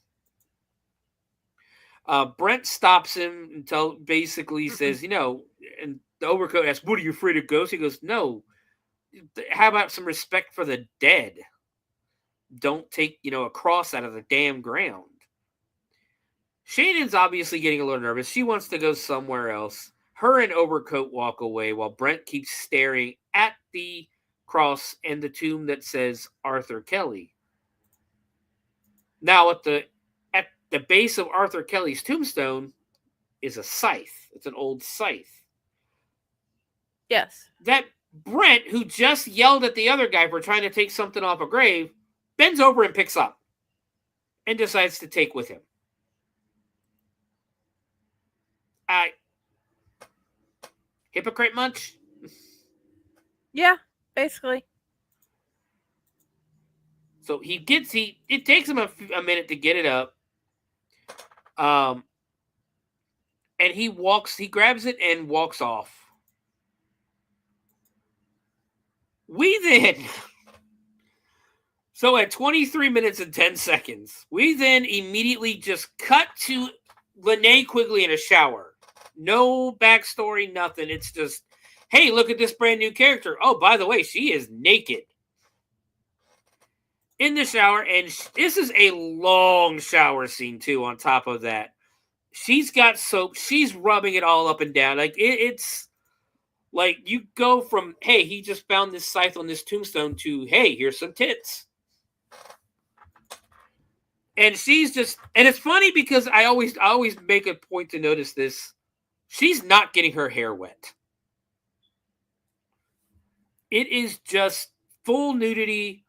Brent stops him and basically says, and the Overcoat asks, "What, are you afraid of ghosts?" He goes, "No. How about some respect for the dead? Don't take, a cross out of the damn ground." Shannon's obviously getting a little nervous. She wants to go somewhere else. Her and Overcoat walk away while Brent keeps staring at the cross and the tomb that says Arthur Kelly. Now, at the base of Arthur Kelly's tombstone is a scythe. It's an old scythe. Yes. That Brent, who just yelled at the other guy for trying to take something off a grave, bends over and picks up and decides to take with him. Hypocrite munch? Yeah, basically. So it takes him a minute to get it up. And he grabs it and walks off. So at 23 minutes and 10 seconds, we then immediately just cut to Linnea Quigley in a shower. No backstory, nothing. It's just, hey, look at this brand new character. Oh, by the way, she is naked in the shower. And this is a long shower scene, too, on top of that. She's got soap. She's rubbing it all up and down. Like, it's like you go from, hey, he just found this scythe on this tombstone to, hey, here's some tits. And she's just, and it's funny because I always make a point to notice this. She's not getting her hair wet. It is just full nudity.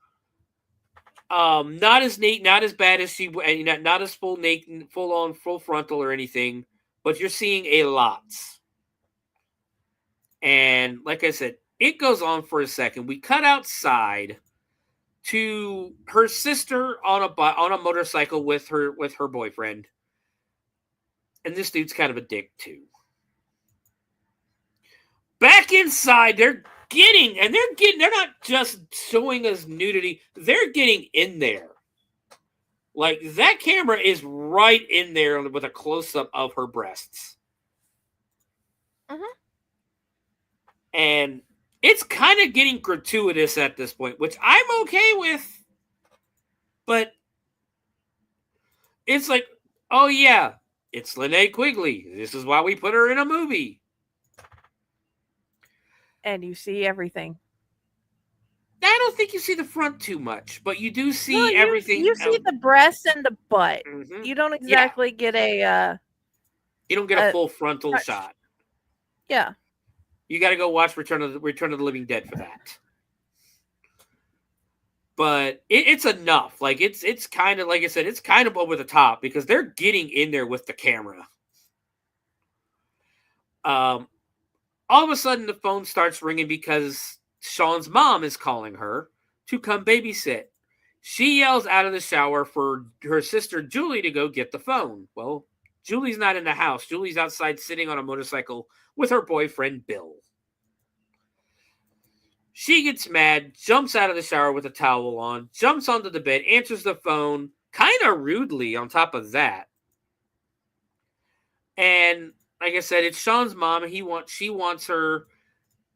Not as neat, not as bad as not as full naked, full frontal or anything, but you're seeing a lot. And like I said, it goes on for a second. We cut outside to her sister on a motorcycle with her boyfriend, and this dude's kind of a dick too. Back inside, they're not just showing us nudity, they're getting in there. Like, that camera is right in there with a close-up of her breasts. Mm-hmm. And it's kind of getting gratuitous at this point, which I'm okay with. But it's like, oh yeah, it's Linnea Quigley. This is why we put her in a movie. And you see everything. I don't think you see the front too much, but you do see everything. You see the breast and the butt. Mm-hmm. You don't exactly get a... you don't get a full frontal shot. Yeah. You got to go watch Return of the Living Dead for that. But it's enough. Like, it's kind of, like I said, it's kind of over the top because they're getting in there with the camera. All of a sudden, the phone starts ringing because Sean's mom is calling her to come babysit. She yells out of the shower for her sister Julie to go get the phone. Well, Julie's not in the house. Julie's outside sitting on a motorcycle with her boyfriend Bill. She gets mad, jumps out of the shower with a towel on, jumps onto the bed, answers the phone, kind of rudely on top of that. And like I said, it's Sean's mom. She wants her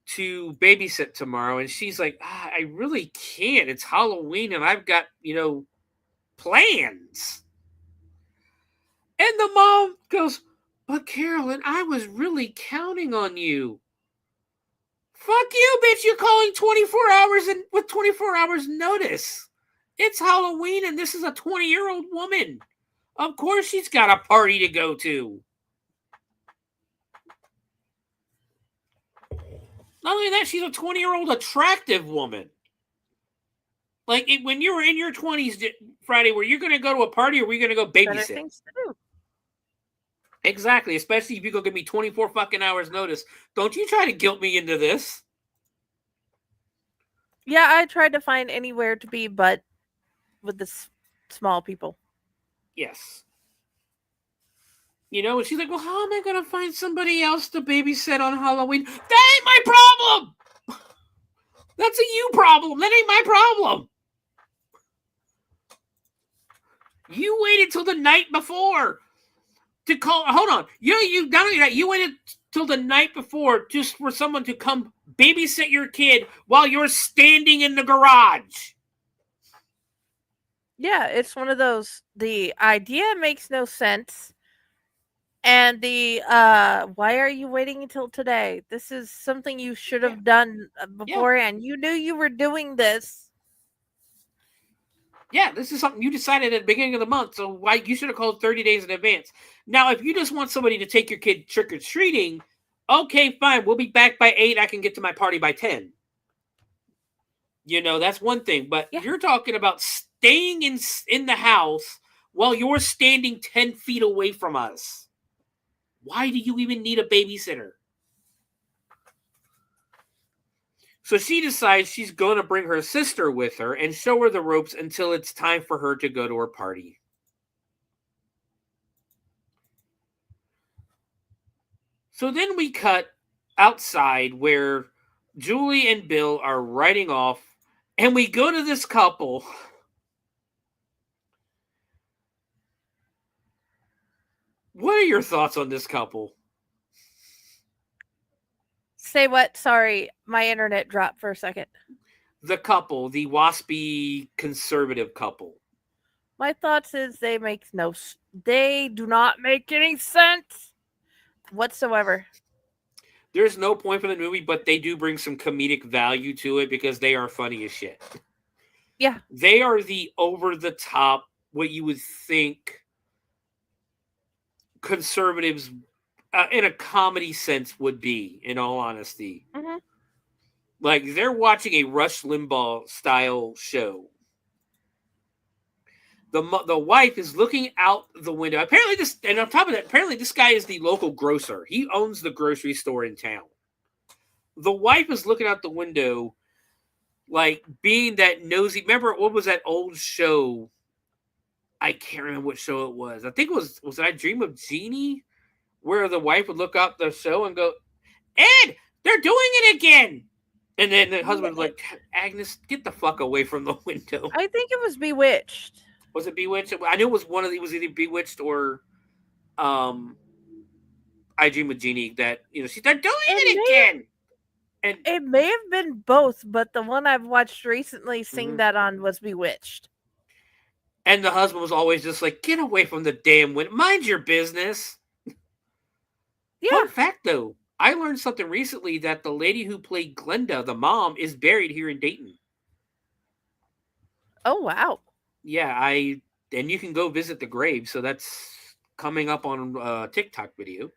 to babysit tomorrow, and she's like, I really can't. It's Halloween, and I've got plans. And the mom goes, but Carolyn, I was really counting on you. Fuck you, bitch! You're calling 24 hours and with 24 hours notice. It's Halloween, and this is a 20-year-old woman. Of course, she's got a party to go to. Not only that, she's a 20-year-old attractive woman. Like, when you were in your 20s, Friday, were you going to go to a party or were you going to go babysit? Things to do. Exactly, especially if you go give me 24 fucking hours notice. Don't you try to guilt me into this. Yeah, I tried to find anywhere to be but with the small people. Yes. And she's like, well, how am I going to find somebody else to babysit on Halloween? That ain't my problem! That's a you problem. That ain't my problem. You waited till the night before to call. Hold on. You not only that, you waited till the night before just for someone to come babysit your kid while you're standing in the garage. Yeah, it's one of those. The idea makes no sense. And the why are you waiting until today? This is something you should have done beforehand. Yeah. You knew you were doing this. Yeah, this is something you decided at the beginning of the month, so why you should have called 30 days in advance. Now, if you just want somebody to take your kid trick-or-treating, okay, fine. We'll be back by 8. I can get to my party by 10. That's one thing. But you're talking about staying in the house while you're standing 10 feet away from us. Why do you even need a babysitter? So she decides she's going to bring her sister with her and show her the ropes until it's time for her to go to her party. So then we cut outside where Julie and Bill are riding off, and we go to this couple. What are your thoughts on this couple? Say what? Sorry, my internet dropped for a second. The couple, the waspy conservative couple. My thoughts is they do not make any sense whatsoever. There's no point for the movie, but they do bring some comedic value to it because they are funny as shit. Yeah. They are the over-the-top, what you would think conservatives in a comedy sense would be, in all honesty. Mm-hmm. Like, they're watching a Rush Limbaugh style show. The wife is looking out the window. Apparently on top of that, apparently this guy is the local grocer. He owns the grocery store in town. The wife is looking out the window, like being that nosy. Remember, what was that old show? I can't remember what show it was. I think it was I Dream of Jeannie? Where the wife would look out the show and go, Ed, they're doing it again. And then the husband was like, Agnes, get the fuck away from the window. I think it was Bewitched. Was it Bewitched? I knew it was it was either Bewitched or I Dream of Jeannie that, they're doing it again. And it may have been both, but the one I've watched recently sing that on was Bewitched. And the husband was always just like, get away from the damn window. Mind your business. Yeah. Fun fact, though, I learned something recently that the lady who played Glenda, the mom, is buried here in Dayton. Oh, wow. Yeah, and you can go visit the grave, so that's coming up on a TikTok video.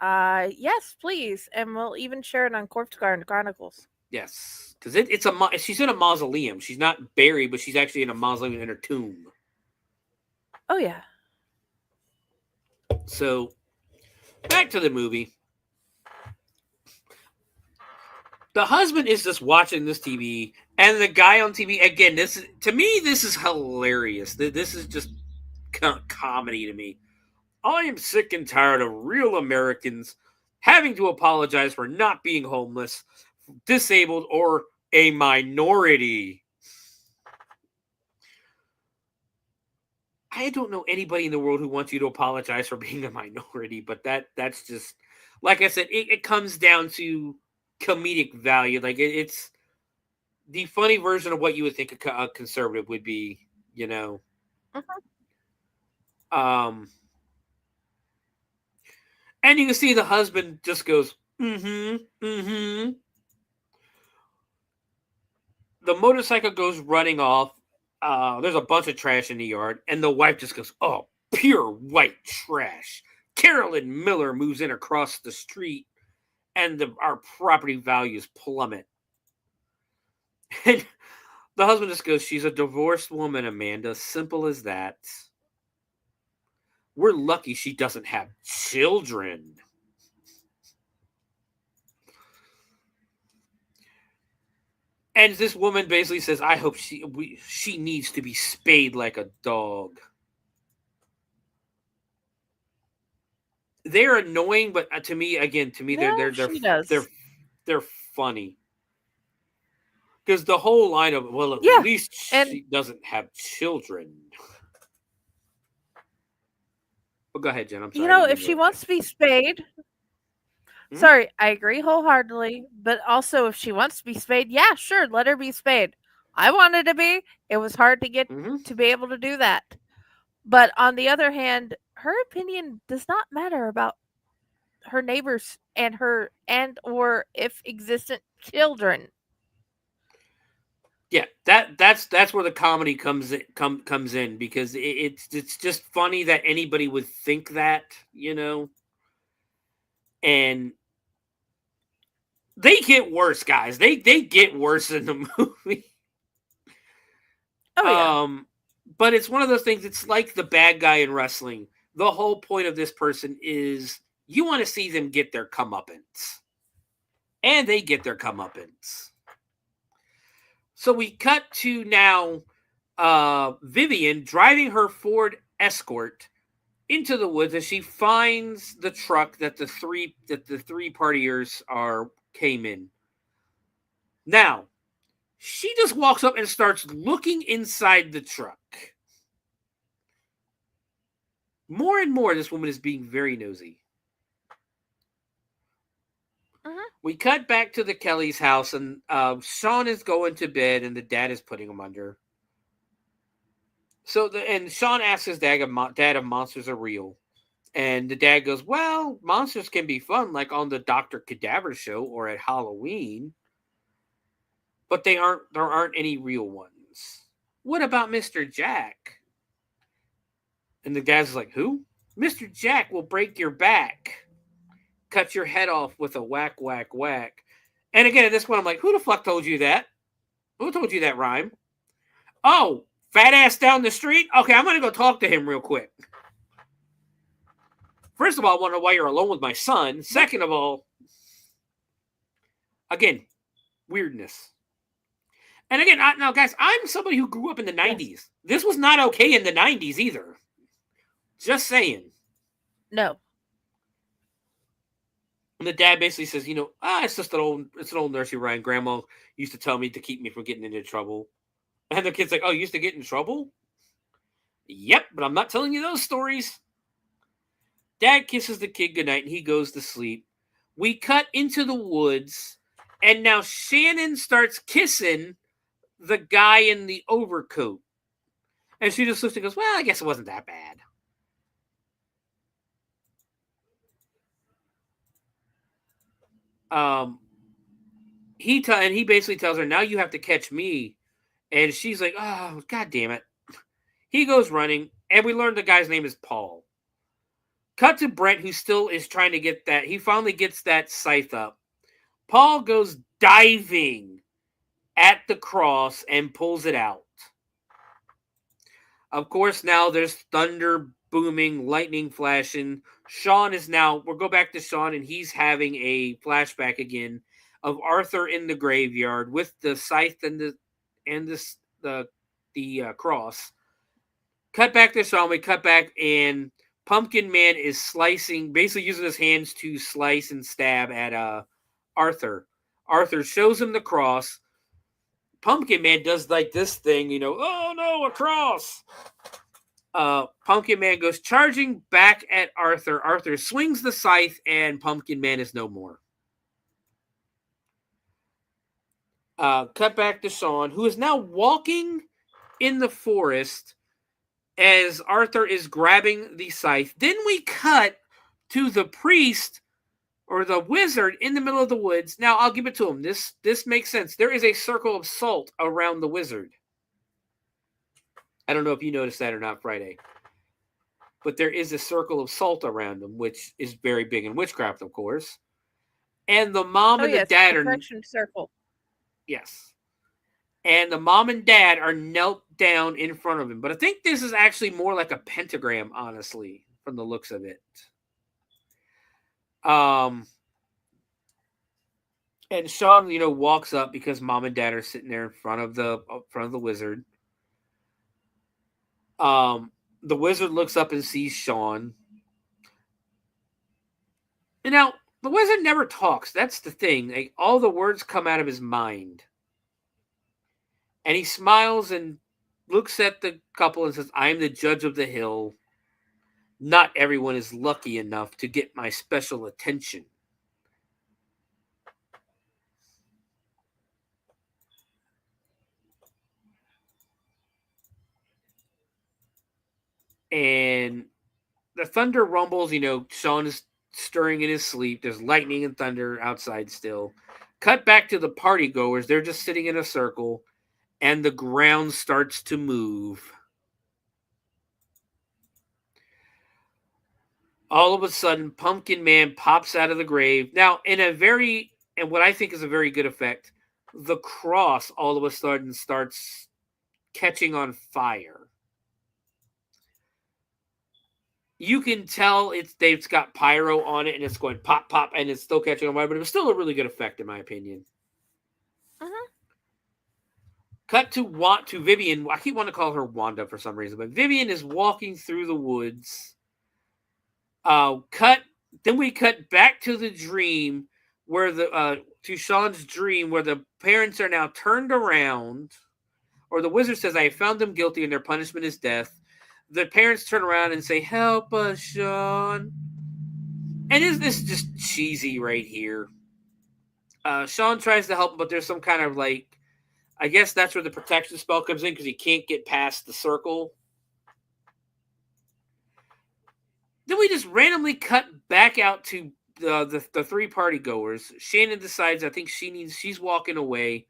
Yes, please. And we'll even share it on Corpse Garden Chronicles. Yes, because she's in a mausoleum. She's not buried, but she's actually in a mausoleum in her tomb. Oh, yeah. So back to the movie. The husband is just watching this TV, and the guy on TV, again, this is hilarious. This is just comedy to me. I am sick and tired of real Americans having to apologize for not being homeless, disabled, or a minority. I don't know anybody in the world who wants you to apologize for being a minority, but that's just, like I said, it comes down to comedic value. Like it's the funny version of what you would think a conservative would be, you know. And you can see the husband just goes, The motorcycle goes running off. There's a bunch of trash in the yard, and the wife just goes, "Oh, pure white trash." Carolyn Miller moves in across the street, and our property values plummet. And the husband just goes, "She's a divorced woman, Amanda. Simple as that. We're lucky she doesn't have children." And this woman basically says, "I hope she needs to be spayed like a dog." They're annoying, but to me, they're funny. Because the whole line of, well, at least she doesn't have children. Well, go ahead, Jen. I'm sorry. If she wants to be spayed, sorry, I agree wholeheartedly. But also, if she wants to be spayed, yeah, sure, let her be spayed. I wanted to be. It was hard to get to be able to do that. But on the other hand, her opinion does not matter about her neighbors and or if existent children. Yeah, that's where the comedy comes in because it's just funny that anybody would think that, you know. And they get worse, guys. They get worse in the movie. Oh yeah. But it's one of those things. It's like the bad guy in wrestling. The whole point of this person is you want to see them get their comeuppance, and they get their comeuppance. So we cut to now Vivian driving her Ford Escort into the woods as she finds the truck that the three partiers came in. Now, she just walks up and starts looking inside the truck. More and more, this woman is being very nosy. We cut back to the Kelly's house, and Sean is going to bed, and the dad is putting him under. And Sean asks his dad if monsters are real. And the dad goes, "Well, monsters can be fun, like on the Dr. Cadaver show or at Halloween. But there aren't any real ones. What about Mr. Jack?" And the dad's like, "Who? Mr. Jack will break your back. Cut your head off with a whack, whack, whack." And again, at this point, I'm like, who the fuck told you that? Who told you that rhyme? Oh, fat ass down the street? Okay, I'm going to go talk to him real quick. First of all, I wonder why you're alone with my son. Second of all, again, weirdness. And again, now, guys, I'm somebody who grew up in the 90s. This was not okay in the 90s either. Just saying. No. And the dad basically says, it's an old nursery rhyme. Grandma used to tell me to keep me from getting into trouble. And the kid's like, "Oh, you used to get in trouble?" "Yep, but I'm not telling you those stories." Dad kisses the kid goodnight and he goes to sleep. We cut into the woods, and now Shannon starts kissing the guy in the overcoat. And she just looks and goes, "Well, I guess it wasn't that bad." He basically tells her, "Now you have to catch me." And she's like, "Oh, God damn it." He goes running, and we learn the guy's name is Paul. Cut to Brent, who still is trying to get that. He finally gets that scythe up. Paul goes diving at the cross and pulls it out. Of course, now there's thunder booming, lightning flashing. Sean is now, we'll go back to Sean, and he's having a flashback again of Arthur in the graveyard with the scythe and the cross. Cut back to Sean, we cut back, and Pumpkin Man is slicing, basically using his hands to slice and stab at Arthur. Arthur shows him the cross. Pumpkin Man does like this thing, oh no, a cross. Pumpkin Man goes charging back at Arthur. Arthur swings the scythe, and Pumpkin Man is no more. Cut back to Sean, who is now walking in the forest as Arthur is grabbing the scythe. Then we cut to the priest or the wizard in the middle of the woods. Now, I'll give it to him. This makes sense. There is a circle of salt around the wizard. I don't know if you noticed that or not, Friday. But there is a circle of salt around him, which is very big in witchcraft, of course. And the mom and the dad are... protection circle. Yes. And the mom and dad are knelt down in front of him. But I think this is actually more like a pentagram, honestly, from the looks of it. And Sean, walks up because mom and dad are sitting there in front of the wizard. The wizard looks up and sees Sean. And now, the wizard never talks. That's the thing. Like, all the words come out of his mind. And he smiles and looks at the couple and says, I am the judge of the hill. Not everyone is lucky enough to get my special attention. And the thunder rumbles, Sean is stirring in his sleep. There's lightning and thunder outside still. Cut back to the party goers. They're just sitting in a circle, and the ground starts to move. All of a sudden, Pumpkin Man pops out of the grave. Now, and what I think is a very good effect, the cross all of a sudden starts catching on fire. You can tell it's got pyro on it, and it's going pop, pop, and it's still catching on fire, but it was still a really good effect, in my opinion. Uh-huh. Cut to Vivian. I keep wanting to call her Wanda for some reason, but Vivian is walking through the woods. Then we cut back to the dream where to Sean's dream where the parents are now turned around, or the wizard says, I have found them guilty and their punishment is death. The parents turn around and say, help us, Sean. And is this just cheesy right here? Sean tries to help him, but there's some kind of I guess that's where the protection spell comes in because he can't get past the circle. Then we just randomly cut back out to the three party goers. Shannon decides, I think she's walking away.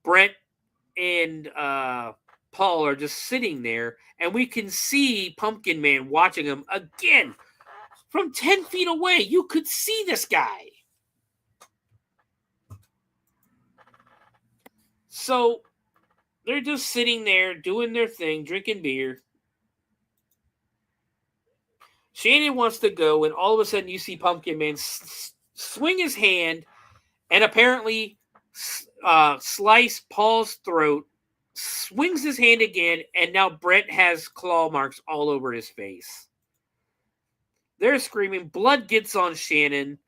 Brent and Paul are just sitting there, and we can see Pumpkin Man watching him again from 10 feet away. You could see this guy. So they're just sitting there doing their thing, drinking beer. Shannon wants to go, and all of a sudden you see Pumpkin Man swing his hand and apparently slice Paul's throat, swings his hand again, and now Brent has claw marks all over his face. They're screaming. Blood gets on Shannon.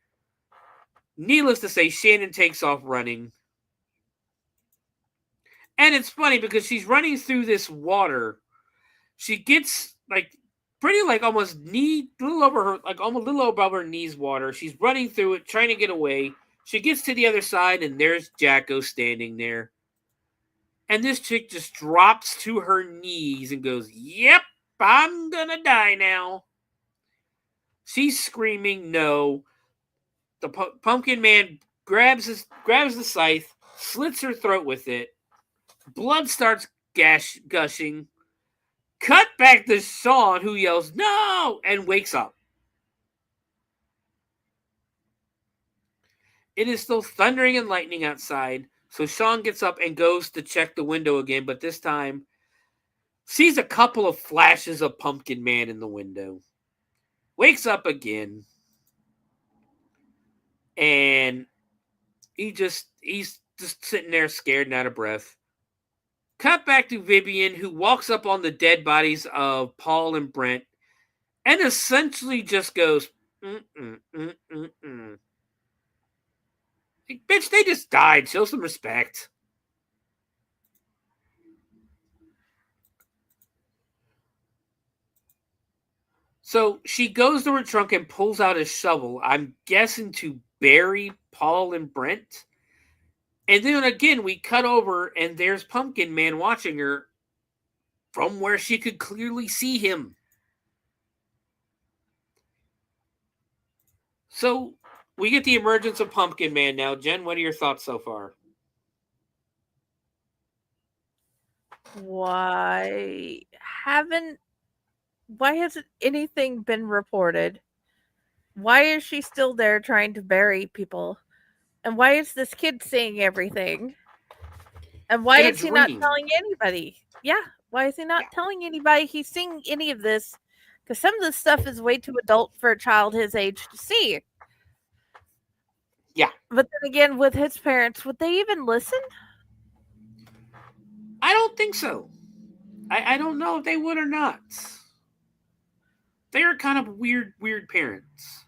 Needless to say, Shannon takes off running. And it's funny because she's running through this water. She gets pretty almost little above her knees water. She's running through it, trying to get away. She gets to the other side, and there's Jacko standing there. And this chick just drops to her knees and goes, yep, I'm gonna die now. She's screaming no. The Pumpkin Man grabs the scythe, slits her throat with it. Blood starts gushing. Cut back to Sean, who yells, no, and wakes up. It is still thundering and lightning outside, so Sean gets up and goes to check the window again, but this time sees a couple of flashes of Pumpkin Man in the window, wakes up again, and he's just sitting there scared and out of breath. Cut back to Vivian, who walks up on the dead bodies of Paul and Brent and essentially just goes, mm-mm. Like, bitch, they just died. Show some respect. So she goes to her trunk and pulls out a shovel, I'm guessing to bury Paul and Brent. And then again, we cut over and there's Pumpkin Man watching her from where she could clearly see him. So we get the emergence of Pumpkin Man now. Jen, what are your thoughts so far? Why hasn't anything been reported? Why is she still there trying to bury people? And why is this kid seeing everything? And why is he not telling anybody? Yeah, why is he not telling anybody he's seeing any of this? Because some of this stuff is way too adult for a child his age to see. Yeah. But then again, with his parents, would they even listen? I don't think so. I don't know if they would or not. They are kind of weird parents.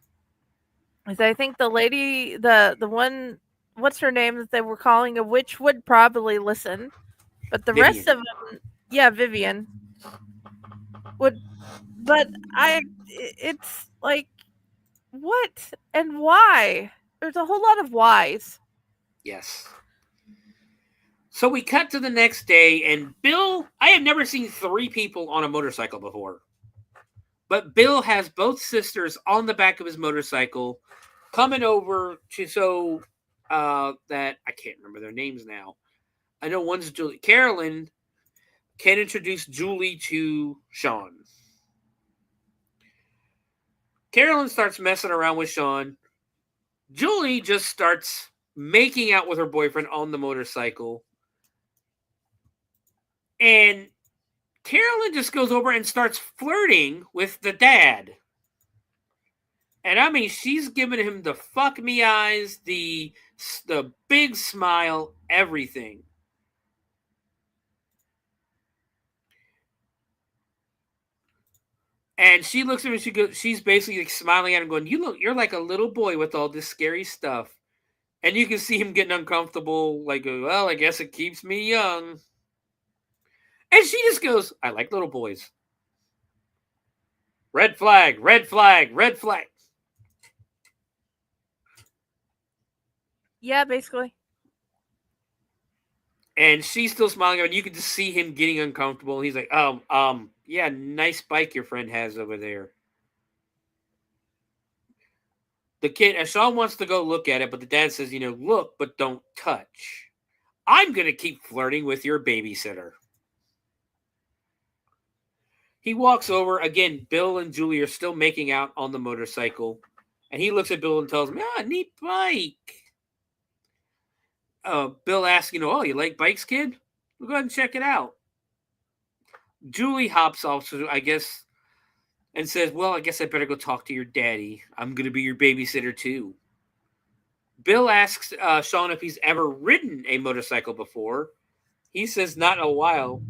I think the lady, the one, what's her name that they were calling a witch, would probably listen. But the rest of them, yeah, Vivian, would. But it's like, what and why? There's a whole lot of whys. Yes. So we cut to the next day, and Bill, I have never seen 3 people on a motorcycle before. But Bill has both sisters on the back of his motorcycle coming over to so that I can't remember their names now. I know one's Julie. Carolyn can introduce Julie to Sean. Carolyn starts messing around with Sean. Julie just starts making out with her boyfriend on the motorcycle. And Carolyn just goes over and starts flirting with the dad. And I mean, she's giving him the fuck me eyes, the big smile, everything. And she looks at him, she's basically like smiling at him going, you're like a little boy with all this scary stuff. And you can see him getting uncomfortable, like, well, I guess it keeps me young. And she just goes, I like little boys. Red flag, red flag, red flag. Yeah, basically. And she's still smiling, and you can just see him getting uncomfortable. And he's like, yeah, nice bike your friend has over there. The kid, Sean wants to go look at it, but the dad says, look, but don't touch. I'm going to keep flirting with your babysitter. He walks over. Again, Bill and Julie are still making out on the motorcycle. And he looks at Bill and tells him, neat bike. Bill asks, oh, you like bikes, kid? We'll go ahead and check it out. Julie hops off, so I guess, and says, well, I guess I better go talk to your daddy. I'm going to be your babysitter, too. Bill asks Sean if he's ever ridden a motorcycle before. He says not in a while.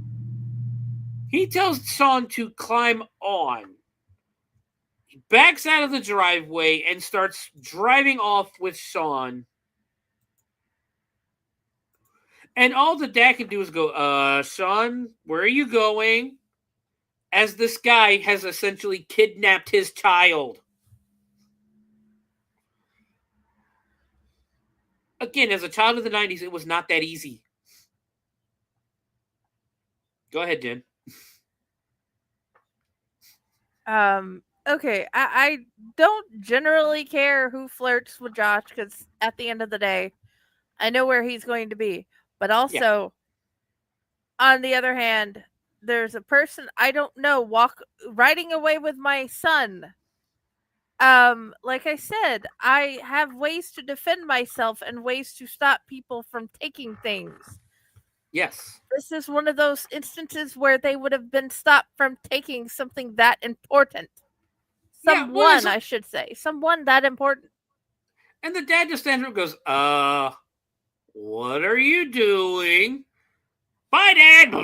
He tells Sean to climb on. He backs out of the driveway and starts driving off with Sean. And all the dad can do is go, Sean, where are you going? As this guy has essentially kidnapped his child. Again, as a child of the 90s, it was not that easy. Go ahead, Jen. Okay, I don't generally care who flirts with Josh, because at the end of the day, I know where he's going to be. But also, on the other hand, there's a person I don't know riding away with my son. Like I said, I have ways to defend myself and ways to stop people from taking things. Yes. This is one of those instances where they would have been stopped from taking something that important. Someone, I should say. Someone that important. And the dad just stands up and goes, what are you doing? Bye, Dad!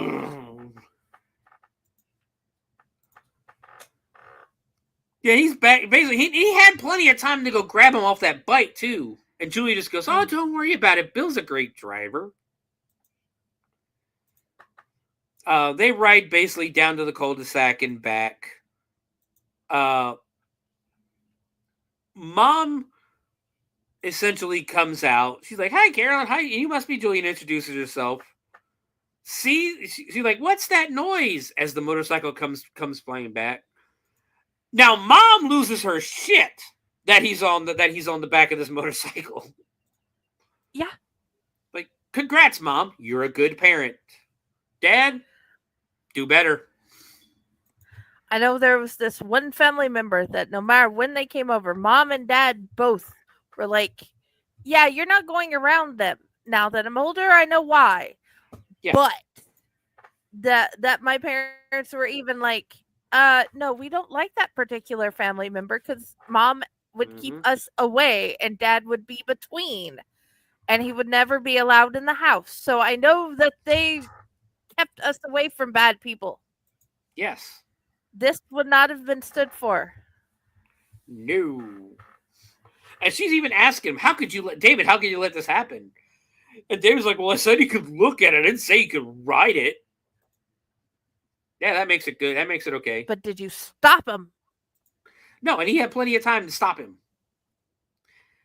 Yeah, he's back. Basically, he had plenty of time to go grab him off that bike, too. And Julie just goes, oh, don't worry about it. Bill's a great driver. They ride basically down to the cul-de-sac and back. Mom essentially comes out. She's like, hi, Carolyn. Hi, you must be Julie, and introduces herself. See, she's like, what's that noise? As the motorcycle comes flying back. Now, Mom loses her shit that he's on the back of this motorcycle. Yeah. Like, congrats, Mom. You're a good parent. Dad, do better. I know there was this one family member that no matter when they came over, Mom and Dad both were like, yeah, you're not going around them. Now that I'm older, I know why. Yeah. But that my parents were even like, no, we don't like that particular family member because Mom would keep us away and Dad would be between and he would never be allowed in the house. So I know that they kept us away from bad people. Yes. This would not have been stood for. No. And she's even asking him, how could you let this happen? And David's like, well, I said he could look at it. I didn't say he could ride it. Yeah, that makes it good. That makes it okay. But did you stop him? No, and he had plenty of time to stop him.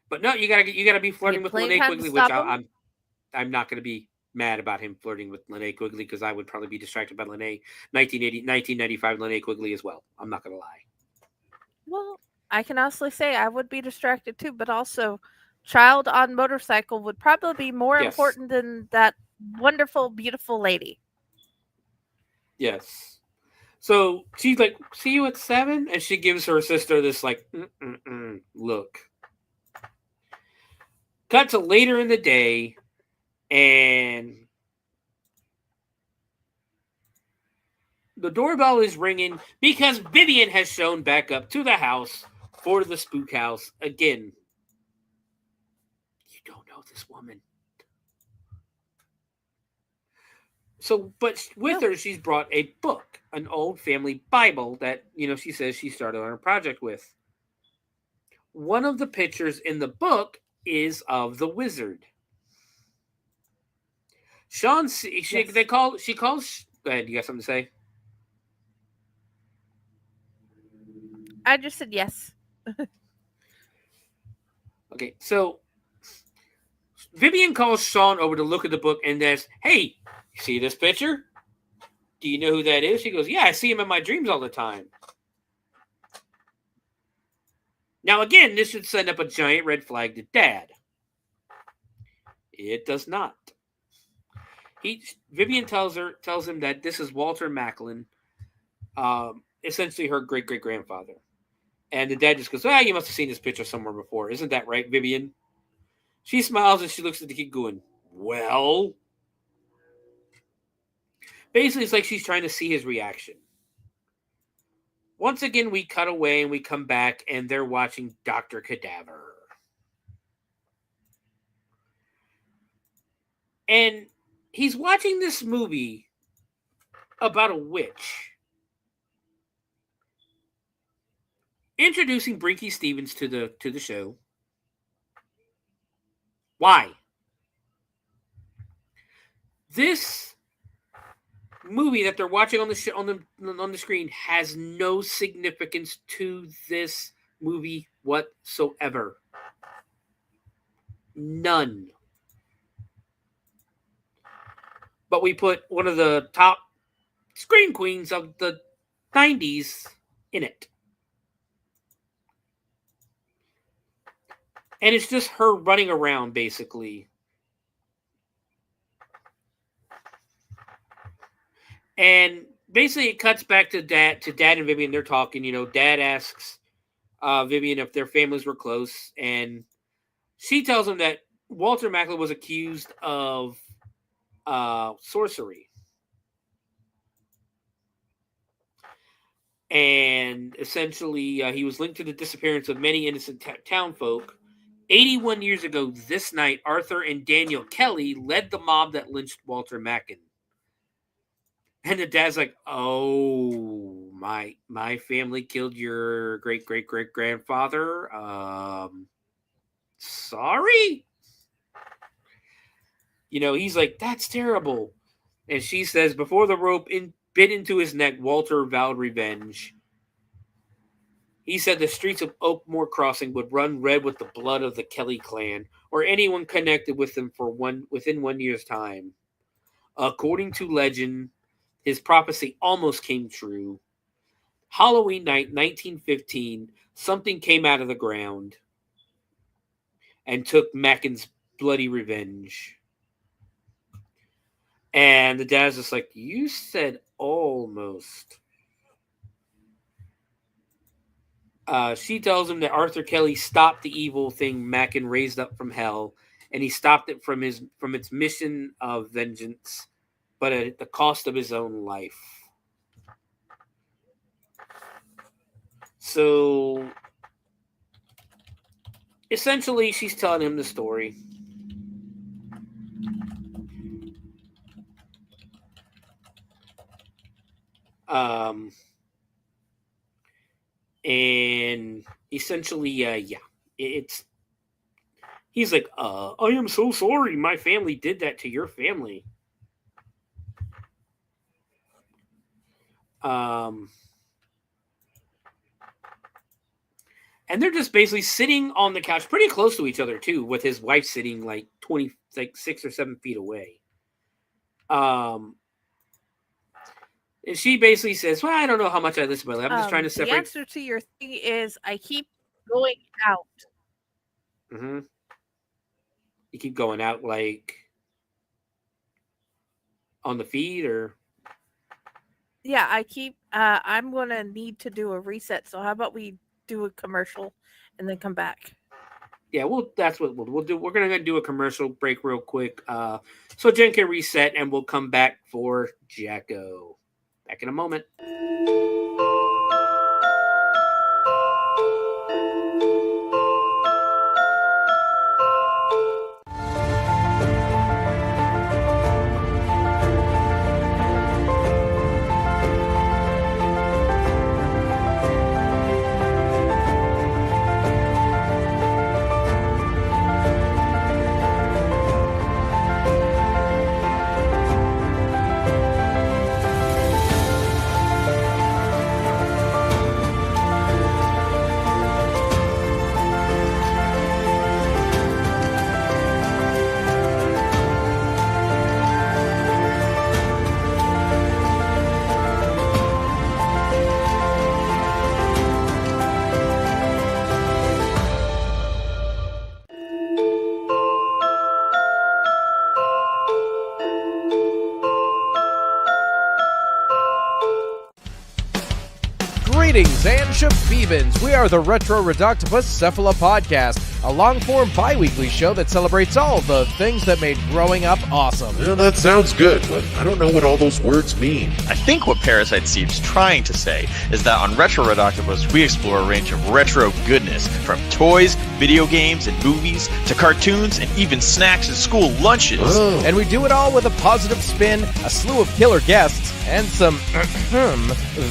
But no, you gotta be flirting with Linnea Quigley, which I'm not gonna be mad about him flirting with Linnea Quigley because I would probably be distracted by 1995 Linnea Quigley as well. I'm not gonna lie. Well, I can honestly say I would be distracted too, but also child on motorcycle would probably be more important than that wonderful, beautiful lady. Yes. So she's like, see you at 7? And she gives her sister this like, look. Cut to later in the day, and the doorbell is ringing because Vivian has shown back up to the house for the spook house again. You don't know this woman. So, but with her, she's brought a book, an old family Bible that, she says she started on a project with. One of the pictures in the book is of the wizard. Sean, she calls. Go ahead. You got something to say? I just said yes. Okay, so Vivian calls Sean over to look at the book and says, hey, you see this picture? Do you know who that is? She goes, yeah, I see him in my dreams all the time. Now, again, this should send up a giant red flag to Dad. It does not. Vivian tells him that this is Walter Macklin, essentially her great-great-grandfather. And the dad just goes, you must have seen this picture somewhere before. Isn't that right, Vivian? She smiles and she looks at the kid going, well? Basically, it's like she's trying to see his reaction. Once again, we cut away and we come back and they're watching Dr. Cadaver. And he's watching this movie about a witch. Introducing Brinky Stevens to the show. Why? This movie that they're watching on the screen has no significance to this movie whatsoever. None. But we put one of the top scream queens of the 90s in it. And it's just her running around, basically. And basically it cuts back to Dad and Vivian. They're talking. Dad asks Vivian if their families were close. And she tells him that Walter Macklin was accused of sorcery. And essentially, he was linked to the disappearance of many innocent townfolk. 81 years ago this night, Arthur and Daniel Kelly led the mob that lynched Walter Mackin. And the dad's like, oh, my family killed your great-great-great-grandfather. Sorry? He's like, that's terrible. And she says, before the rope bit into his neck, Walter vowed revenge. He said the streets of Oakmore Crossing would run red with the blood of the Kelly clan or anyone connected with them within 1 year's time. According to legend, his prophecy almost came true. Halloween night, 1915, something came out of the ground and took Mackin's bloody revenge. And the dad's just like, you said almost. She tells him that Arthur Kelly stopped the evil thing Mackin raised up from hell, and he stopped it from its mission of vengeance, but at the cost of his own life. So, essentially, she's telling him the story. And essentially, he's like, I am so sorry my family did that to your family. And they're just basically sitting on the couch pretty close to each other too, with his wife sitting like 6 or 7 feet away. And she basically says, well, I don't know how much I listen, but I'm just trying to separate. The answer to your thing is I keep going out. Mm-hmm. You keep going out like on the feed or? Yeah, I keep, I'm going to need to do a reset. So how about we do a commercial and then come back? Yeah, that's what we'll do. We're going to do a commercial break real quick. So Jen can reset and we'll come back for Jacko. Back in a moment. Greetings and shabibans. We are the Retro Reductibus Cephala Podcast, a long-form bi-weekly show that celebrates all the things that made growing up awesome. Well, that sounds good, but I don't know what all those words mean. I think what Parasite Steve's trying to say is that on Retro Reductibus, we explore a range of retro goodness, from toys, video games, and movies, to cartoons, and even snacks and school lunches. Oh. And we do it all with a positive spin, a slew of killer guests, and some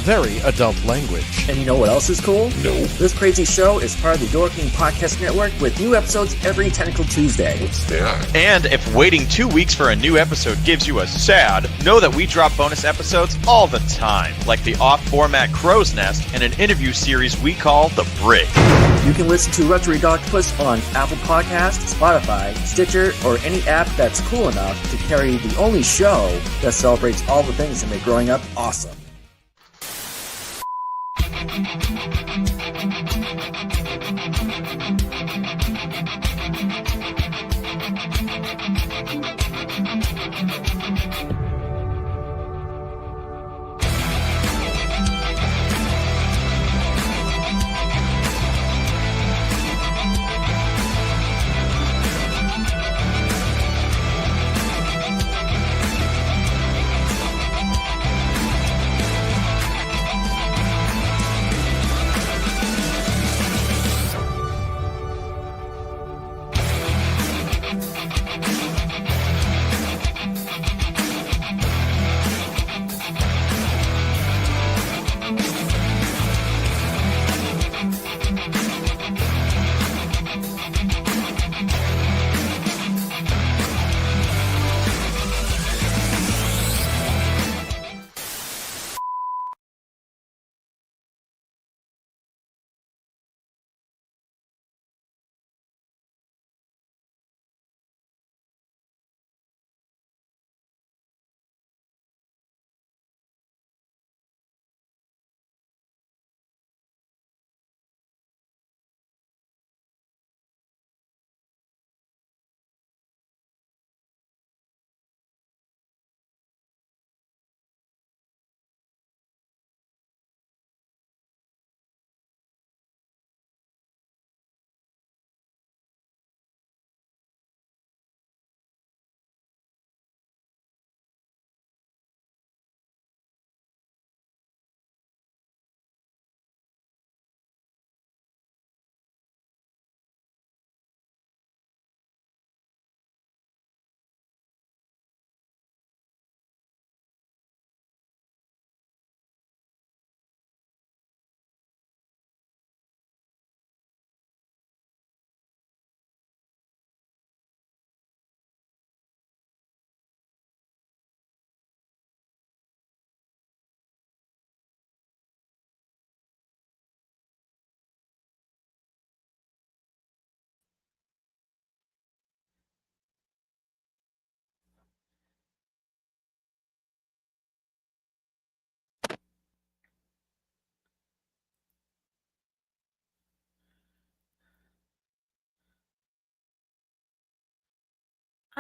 very adult language. And you know what else is cool? No. This crazy show is part of the Dorking Podcast Network with new episodes every Tentacle Tuesday. What's that? And if waiting 2 weeks for a new episode gives you a sad, know that we drop bonus episodes all the time, like the off-format Crow's Nest and an interview series we call The Brig. You can listen to Retro Reductibus on Apple Podcasts, Spotify, Stitcher, or any app that's cool enough to carry the only show that celebrates all the things that make growing up awesome.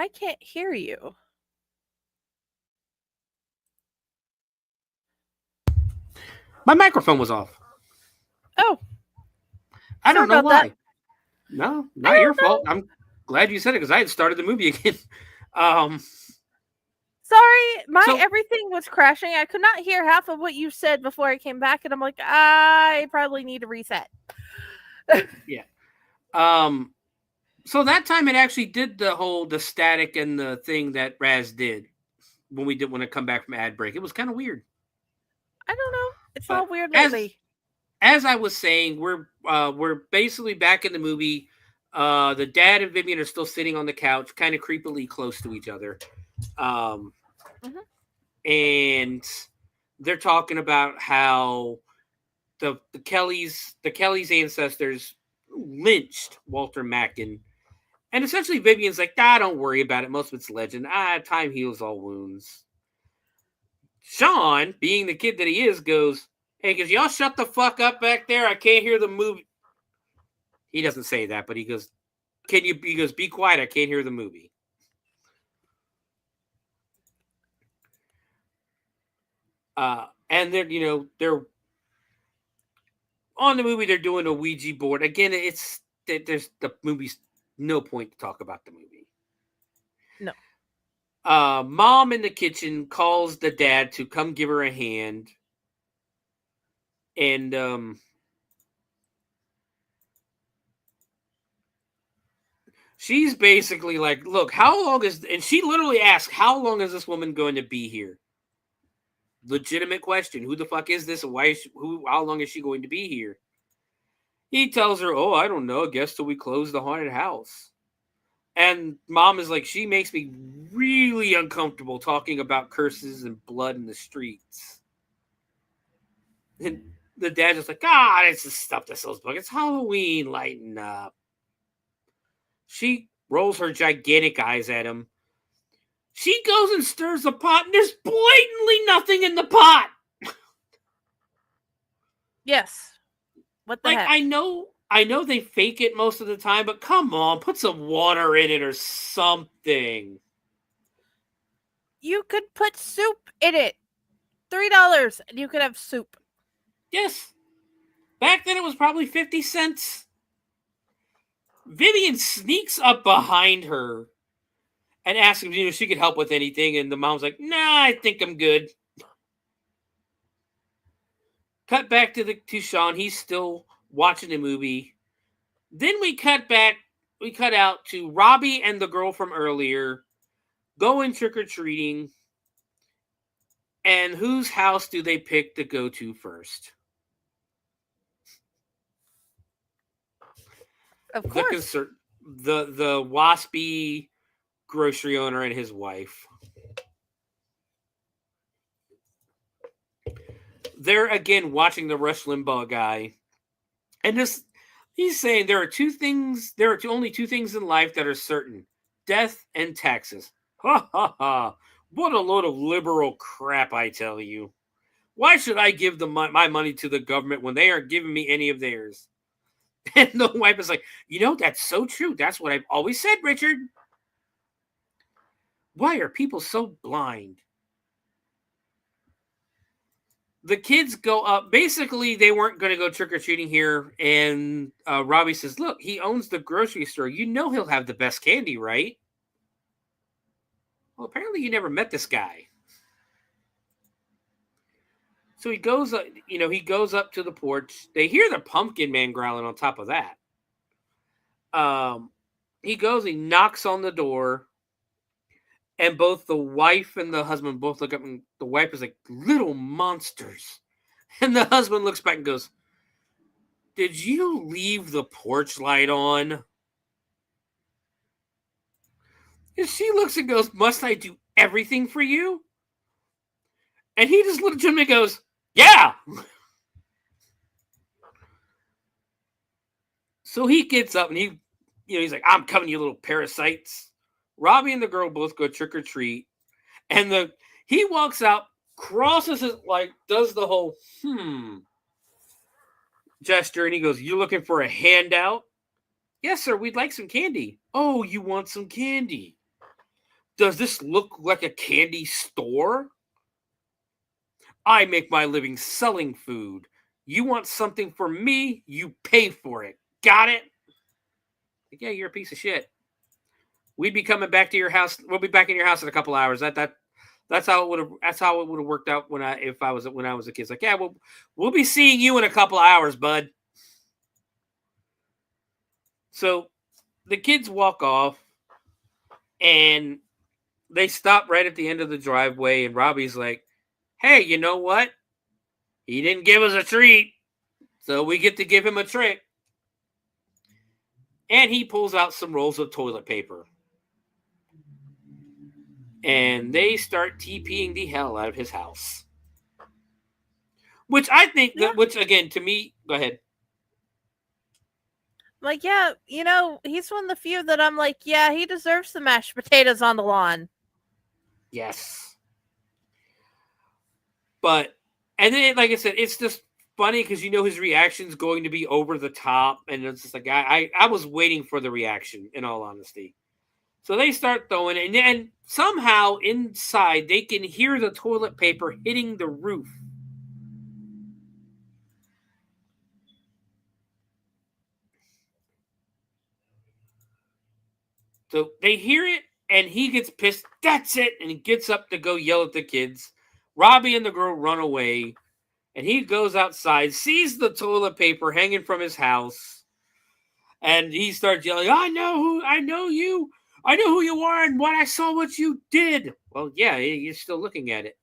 I can't hear you. My microphone was off. Oh. I don't know about why. that. No, not your fault. I'm glad you said it because I had started the movie again. Sorry, everything was crashing. I could not hear half of what you said before I came back, and I'm like, I probably need to reset. Yeah. So that time it actually did the static and the thing that Raz did when it come back from ad break. It was kind of weird. I don't know. It's all weird lately. As I was saying, we're basically back in the movie. The dad and Vivian are still sitting on the couch, kind of creepily close to each other. And they're talking about how the Kellys ancestors lynched Walter Mackin. And essentially Vivian's like, don't worry about it. Most of it's legend. Time heals all wounds. Sean, being the kid that he is, goes, hey, could y'all shut the fuck up back there? I can't hear the movie. He doesn't say that, but he goes, he goes, be quiet. I can't hear the movie. And they're on the movie. They're doing a Ouija board. Again, there's the movie's no point to talk about the movie. No. Mom in the kitchen calls the dad to come give her a hand. And she's basically like, look, and she literally asks, how long is this woman going to be here? Legitimate question. Who the fuck is this? And how long is she going to be here? He tells her, I don't know. I guess till we close the haunted house. And Mom is like, she makes me really uncomfortable talking about curses and blood in the streets. And the dad's just like, it's the stuff that sells books. It's Halloween, lighten up. She rolls her gigantic eyes at him. She goes and stirs the pot, and there's blatantly nothing in the pot. Yes. What the heck? I know they fake it most of the time, but come on, put some water in it or something. You could put soup in it. $3, and you could have soup. Yes. Back then it was probably 50 cents. Vivian sneaks up behind her and asks if she could help with anything, and the mom's like, nah, I think I'm good. Cut back to Sean. He's still watching the movie. Then we cut out to Robbie and the girl from earlier going trick-or-treating. And whose house do they pick to go to first? Of course. The waspy grocery owner and his wife. They're again watching the Rush Limbaugh guy. And he's saying there are only two things in life that are certain: death and taxes. Ha ha ha. What a load of liberal crap, I tell you. Why should I give my money to the government when they aren't giving me any of theirs? And the wife is like, that's so true. That's what I've always said, Richard. Why are people so blind? The kids go up. Basically, they weren't going to go trick-or-treating here. And Robbie says, look, he owns the grocery store. He'll have the best candy, right? Well, apparently you never met this guy. So he goes up to the porch. They hear the pumpkin man growling on top of that. He knocks on the door. And both the wife and the husband both look up, and the wife is like, little monsters. And the husband looks back and goes, did you leave the porch light on? And she looks and goes, must I do everything for you? And he just looks at him and goes, yeah. So he gets up and he's like, I'm coming, you little parasites. Robbie and the girl both go trick or treat, and he walks out, crosses his, does the whole gesture, and he goes, "You looking for a handout?" "Yes, sir. We'd like some candy." "Oh, you want some candy?" Does this look like a candy store? I make my living selling food. You want something from me, you pay for it. Got it? Like, yeah, you're a piece of shit. We'd be coming back to your house. We'll be back in your house in a couple hours. That's how it would have. That's how it would have worked out when I was a kid. It's like, yeah, we'll be seeing you in a couple hours, bud. So the kids walk off, and they stop right at the end of the driveway. And Robbie's like, "Hey, you know what? He didn't give us a treat, so we get to give him a trick." And he pulls out some rolls of toilet paper. And they start TPing the hell out of his house. Which I think, which again, to me, go ahead. Like, yeah, he's one of the few that I'm like, yeah, he deserves some mashed potatoes on the lawn. Yes. But, and then, like I said, it's just funny because his reaction's going to be over the top. And it's just like, I was waiting for the reaction, in all honesty. So they start throwing it, and somehow inside they can hear the toilet paper hitting the roof. So they hear it, and he gets pissed. That's it! And he gets up to go yell at the kids. Robbie and the girl run away, and he goes outside, sees the toilet paper hanging from his house, and he starts yelling, I know you! I know who you are, and I saw what you did. Well, yeah, you're still looking at it.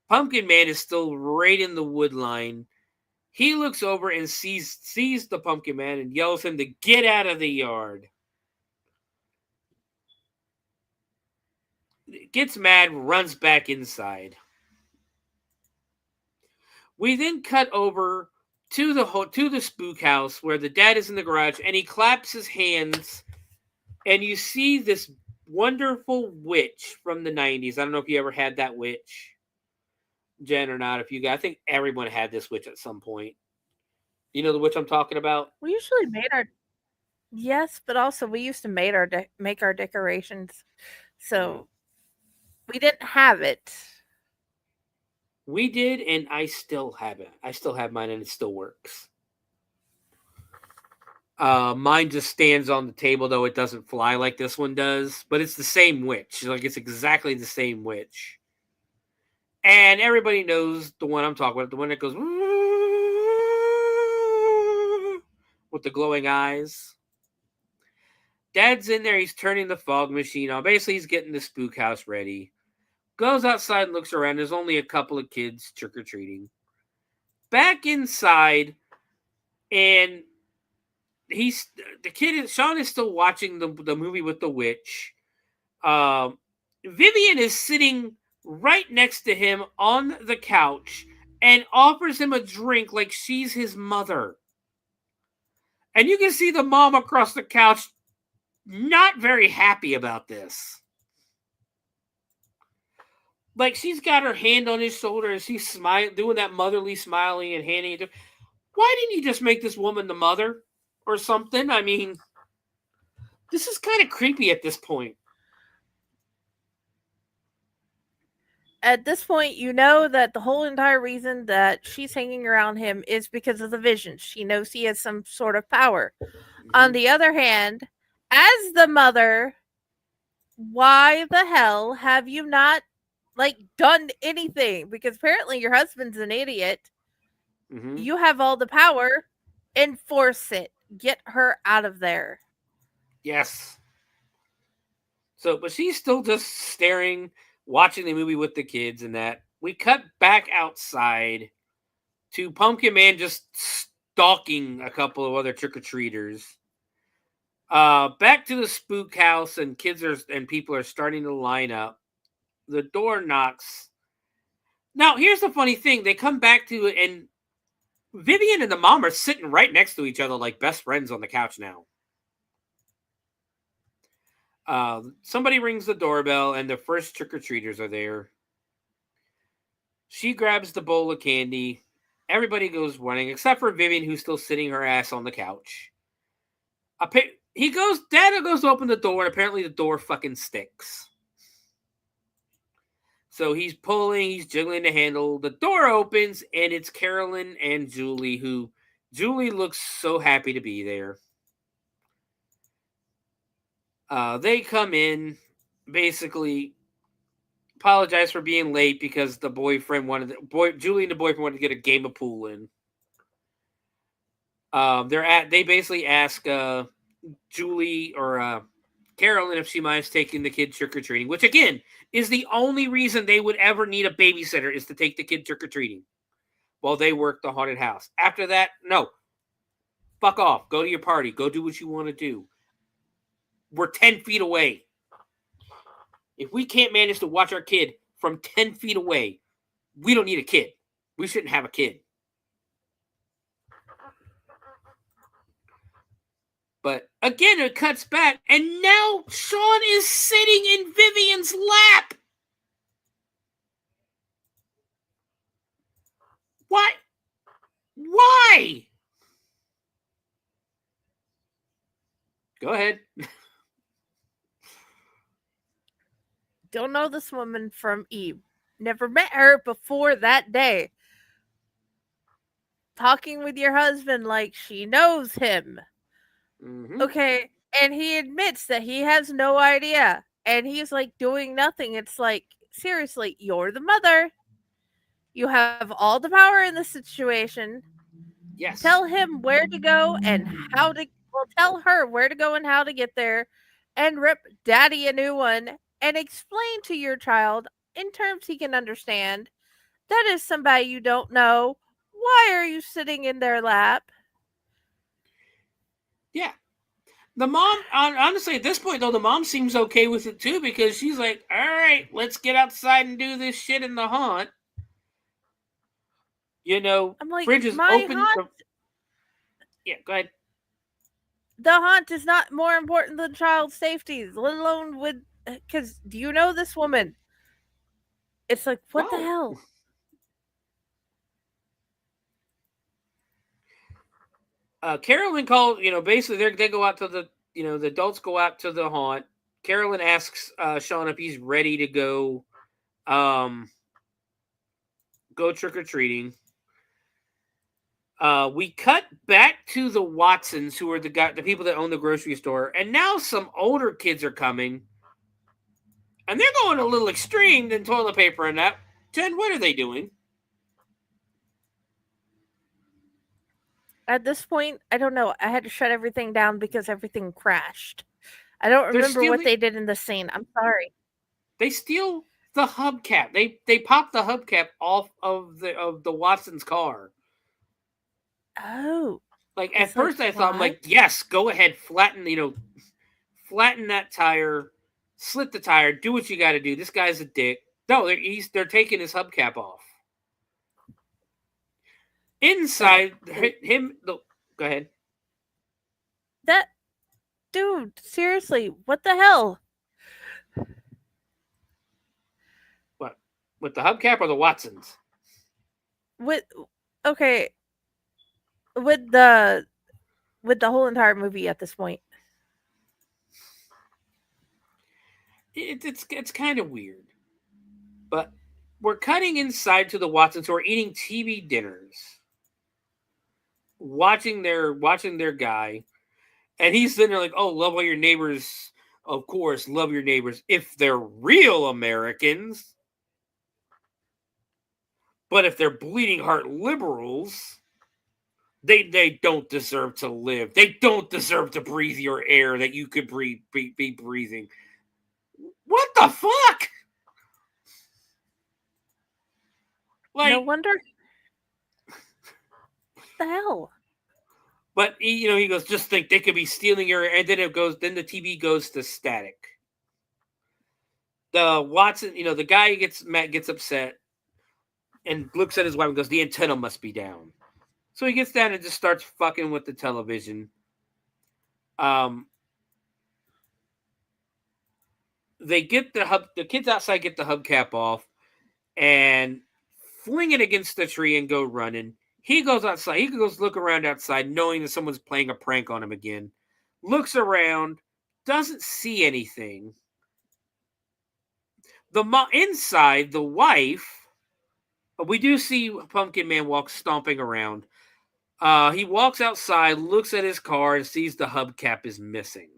Pumpkin Man is still right in the wood line. He looks over and sees the Pumpkin Man and yells him to get out of the yard. Gets mad, runs back inside. We then cut over to the spook house where the dad is in the garage, and he claps his hands. And you see this wonderful witch from the 90s. I don't know if you ever had that witch, Jen, or not. I think everyone had this witch at some point. You know the witch I'm talking about? We usually yes, but also we used to make our decorations. So we didn't have it. We did, and I still have it. I still have mine, and it still works. Mine just stands on the table, though it doesn't fly like this one does. But it's the same witch. Like, it's exactly the same witch. And everybody knows the one I'm talking about. The one that goes with the glowing eyes. Dad's in there. He's turning the fog machine on. Basically, he's getting the spook house ready. Goes outside and looks around. There's only a couple of kids trick-or-treating. Back inside, and Sean is still watching the movie with the witch. Vivian is sitting right next to him on the couch and offers him a drink like she's his mother. And you can see the mom across the couch not very happy about this. Like, she's got her hand on his shoulder and she's doing that motherly smiling and handing it to him. Why didn't you just make this woman the mother? Or something. I mean, this is kind of creepy at this point. At this point, you know that the whole entire reason that she's hanging around him is because of the vision. She knows he has some sort of power. Mm-hmm. On the other hand, as the mother, why the hell have you not, done anything? Because apparently your husband's an idiot. Mm-hmm. You have all the power. Enforce it. Get her out of there. Yes. So, but she's still just staring, watching the movie with the kids and that. We cut back outside to Pumpkin Man just stalking a couple of other trick-or-treaters. Back to the spook house, and people are starting to line up. The door knocks. Now, here's the funny thing. They come back to it, and Vivian and the mom are sitting right next to each other like best friends on the couch now. Somebody rings the doorbell, and the first trick-or-treaters are there. She grabs the bowl of candy. Everybody goes running, except for Vivian, who's still sitting her ass on the couch. Dad goes to open the door, and apparently the door fucking sticks. So he's pulling, he's jiggling the handle. The door opens, and it's Carolyn and Julie, who Julie looks so happy to be there. They come in, basically apologize for being late because the boyfriend Julie and the boyfriend wanted to get a game of pool in. They basically ask Julie or Carolyn if she minds taking the kid trick-or-treating, which again is the only reason they would ever need a babysitter, is to take the kid trick-or-treating while they work the haunted house. After that, no. Fuck off. Go to your party. Go do what you want to do. We're 10 feet away. If we can't manage to watch our kid from 10 feet away, we don't need a kid. We shouldn't have a kid. But again, it cuts back, and now Sean is sitting in Vivian's lap. What? Why? Go ahead. Don't know this woman from Eve. Never met her before that day. Talking with your husband like she knows him. Mm-hmm. Okay. And he admits that he has no idea. And he's like doing nothing. It's like, seriously, you're the mother. You have all the power in the situation. Yes. Tell him where to go and how to. Well, tell her where to go and how to get there. And rip daddy a new one. And explain to your child in terms he can understand. That is somebody you don't know. Why are you sitting in their lap? Yeah. The mom, honestly, at this point, though, the mom seems okay with it, too, because she's like, all right, let's get outside and do this shit in the haunt. You know, I'm like, fridge is open. Yeah, go ahead. The haunt is not more important than child safety, let alone with... Because, do you know this woman? It's like, what the hell? Carolyn called, basically they go out to the adults go out to the haunt. Carolyn asks Sean if he's ready to go trick-or-treating. We cut back to the Watsons, who are the people that own the grocery store, and now some older kids are coming. And they're going a little extreme than toilet paper and that. Jen, what are they doing? At this point, I don't know. I had to shut everything down because everything crashed. I don't remember what they did in the scene. I'm sorry. They steal the hubcap. They pop the hubcap off of the Watson's car. Oh. Like at first I thought, I'm like, yes, go ahead, flatten that tire. Slit the tire. Do what you got to do. This guy's a dick. No, they're taking his hubcap off. Inside him. Go ahead. That dude. Seriously, what the hell? What? With the hubcap or the Watsons? With the whole entire movie at this point. It's kind of weird, but we're cutting inside to the Watsons, who are eating TV dinners, watching their guy, and he's sitting there like, "Oh, love all your neighbors, of course, love your neighbors if they're real Americans, but if they're bleeding heart liberals, they don't deserve to live. They don't deserve to breathe your air that you could be breathing." What the fuck? Like, no wonder. What the hell? But he goes, just think they could be stealing your, and then then the TV goes to static. The Watson, the guy gets upset and looks at his wife and goes, the antenna must be down. So he gets down and just starts fucking with the television. They get the kids outside get the hubcap off and fling it against the tree and go running. He goes outside. He goes look around outside, knowing that someone's playing a prank on him again. Looks around, doesn't see anything. Inside, the wife, we do see Pumpkin Man walk stomping around. He walks outside, looks at his car, and sees the hubcap is missing.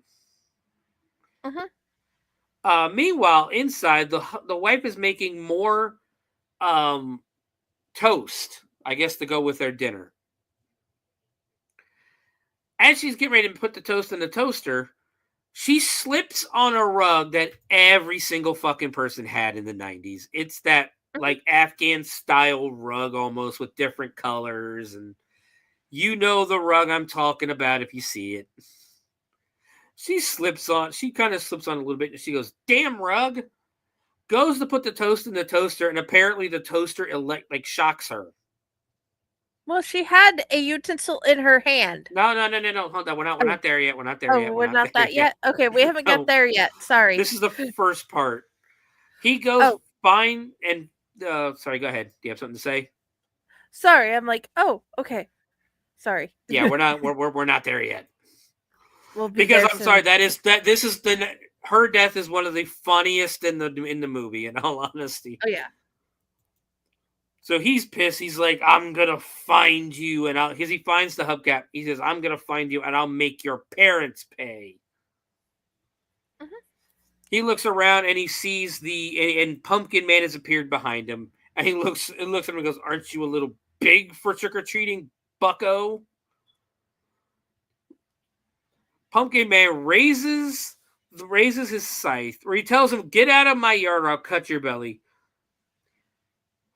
Meanwhile, inside, the wife is making more toast, I guess, to go with their dinner. As she's getting ready to put the toast in the toaster, she slips on a rug that every single fucking person had in the 90s. It's that like Afghan style rug almost with different colors, and you know the rug I'm talking about if you see it. She kind of slips on a little bit, and she goes, "Damn rug!" Goes to put the toast in the toaster, and apparently the toaster shocks her. Well, she had a utensil in her hand. No. Hold on. We're not there yet. We're not there yet. We're not that yet? Okay, we haven't got there yet. Sorry. This is the first part. He goes fine and sorry, go ahead. Do you have something to say? Sorry, I'm like, oh, okay. Sorry. Yeah, we're not there yet. We'll be because there I'm soon. sorry, her death is one of the funniest in the movie, in all honesty. Oh yeah. So he's pissed. He's like, "I'm gonna find you," and because he finds the hubcap, he says, "I'm gonna find you, and I'll make your parents pay." He looks around and he sees and Pumpkin Man has appeared behind him, and he looks at him and goes, "Aren't you a little big for trick or treating, bucko?" Pumpkin Man raises his scythe, or he tells him, "Get out of my yard or I'll cut your belly."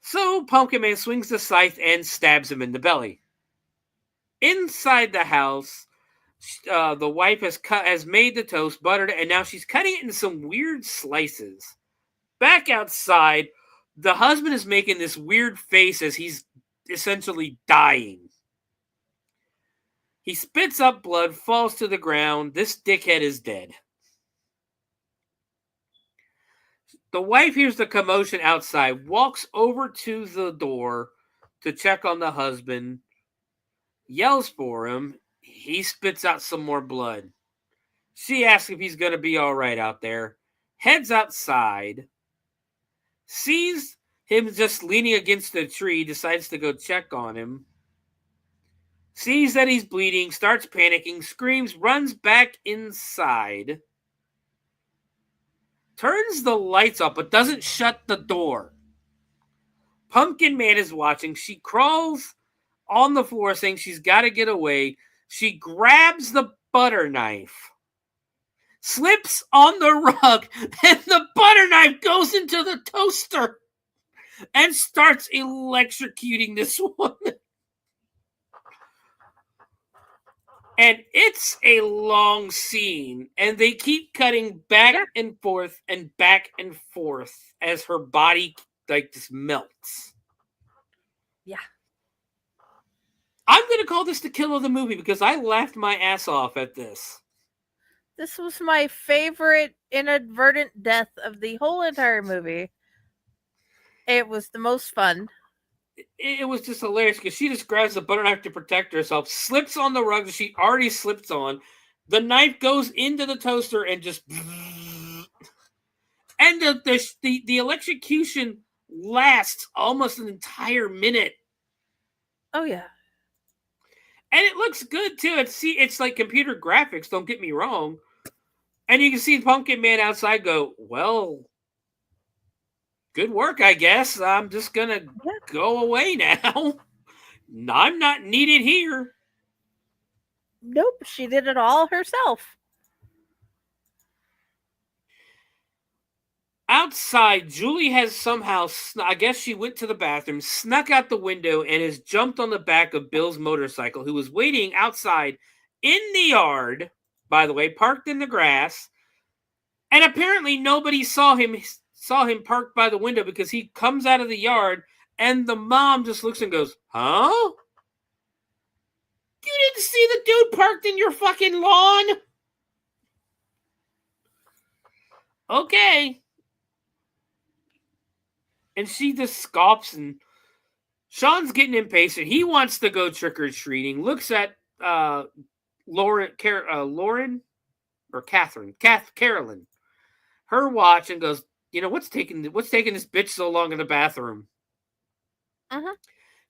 So Pumpkin Man swings the scythe and stabs him in the belly. Inside the house, the wife has made the toast, buttered it, and now she's cutting it into some weird slices. Back outside, the husband is making this weird face as he's essentially dying. He spits up blood, falls to the ground. This dickhead is dead. The wife hears the commotion outside, walks over to the door to check on the husband, yells for him. He spits out some more blood. She asks if he's going to be all right out there, heads outside, sees him just leaning against a tree, decides to go check on him, sees that he's bleeding, starts panicking, screams, runs back inside, turns the lights off, but doesn't shut the door. Pumpkin Man is watching. She crawls on the floor saying she's got to get away. She grabs the butter knife, slips on the rug, and the butter knife goes into the toaster and starts electrocuting this woman. And it's a long scene, and they keep cutting back and forth as her body just melts. Yeah. I'm going to call this the kill of the movie because I laughed my ass off at this. This was my favorite inadvertent death of the whole entire movie. It was the most fun. It was just hilarious because she just grabs the butter knife to protect herself, slips on the rug that she already slipped on. The knife goes into the toaster and just... And the electrocution lasts almost an entire minute. Oh, yeah. And it looks good, too. It's like computer graphics, don't get me wrong. And you can see Pumpkin Man outside go, well, good work, I guess. I'm just going to go away now. I'm not needed here. Nope, she did it all herself. Outside, Julie has somehow, I guess she went to the bathroom, snuck out the window, and has jumped on the back of Bill's motorcycle, who was waiting outside in the yard, by the way, parked in the grass. And apparently nobody saw him parked by the window because he comes out of the yard, and the mom just looks and goes, huh? You didn't see the dude parked in your fucking lawn? Okay. And she just scoffs, and Sean's getting impatient. He wants to go trick-or-treating. Looks at Carolyn, her watch, and goes, what's taking this bitch so long in the bathroom? Uh-huh.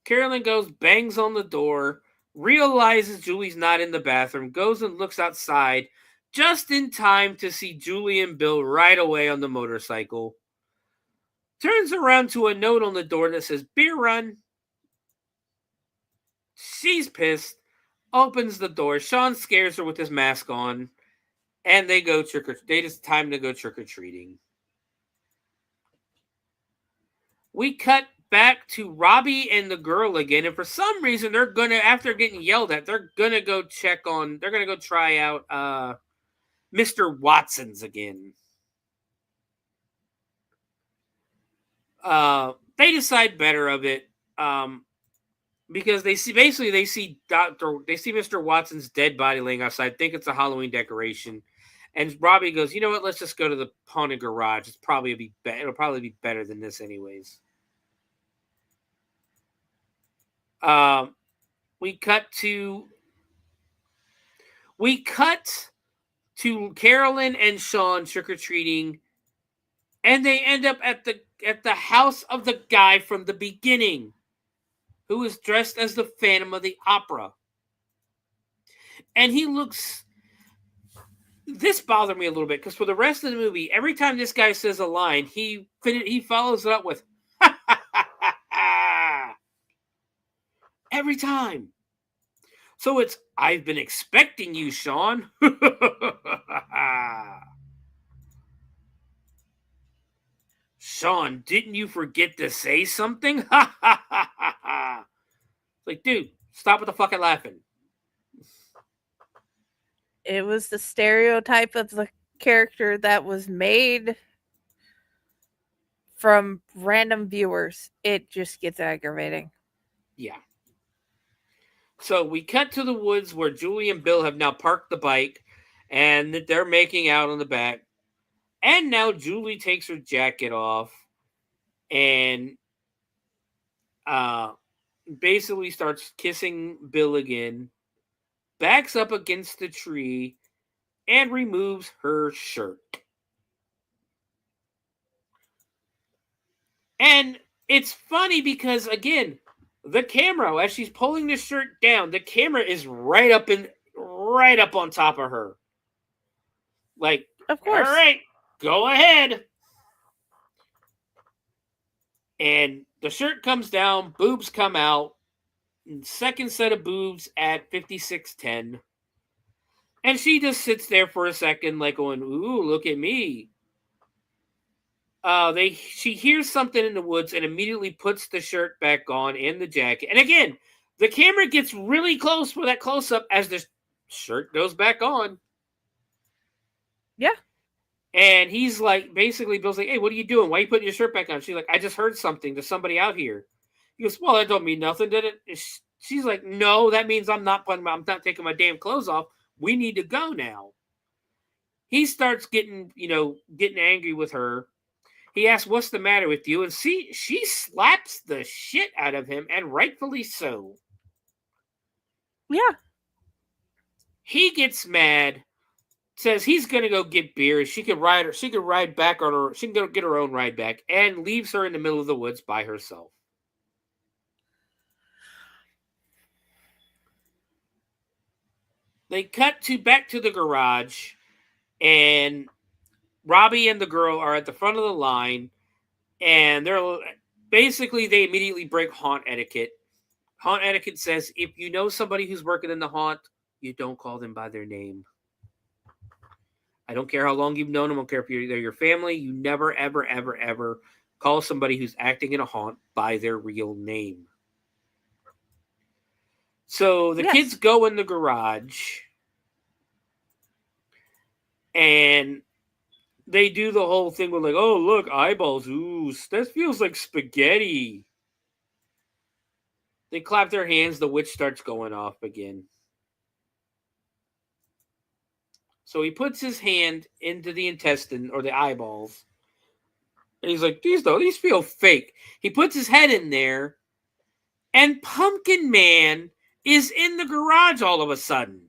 Carolyn goes, bangs on the door, realizes Julie's not in the bathroom, goes and looks outside, just in time to see Julie and Bill right away on the motorcycle. Turns around to a note on the door that says, beer run. She's pissed, opens the door. Sean scares her with his mask on, and they go it's time to go trick-or-treating. We cut back to Robbie and the girl again, and for some reason they're gonna, after getting yelled at, they're gonna go try out Mr. Watson's again. They decide better of it, because they see Mr. Watson's dead body laying outside, think it's a Halloween decoration, and Robbie goes, you know what, let's just go to the haunted garage. It'll probably be better than this anyways. We cut to Carolyn and Sean trick-or-treating, and they end up at the house of the guy from the beginning, who is dressed as the Phantom of the Opera. And this bothered me a little bit, because for the rest of the movie, every time this guy says a line, he follows it up with every time. So it's, I've been expecting you, Sean. Sean, didn't you forget to say something? Like, dude, stop with the fucking laughing. It was the stereotype of the character that was made from random viewers. It just gets aggravating. Yeah. So we cut to the woods where Julie and Bill have now parked the bike, and they're making out on the back. And now Julie takes her jacket off and basically starts kissing Bill again, backs up against the tree, and removes her shirt. And it's funny because, again, the camera, as she's pulling the shirt down, the camera is right up on top of her. Like, of course. All right, go ahead. And the shirt comes down, boobs come out, second set of boobs at 56:10. And she just sits there for a second, like going, ooh, look at me. She hears something in the woods and immediately puts the shirt back on and the jacket. And again, the camera gets really close for that close-up as the shirt goes back on. Yeah. And he's like, basically, Bill's like, hey, what are you doing? Why are you putting your shirt back on? She's like, I just heard something to somebody out here. He goes, well, that don't mean nothing, did it? She's like, no, that means I'm not taking my damn clothes off. We need to go now. He starts getting angry with her. He asks, what's the matter with you? And she slaps the shit out of him, and rightfully so. Yeah. He gets mad, says he's gonna go get beer. She can ride back on her. She can go get her own ride back, and leaves her in the middle of the woods by herself. They cut back to the garage, and Robbie and the girl are at the front of the line, and they immediately break haunt etiquette. Haunt etiquette says if you know somebody who's working in the haunt, you don't call them by their name. I don't care how long you've known them. I don't care if they're your family. You never, ever, ever, ever call somebody who's acting in a haunt by their real name. So the kids go in the garage, and they do the whole thing with like, oh, look, eyeballs. Ooh, that feels like spaghetti. They clap their hands. The witch starts going off again. So he puts his hand into the intestine or the eyeballs. And he's like, these feel fake. He puts his head in there. And Pumpkin Man is in the garage all of a sudden.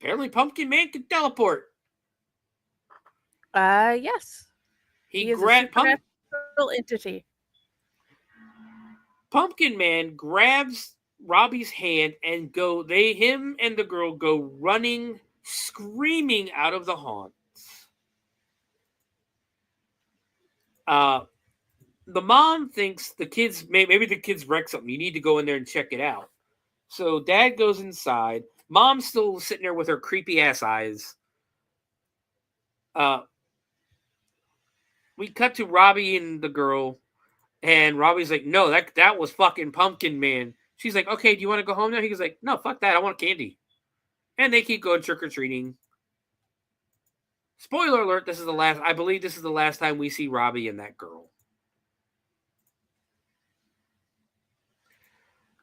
Apparently Pumpkin Man can teleport. Yes. He is a grabbed supernatural entity. Pumpkin Man grabs Robbie's hand and him and the girl go running, screaming out of the haunt. The mom thinks the kids maybe the kids wrecked something. You need to go in there and check it out. So Dad goes inside. Mom's still sitting there with her creepy ass eyes. We cut to Robbie and the girl, and Robbie's like, "No, that was fucking Pumpkin Man." She's like, "Okay, do you want to go home now?" He's like, "No, fuck that. I want candy." And they keep going trick or treating. Spoiler alert: I believe this is the last time we see Robbie and that girl.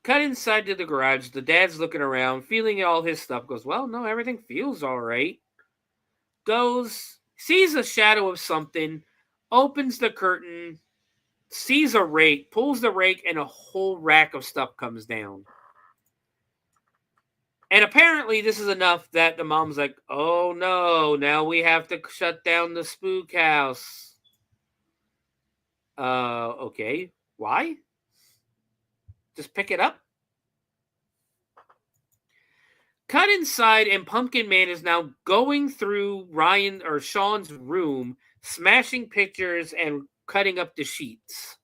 Cut inside to the garage. The dad's looking around, feeling all his stuff. Goes, well, no, everything feels all right. Sees a shadow of something, opens the curtain, sees a rake, pulls the rake, and a whole rack of stuff comes down. And apparently this is enough that the mom's like, oh no, now we have to shut down the spook house. Okay. Why? Just pick it up? Cut inside, and Pumpkin Man is now going through Sean's room, smashing pictures and cutting up the sheets.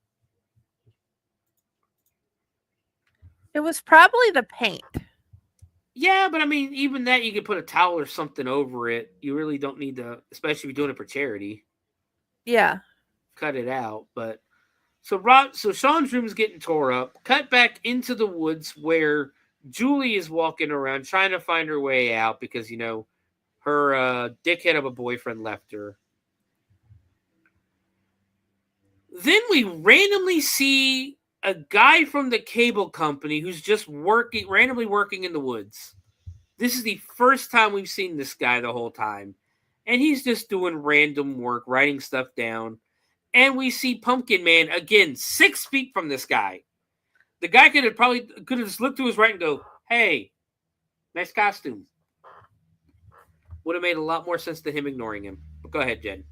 It was probably the paint. Yeah, but I mean, even that, you could put a towel or something over it. You really don't need to, especially if you're doing it for charity. Yeah. Cut it out. But so Sean's room is getting tore up. Cut back into the woods where Julie is walking around trying to find her way out because, her dickhead of a boyfriend left her. Then we randomly see a guy from the cable company who's just randomly working in the woods. This is the first time we've seen this guy the whole time. And he's just doing random work, writing stuff down. And we see Pumpkin Man, again, 6 feet from this guy. The guy could have just looked to his right and go, hey, nice costume. Would have made a lot more sense to him ignoring him. But go ahead, Jen.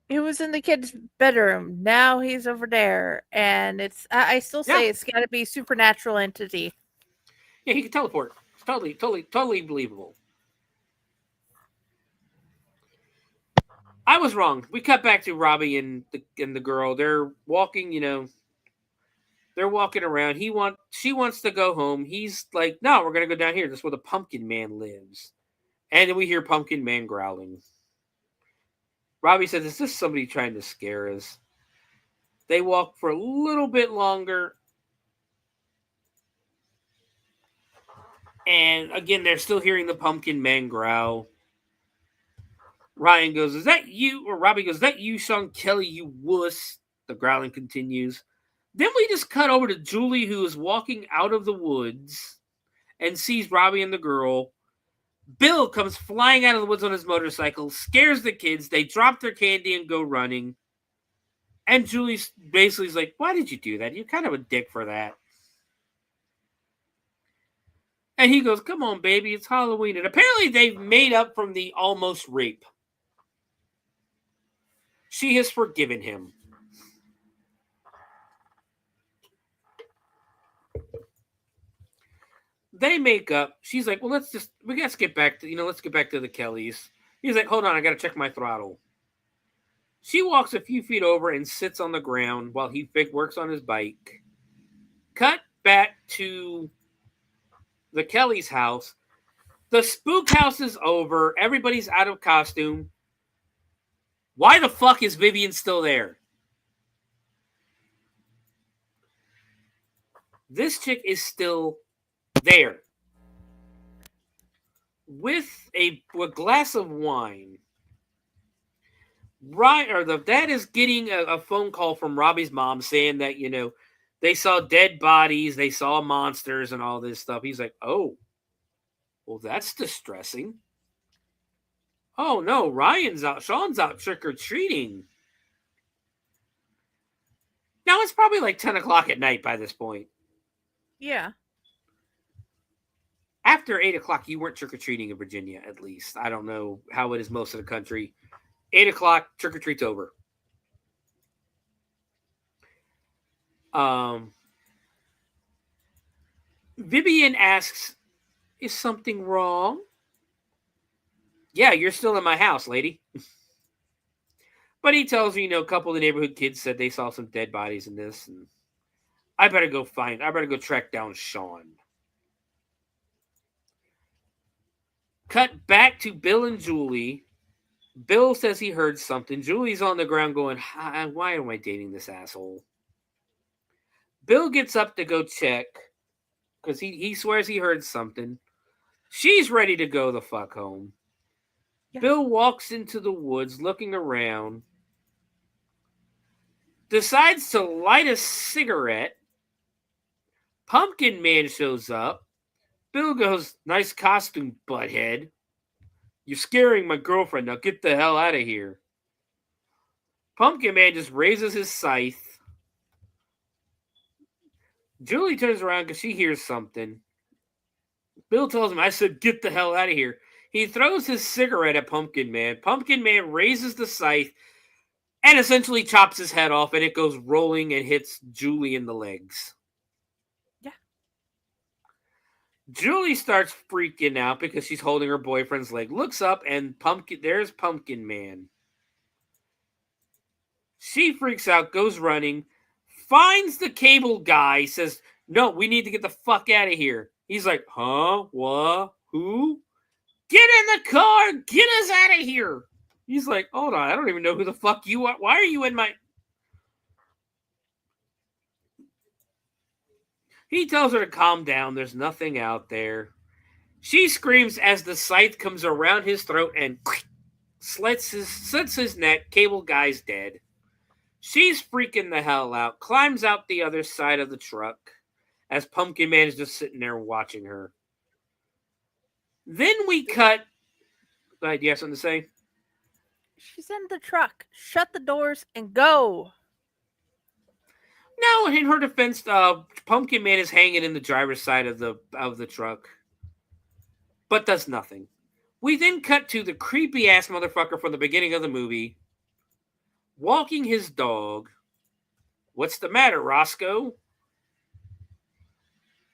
He was in the kid's bedroom. Now he's over there. And I still say it's got to be supernatural entity. Yeah, he can teleport. It's totally believable. I was wrong. We cut back to Robbie and the girl. They're walking, they're walking around. She wants to go home. He's like, no, we're going to go down here. That's where the Pumpkin Man lives. And then we hear Pumpkin Man growling. Robbie says, is this somebody trying to scare us? They walk for a little bit longer. And again, they're still hearing the Pumpkin Man growl. Ryan goes, is that you? Or Robbie goes, is that you, Sean Kelly, you wuss? The growling continues. Then we just cut over to Julie, who is walking out of the woods and sees Robbie and the girl. Bill comes flying out of the woods on his motorcycle, scares the kids. They drop their candy and go running. And Julie basically is like, why did you do that? You're kind of a dick for that. And he goes, come on, baby, it's Halloween. And apparently they've made up from the almost rape. She has forgiven him. They make up. She's like, well, we got to get back to, let's get back to the Kellys. He's like, hold on, I got to check my throttle. She walks a few feet over and sits on the ground while he works on his bike. Cut back to the Kellys' house. The spook house is over. Everybody's out of costume. Why the fuck is Vivian still there? This chick is still there. With a glass of wine. The dad is getting a phone call from Robbie's mom saying that, they saw dead bodies, they saw monsters and all this stuff. He's like, oh, well, that's distressing. Oh, no, Sean's out trick-or-treating. Now, it's probably like 10 o'clock at night by this point. Yeah. after 8 o'clock, you weren't trick-or-treating in Virginia, at least. I don't know how it is most of the country. 8 o'clock, trick-or-treat's over. Vivian asks, is something wrong? Yeah, you're still in my house, lady. But he tells me, a couple of the neighborhood kids said they saw some dead bodies in this. And I better go track down Sean. Cut back to Bill and Julie. Bill says he heard something. Julie's on the ground going, why am I dating this asshole? Bill gets up to go check because he swears he heard something. She's ready to go the fuck home. Yeah. Bill walks into the woods looking around. Decides to light a cigarette. Pumpkin Man shows up. Bill goes, nice costume, butthead. You're scaring my girlfriend. Now get the hell out of here. Pumpkin Man just raises his scythe. Julie turns around because she hears something. Bill tells him, I said, get the hell out of here. He throws his cigarette at Pumpkin Man. Pumpkin Man raises the scythe and essentially chops his head off, and it goes rolling and hits Julie in the legs. Yeah. Julie starts freaking out because she's holding her boyfriend's leg. Looks up, and there's Pumpkin Man. She freaks out, goes running, finds the cable guy, says, no, we need to get the fuck out of here. He's like, huh? What? Who? Get in the car! Get us out of here! He's like, hold on, I don't even know who the fuck you are. Why are you in my... He tells her to calm down. There's nothing out there. She screams as the scythe comes around his throat and slits his neck. Cable guy's dead. She's freaking the hell out. Climbs out the other side of the truck as Pumpkin Man is just sitting there watching her. Then we cut... Do you have something to say? She's in the truck. Shut the doors and go. No, in her defense, Pumpkin Man is hanging in the driver's side of the truck, but does nothing. We then cut to the creepy ass motherfucker from the beginning of the movie, walking his dog. What's the matter, Roscoe?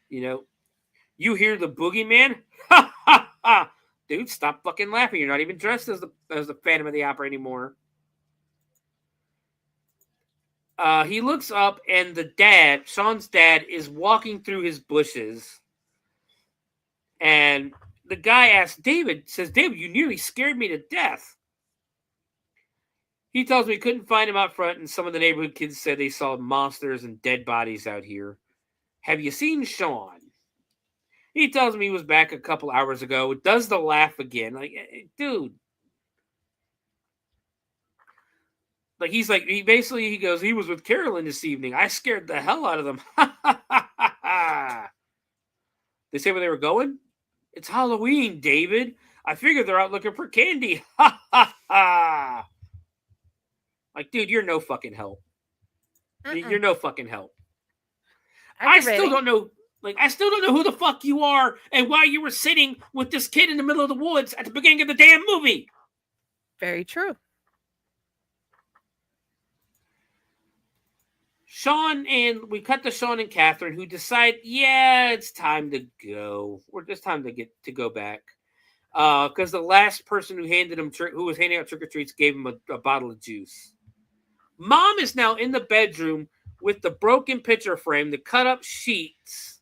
You hear the boogeyman? Ha ha ha! Dude, stop fucking laughing. You're not even dressed as the Phantom of the Opera anymore. He looks up, and Sean's dad, is walking through his bushes. And the guy asks David, you nearly scared me to death. He tells me he couldn't find him out front, and some of the neighborhood kids said they saw monsters and dead bodies out here. Have you seen Sean? He tells me he was back a couple hours ago. Does the laugh again. Like, dude. Like, he goes, he was with Carolyn this evening. I scared the hell out of them. They say where they were going? It's Halloween, David. I figured they're out looking for candy. Ha ha ha. Like, dude, you're no fucking help. You're no fucking help. I still don't know who the fuck you are and why you were sitting with this kid in the middle of the woods at the beginning of the damn movie. Very true. We cut to Sean and Catherine, who decide, it's time to go. Or it's time to go back. Because the last person who was handing out trick-or-treats gave him a bottle of juice. Mom is now in the bedroom with the broken picture frame, the cut-up sheets,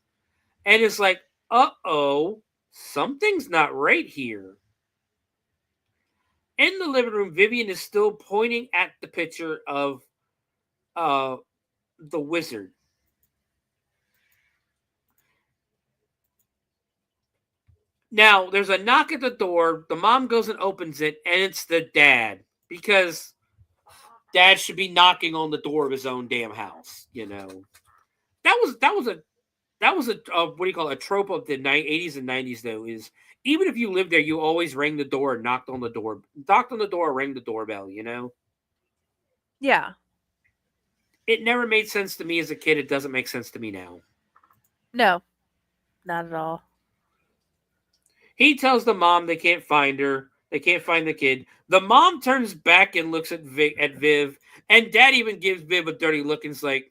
and is like, uh-oh, something's not right here. In the living room, Vivian is still pointing at the picture of the wizard. Now, there's a knock at the door. The mom goes and opens it, and it's the dad. Because dad should be knocking on the door of his own damn house, That was a trope of the 80s and 90s, though, is even if you lived there, you always rang the door and knocked on the door, rang the doorbell, Yeah. It never made sense to me as a kid. It doesn't make sense to me now. No, not at all. He tells the mom they can't find her. They can't find the kid. The mom turns back and looks at Viv, and Dad even gives Viv a dirty look and is like,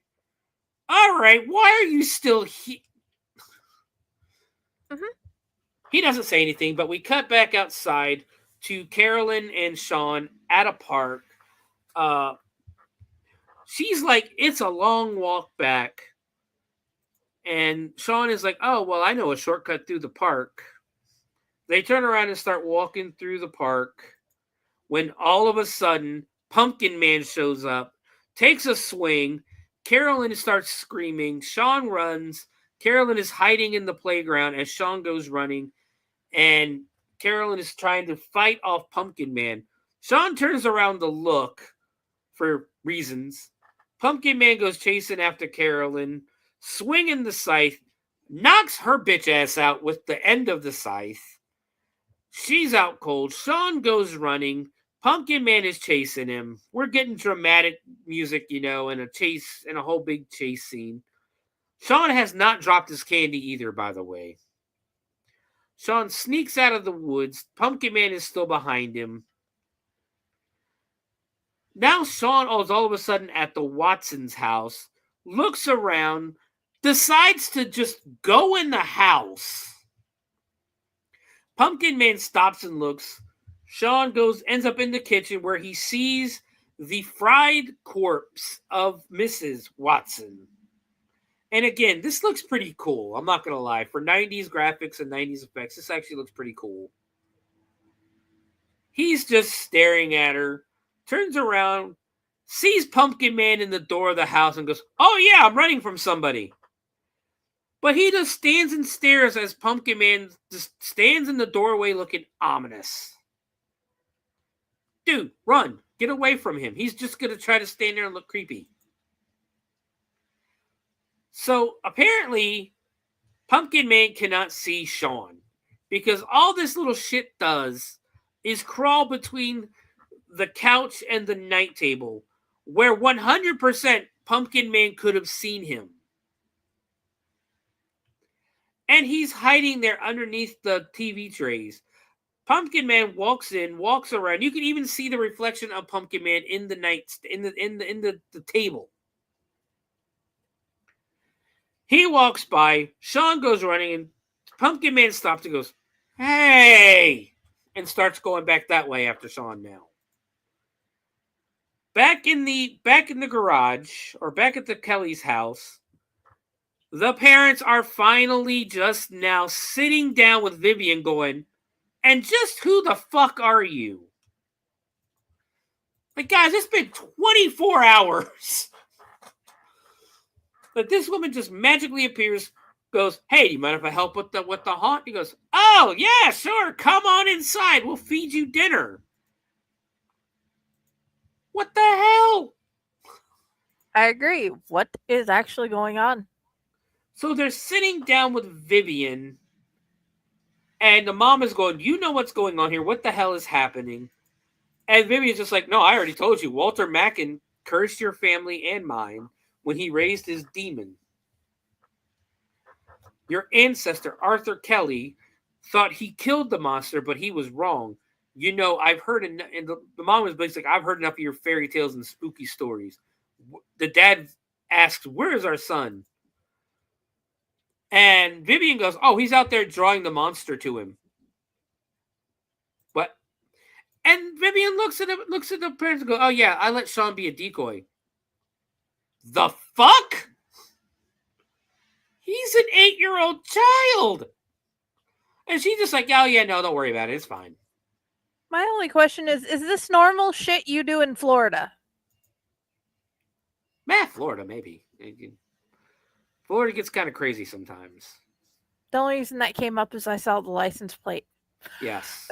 all right, why are you still here? Mm-hmm. He doesn't say anything, but we cut back outside to Carolyn and Sean at a park. She's like, it's a long walk back. And Sean is like, oh, well, I know a shortcut through the park. They turn around and start walking through the park when all of a sudden Pumpkin Man shows up, takes a swing. Carolyn starts screaming. Sean runs. Carolyn is hiding in the playground as Sean goes running. And Carolyn is trying to fight off Pumpkin Man. Sean turns around to look for reasons. Pumpkin Man goes chasing after Carolyn, swinging the scythe, knocks her bitch ass out with the end of the scythe. She's out cold. Sean goes running. Pumpkin Man is chasing him. We're getting dramatic music, and a chase, and a whole big chase scene. Sean has not dropped his candy either, by the way. Sean sneaks out of the woods. Pumpkin Man is still behind him. Now Sean is all of a sudden at the Watson's house, looks around, decides to just go in the house. Pumpkin Man stops and looks. Sean ends up in the kitchen where he sees the fried corpse of Mrs. Watson. And again, this looks pretty cool. I'm not going to lie. For 90s graphics and 90s effects, this actually looks pretty cool. He's just staring at her, turns around, sees Pumpkin Man in the door of the house and goes, oh yeah, I'm running from somebody. But he just stands and stares as Pumpkin Man just stands in the doorway looking ominous. Dude, run. Get away from him. He's just going to try to stand there and look creepy. So apparently, Pumpkin Man cannot see Sean because all this little shit does is crawl between the couch and the night table where 100% Pumpkin Man could have seen him. And he's hiding there underneath the TV trays. Pumpkin Man walks in, walks around. You can even see the reflection of Pumpkin Man in the table. He walks by. Sean goes running, and Pumpkin Man stops and goes, "Hey!" and starts going back that way after Sean. Now, back in the garage or back at the Kelly's house, the parents are finally just now sitting down with Vivian, going, "And just who the fuck are you?" Like, guys, it's been 24 hours. But this woman just magically appears, goes, "Hey, do you mind if I help with the haunt?" He goes, "Oh, yeah, sure. Come on inside. We'll feed you dinner." What the hell? I agree. What is actually going on? So they're sitting down with Vivian, and the mom is going, "You know what's going on here. What the hell is happening?" And Vivian's just like, "No, I already told you. Walter Mackin cursed your family and mine when he raised his demon. Your ancestor, Arthur Kelly, thought he killed the monster, but he was wrong. You know, I've heard," and the mom was basically like, "I've heard enough of your fairy tales and spooky stories." The dad asks, "Where is our son?" And Vivian goes, "Oh, he's out there drawing the monster to him." What? And Vivian looks at the parents and goes, "Oh yeah, I let Sean be a decoy." The fuck? He's an 8-year-old child. And she's just like, "Oh yeah, no, don't worry about it. It's fine." My only question is this normal shit you do in Florida? Florida, maybe. Florida gets kind of crazy sometimes. The only reason that came up is I saw the license plate. Yes.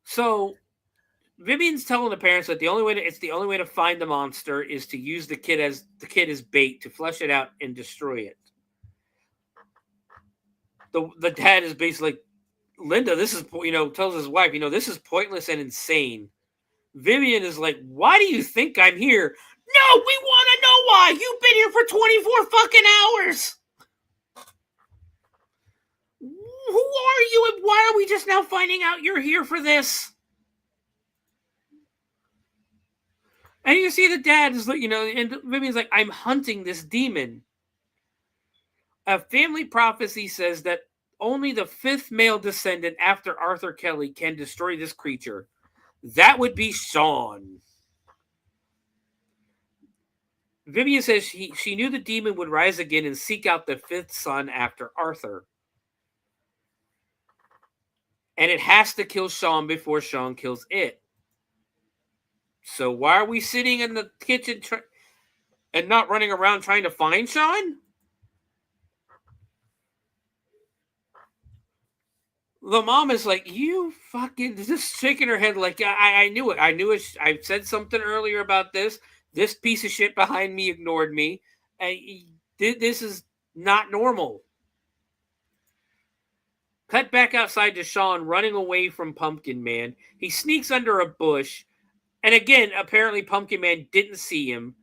So Vivian's telling the parents that the only way to find the monster is to use the kid as bait to flesh it out and destroy it. The dad is basically like, "Linda, this is," tells his wife, "this is pointless and insane." Vivian is like, "Why do you think I'm here?" "No, we want to know why. You've been here for 24 fucking hours. Who why are we just now finding out you're here for this? And you see the dad is, and Vivian's like, I'm hunting this demon. A family prophecy says that only the 5th male descendant after Arthur Kelly can destroy this creature. That would be Sean. Vivian says she knew the demon would rise again and seek out the 5th son after Arthur. And it has to kill Sean before Sean kills it. So why are we sitting in the kitchen and not running around trying to find Sean? The mom is like, you fucking, just shaking her head like, I knew it. I knew it. I said something earlier about this. This piece of shit behind me ignored me. This is not normal. Cut back outside to Sean running away from Pumpkin Man. He sneaks under a bush. And again, apparently Pumpkin Man didn't see him.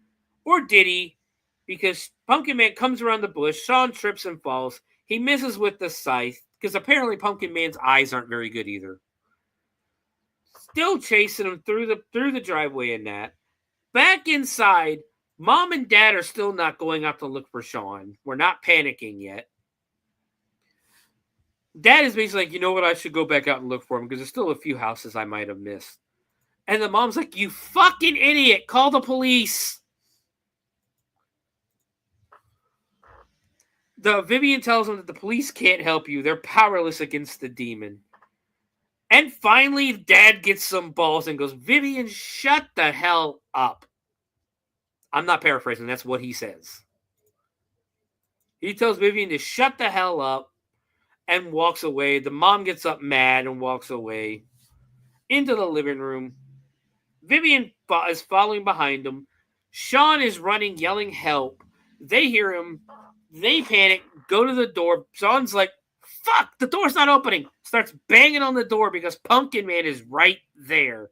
Or did he? Because Pumpkin Man comes around the bush. Sean trips and falls. He misses with the scythe. Because apparently Pumpkin Man's eyes aren't very good either. Still chasing him through the driveway and that. Back inside, Mom and Dad are still not going out to look for Sean. We're not panicking yet. Dad is basically like, you know what, I should go back out and look for him because there's still a few houses I might have missed. And the mom's like, you fucking idiot, call the police. Vivian tells him that the police can't help you. They're powerless against the demon. And finally, Dad gets some balls and goes, Vivian, shut the hell up. I'm not paraphrasing. That's what he says. He tells Vivian to shut the hell up and walks away. The mom gets up mad and walks away into the living room. Vivian is following behind him. Sean is running, yelling help. They hear him. They panic, go to the door. Sean's like, fuck, the door's not opening. Starts banging on the door because Pumpkin Man is right there.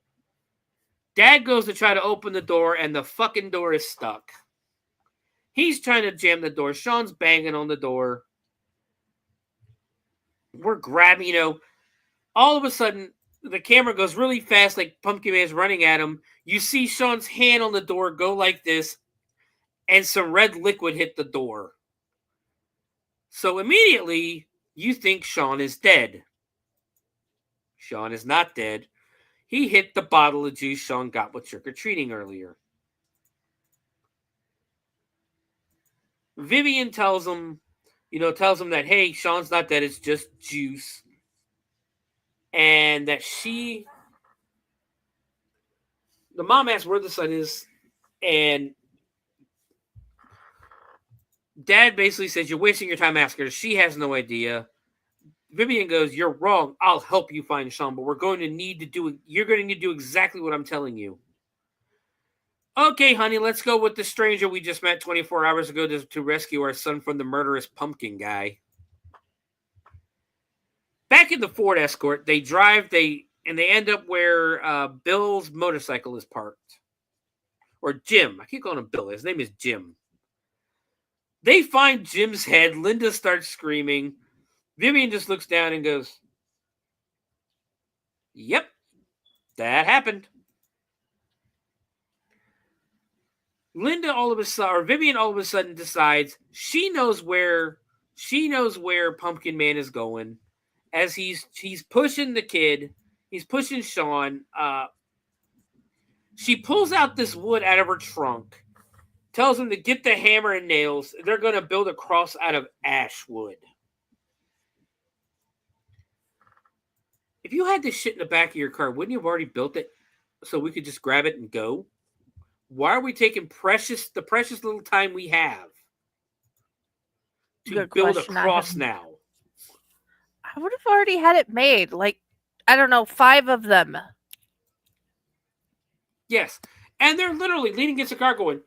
Dad goes to try to open the door and the fucking door is stuck. He's trying to jam the door. Sean's banging on the door. We're grabbing, all of a sudden, the camera goes really fast, like Pumpkin Man's running at him. You see Sean's hand on the door go like this, and some red liquid hit the door. So immediately, you think Sean is dead. Sean is not dead. He hit the bottle of juice Sean got with trick-or-treating earlier. Vivian tells him that, hey, Sean's not dead, it's just juice. And that the mom asks where the son is, and Dad basically says, you're wasting your time asking her. She has no idea. Vivian goes, you're wrong. I'll help you find Sean, but you're going to need to do exactly what I'm telling you. Okay, honey, let's go with the stranger we just met 24 hours ago to rescue our son from the murderous pumpkin guy. Back in the Ford Escort, they end up where Bill's motorcycle is parked. Or Jim. I keep calling him Bill. His name is Jim. They find Jim's head. Linda starts screaming. Vivian just looks down and goes, yep, that happened. Vivian all of a sudden decides she knows where Pumpkin Man is going. As he's pushing the kid, he's pushing Sean. She pulls out this wood out of her trunk, tells him to get the hammer and nails. They're going to build a cross out of ash wood. If you had this shit in the back of your car, wouldn't you have already built it so we could just grab it and go? Why are we taking the precious little time we have to build a cross now? I would have already had it made. Like, I don't know, 5 of them. Yes. And they're literally leaning against the car going,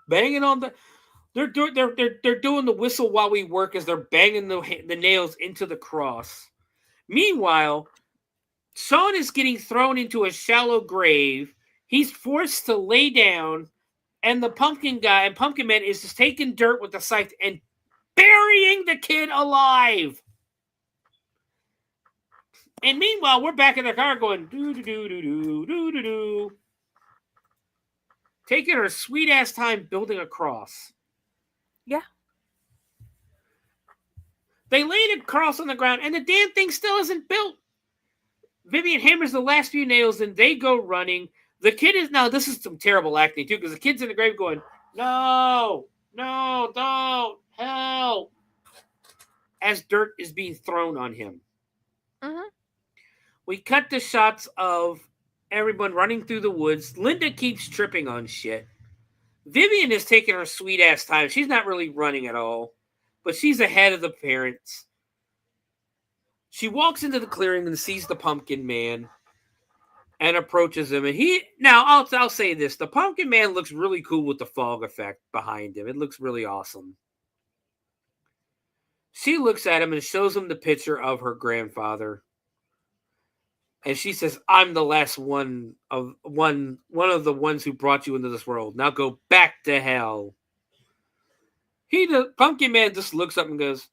banging on the... They're doing the whistle while we work as they're banging the nails into the cross. Meanwhile, Sean is getting thrown into a shallow grave. He's forced to lay down, and the Pumpkin Man is just taking dirt with the scythe and burying the kid alive. And meanwhile, we're back in the car going do-do-do-do-do-do-do-do. Taking our sweet-ass time building a cross. Yeah. They laid a cross on the ground, and the damn thing still isn't built. Vivian hammers the last few nails, and they go running. The kid is now. This is some terrible acting too, because the kid's in the grave going, "No, no, don't help!" as dirt is being thrown on him. Mm-hmm. We cut the shots of everyone running through the woods. Linda keeps tripping on shit. Vivian is taking her sweet ass time. She's not really running at all, but she's ahead of the parents. She walks into the clearing and sees the Pumpkin Man and approaches him. And I'll say this: the Pumpkin Man looks really cool with the fog effect behind him. It looks really awesome. She looks at him and shows him the picture of her grandfather. And she says, "I'm the last one of the ones who brought you into this world. Now go back to hell." The Pumpkin Man just looks up and goes,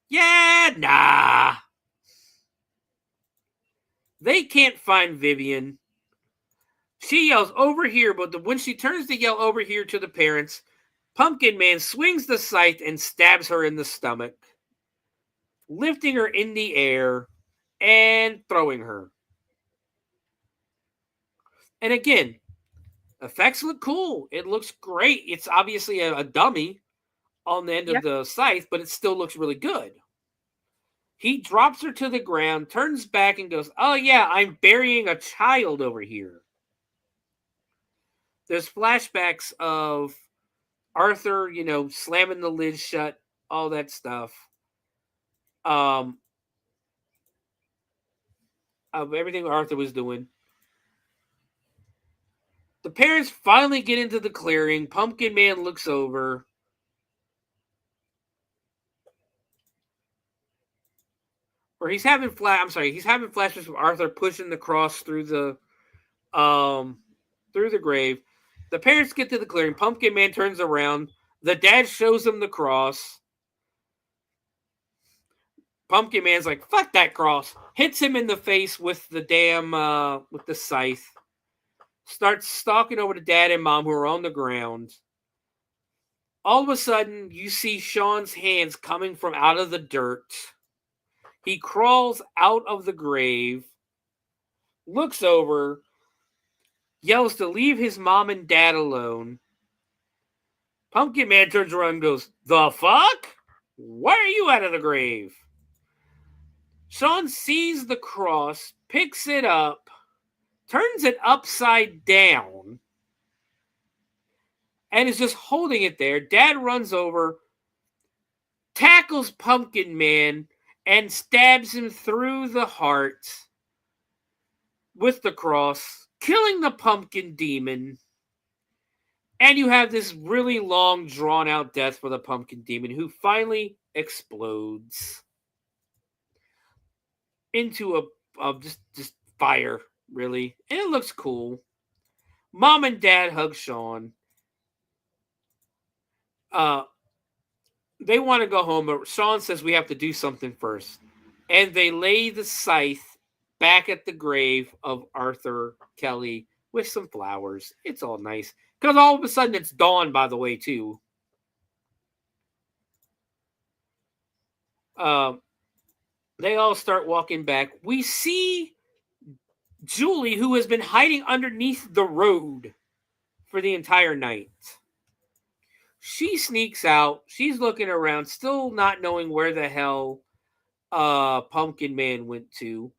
"Yeah, nah." They can't find Vivian. She yells, "Over here," but when she turns to yell "over here" to the parents, Pumpkin Man swings the scythe and stabs her in the stomach, lifting her in the air and throwing her. And again, effects look cool. It looks great. It's obviously a dummy on the end of the scythe, but it still looks really good. He drops her to the ground, turns back, and goes, "Oh yeah, I'm burying a child over here." There's flashbacks of Arthur, slamming the lid shut, all that stuff. Of everything Arthur was doing. The parents finally get into the clearing. Pumpkin Man looks over. Or he's having flashbacks of Arthur pushing the cross through the grave. The parents get to the clearing. Pumpkin Man turns around. The dad shows him the cross. Pumpkin Man's like, "Fuck that cross." Hits him in the face with the with the scythe. Starts stalking over to Dad and Mom, who are on the ground. All of a sudden, you see Sean's hands coming from out of the dirt. He crawls out of the grave, looks over, yells to leave his mom and dad alone. Pumpkin Man turns around and goes, "The fuck? Why are you out of the grave?" Sean sees the cross, picks it up, turns it upside down, and is just holding it there. Dad runs over, tackles Pumpkin Man, and stabs him through the heart with the cross, killing the pumpkin demon. And you have this really long, drawn-out death for the pumpkin demon, who finally explodes into a just fire, really. And it looks cool. Mom and Dad hug Sean. They want to go home, but Sean says we have to do something first. And they lay the scythe back at the grave of Arthur Kelly with some flowers. It's all nice. Because all of a sudden it's dawn, by the way, too. They all start walking back. We see Julie, who has been hiding underneath the road for the entire night. She sneaks out. She's looking around, still not knowing where the hell Pumpkin Man went to.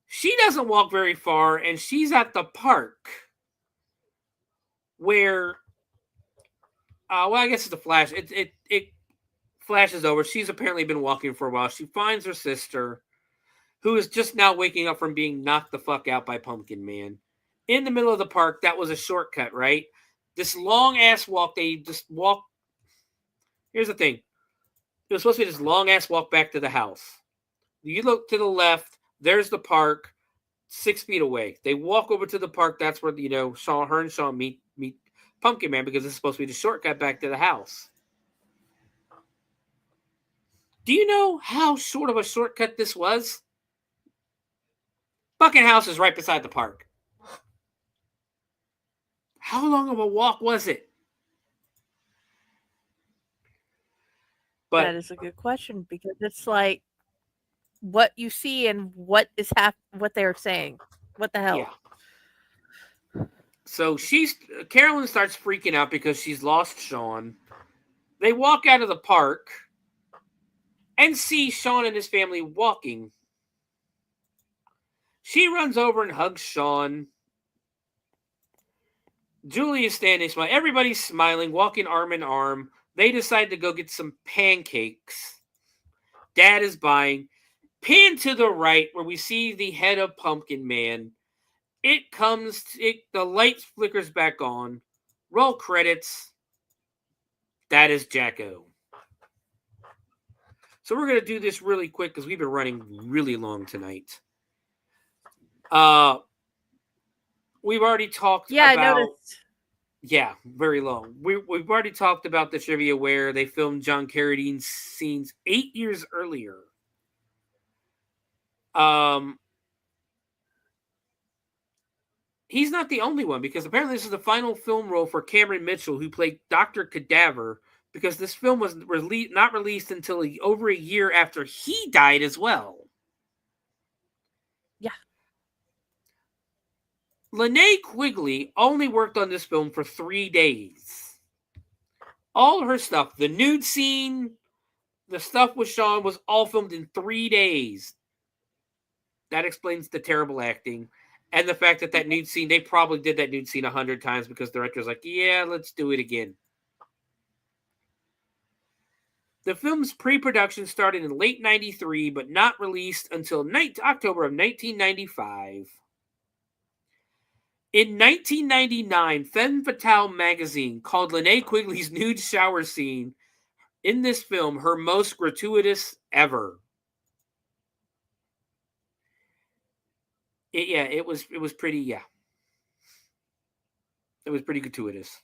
She doesn't walk very far, and she's at the park where, I guess it's a flash. It flashes over. She's apparently been walking for a while. She finds her sister, who is just now waking up from being knocked the fuck out by Pumpkin Man. In the middle of the park, that was a shortcut, right? This long-ass walk, they just walk. Here's the thing. It was supposed to be this long-ass walk back to the house. You look to the left, there's the park, 6 feet away. They walk over to the park. That's where, her and Sean meet Pumpkin Man, because it's supposed to be the shortcut back to the house. Do you know how short of a shortcut this was? Fucking house is right beside the park. How long of a walk was it? But that is a good question because it's like what you see and what is what they're saying. What the hell? yeah. So Carolyn starts freaking out because she's lost Sean. They walk out of the park and see Sean and his family walking. She runs over and hugs Sean. Julie is standing smiling. Everybody's smiling, walking arm in arm. They decide to go get some pancakes. Dad is buying. Pan to the right where we see the head of Pumpkin Man. The light flickers back on. Roll credits. That is Jacko. So we're going to do this really quick because we've been running really long tonight. We've already talked about... I noticed. Yeah, very long. We've already talked about the trivia where they filmed John Carradine's scenes 8 years earlier. He's not the only one because apparently this is the final film role for Cameron Mitchell, who played Dr. Cadaver, because this film was not released until over a year after he died as well. Yeah. Linnea Quigley only worked on this film for 3 days. All her stuff, the nude scene, the stuff with Sean, was all filmed in 3 days. That explains the terrible acting. And the fact that nude scene, they probably did that nude scene 100 times because the director's like, yeah, let's do it again. The film's pre-production started in late 93, but not released until October of 1995. In 1999, Femme Fatale magazine called Linnea Quigley's nude shower scene in this film her most gratuitous ever. It was pretty, It was pretty gratuitous.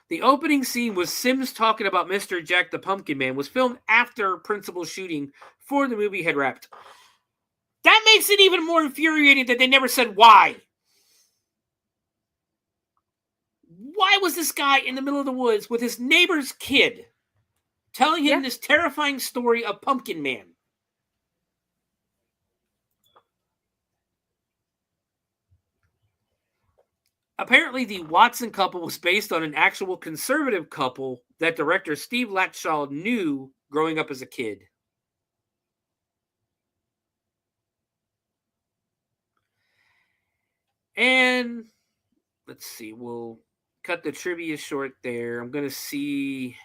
The opening scene with Sims talking about Mr. Jack the Pumpkin Man was filmed after principal shooting for the movie had wrapped. That makes it even more infuriating that they never said why. Why was this guy in the middle of the woods with his neighbor's kid telling him this terrifying story of Pumpkin Man? Apparently, the Watson couple was based on an actual conservative couple that director Steve Latshaw knew growing up as a kid. And let's see, we'll cut the trivia short there. I'm going to see.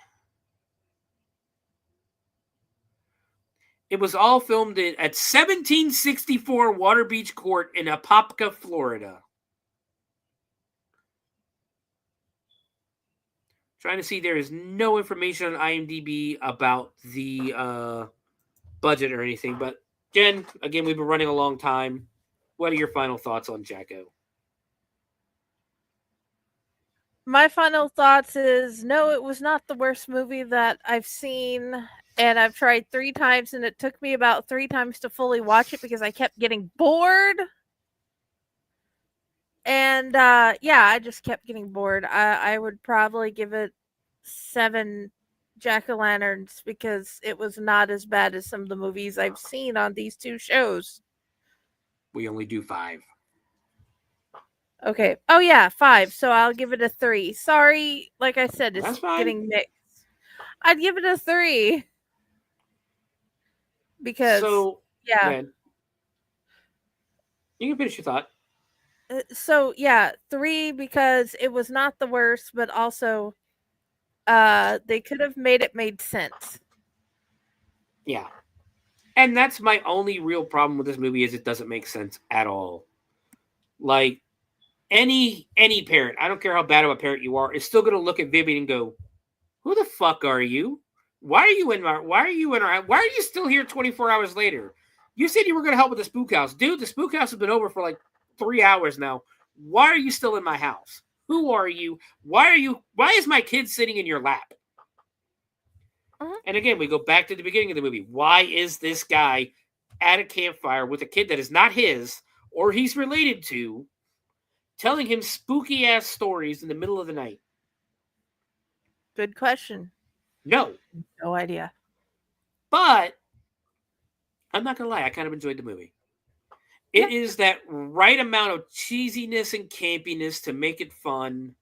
It was all filmed at 1764 Water Beach Court in Apopka, Florida. Trying to see, there is no information on IMDb about the budget or anything. But Jen, again, we've been running a long time. What are your final thoughts on Jacko? My final thoughts is, no, it was not the worst movie that I've seen. And I've tried 3 times, and it took me about 3 times to fully watch it because I kept getting bored. And I just kept getting bored. I would probably give it 7 jack-o'-lanterns because it was not as bad as some of the movies I've seen on these 2 shows. We only do 5. Okay. Oh yeah, 5. So I'll give it a 3. Sorry, like I said, it's getting mixed. I'd give it a 3 because you can finish your thought. 3 because it was not the worst, but also they could have made sense. Yeah. And that's my only real problem with this movie is it doesn't make sense at all. Like any parent, I don't care how bad of a parent you are, is still going to look at Vivian and go, "Who the fuck are you? Why are you still here 24 hours later? You said you were going to help with the spook house. Dude, the spook house has been over for like 3 hours now. Why are you still in my house? Who are you? Why is my kid sitting in your lap?" Uh-huh. And again, we go back to the beginning of the movie. Why is this guy at a campfire with a kid that is not his or he's related to, telling him spooky ass stories in the middle of the night? Good question. No. No idea. But I'm not going to lie, I kind of enjoyed the movie. It is that right amount of cheesiness and campiness to make it fun.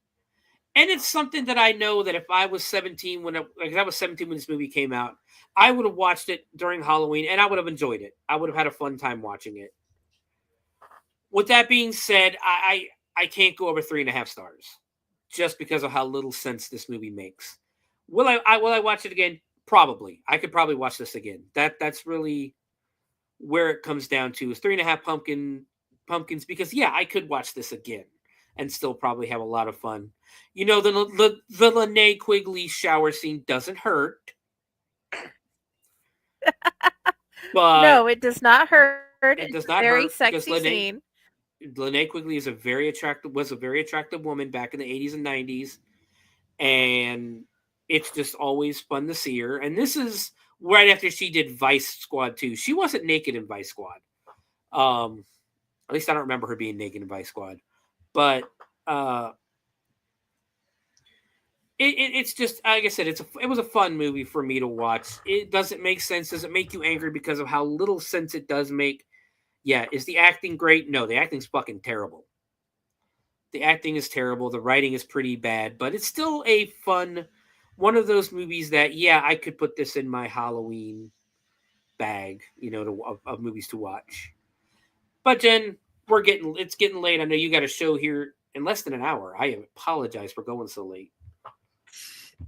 And it's something that I know that if I was 17 when I was 17 when this movie came out, I would have watched it during Halloween and I would have enjoyed it. I would have had a fun time watching it. With that being said, I can't go over 3.5 stars just because of how little sense this movie makes. Will I watch it again? Probably. I could probably watch this again. That's really where it comes down to is 3.5 pumpkins because I could watch this again and still probably have a lot of fun. You know, the Linnea Quigley shower scene doesn't hurt. But no, it does not hurt. It does not very hurt sexy scene. Linnea Quigley was a very attractive woman back in the 80s and 90s. And it's just always fun to see her. And this is right after she did Vice Squad 2. She wasn't naked in Vice Squad. At least I don't remember her being naked in Vice Squad. But it's just, like I said, it was a fun movie for me to watch. It doesn't make sense. Does it make you angry because of how little sense it does make? Yeah. Is the acting great? No, the acting's fucking terrible. The acting is terrible. The writing is pretty bad, but it's still a fun one of those movies that, I could put this in my Halloween bag, of movies to watch. But Jen, it's getting late. I know you got a show here in less than an hour. I apologize for going so late.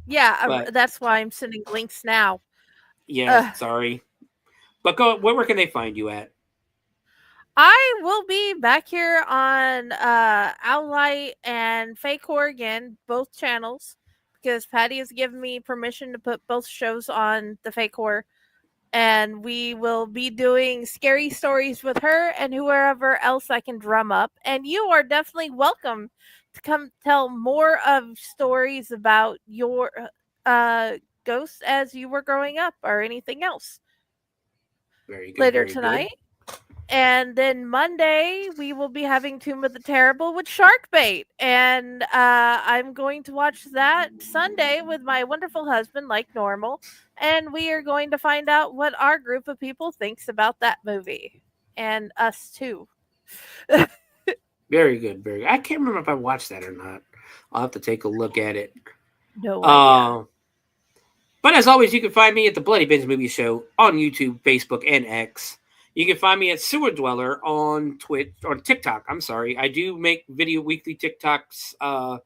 Yeah, that's why I'm sending links now. Yeah, sorry. But where can they find you at? I will be back here on Owlite and Fakor again, both channels, because Patty has given me permission to put both shows on the Fakor. And we will be doing scary stories with her and whoever else I can drum up. And you are definitely welcome to come tell more of stories about your ghosts as you were growing up or anything else. Very good. Later tonight. Good. And then Monday, we will be having Tomb of the Terrible with Sharkbait. And I'm going to watch that Sunday with my wonderful husband, like normal. And we are going to find out what our group of people thinks about that movie. And us, too. Very good. Very good. I can't remember if I watched that or not. I'll have to take a look at it. No idea. But as always, you can find me at the Bloody Binge Movie Show on YouTube, Facebook, and X. You can find me at Sewer Dweller on TikTok. I'm sorry. I do make weekly TikToks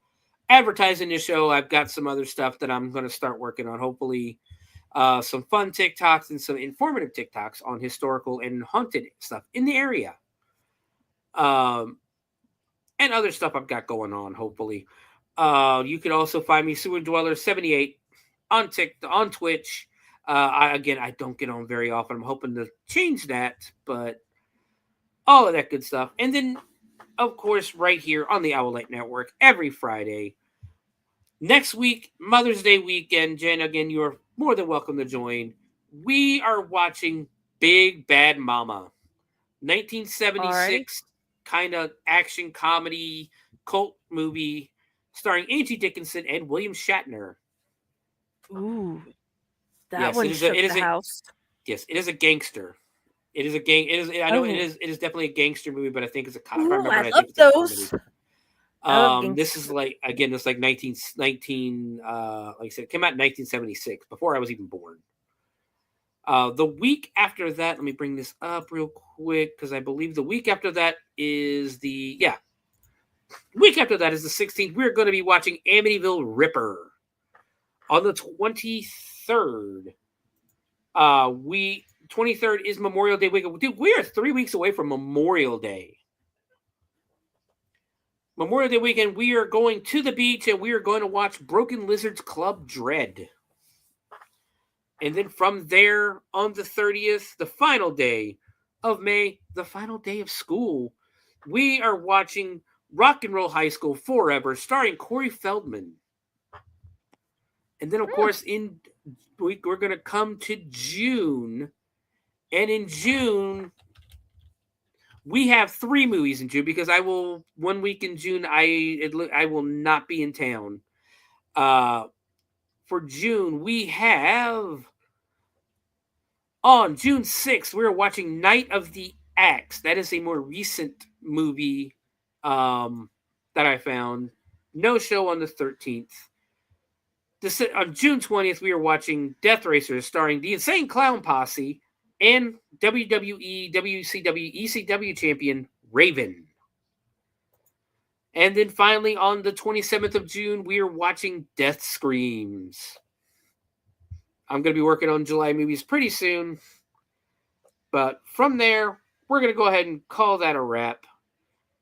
advertising the show. I've got some other stuff that I'm going to start working on. Hopefully some fun TikToks and some informative TikToks on historical and haunted stuff in the area. And other stuff I've got going on, hopefully. You can also find me, Sewer Dweller 78 on Twitch. I don't get on very often. I'm hoping to change that, but all of that good stuff. And then, of course, right here on the Owlite Network every Friday. Next week, Mother's Day weekend, Jen, again, you're more than welcome to join. We are watching Big Bad Mama, 1976 kind of action comedy cult movie starring Angie Dickinson and William Shatner. Ooh. That one shook the house. Yes, it is a gangster. It is a gang. I know it is. It is definitely a gangster movie, but I think it's a comedy. I love those. This is like 19, like I said, it came out in 1976 before I was even born. The week after that, let me bring this up real quick because I believe the week after that is the 16th. We're going to be watching Amityville Ripper on the 23rd. 23rd is Memorial Day weekend. Dude, we are 3 weeks away from Memorial Day. Memorial Day weekend, we are going to the beach and we are going to watch Broken Lizards Club Dread. And then from there on the 30th, the final day of May, the final day of school, we are watching Rock and Roll High School Forever, starring Corey Feldman. And then, of course, we're going to come to June, And in June, we have 3 movies in June because 1 week in June I will not be in town. For June, we have on June 6th, we're watching Night of the Axe. That is a more recent movie that I found. No show on the 13th. On June 20th, we are watching Death Racers starring the Insane Clown Posse and WWE, WCW, ECW champion Raven. And then finally, on the 27th of June, we are watching Death Screams. I'm going to be working on July movies pretty soon. But from there, we're going to go ahead and call that a wrap.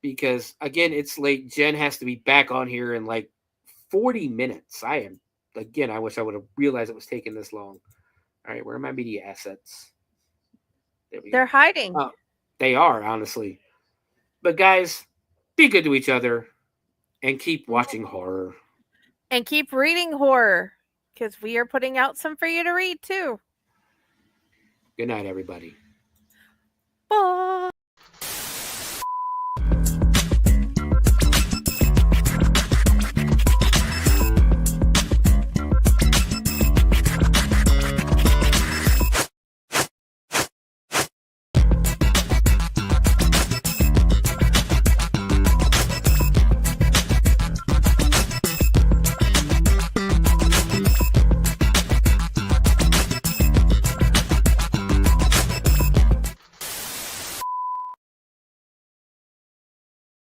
Because, again, it's late. Jen has to be back on here in like 40 minutes. I wish I would have realized it was taking this long. All right, where are my media assets? They're hiding. They are, honestly. But guys, be good to each other and keep watching horror. And keep reading horror, because we are putting out some for you to read too. Good night, everybody. Bye.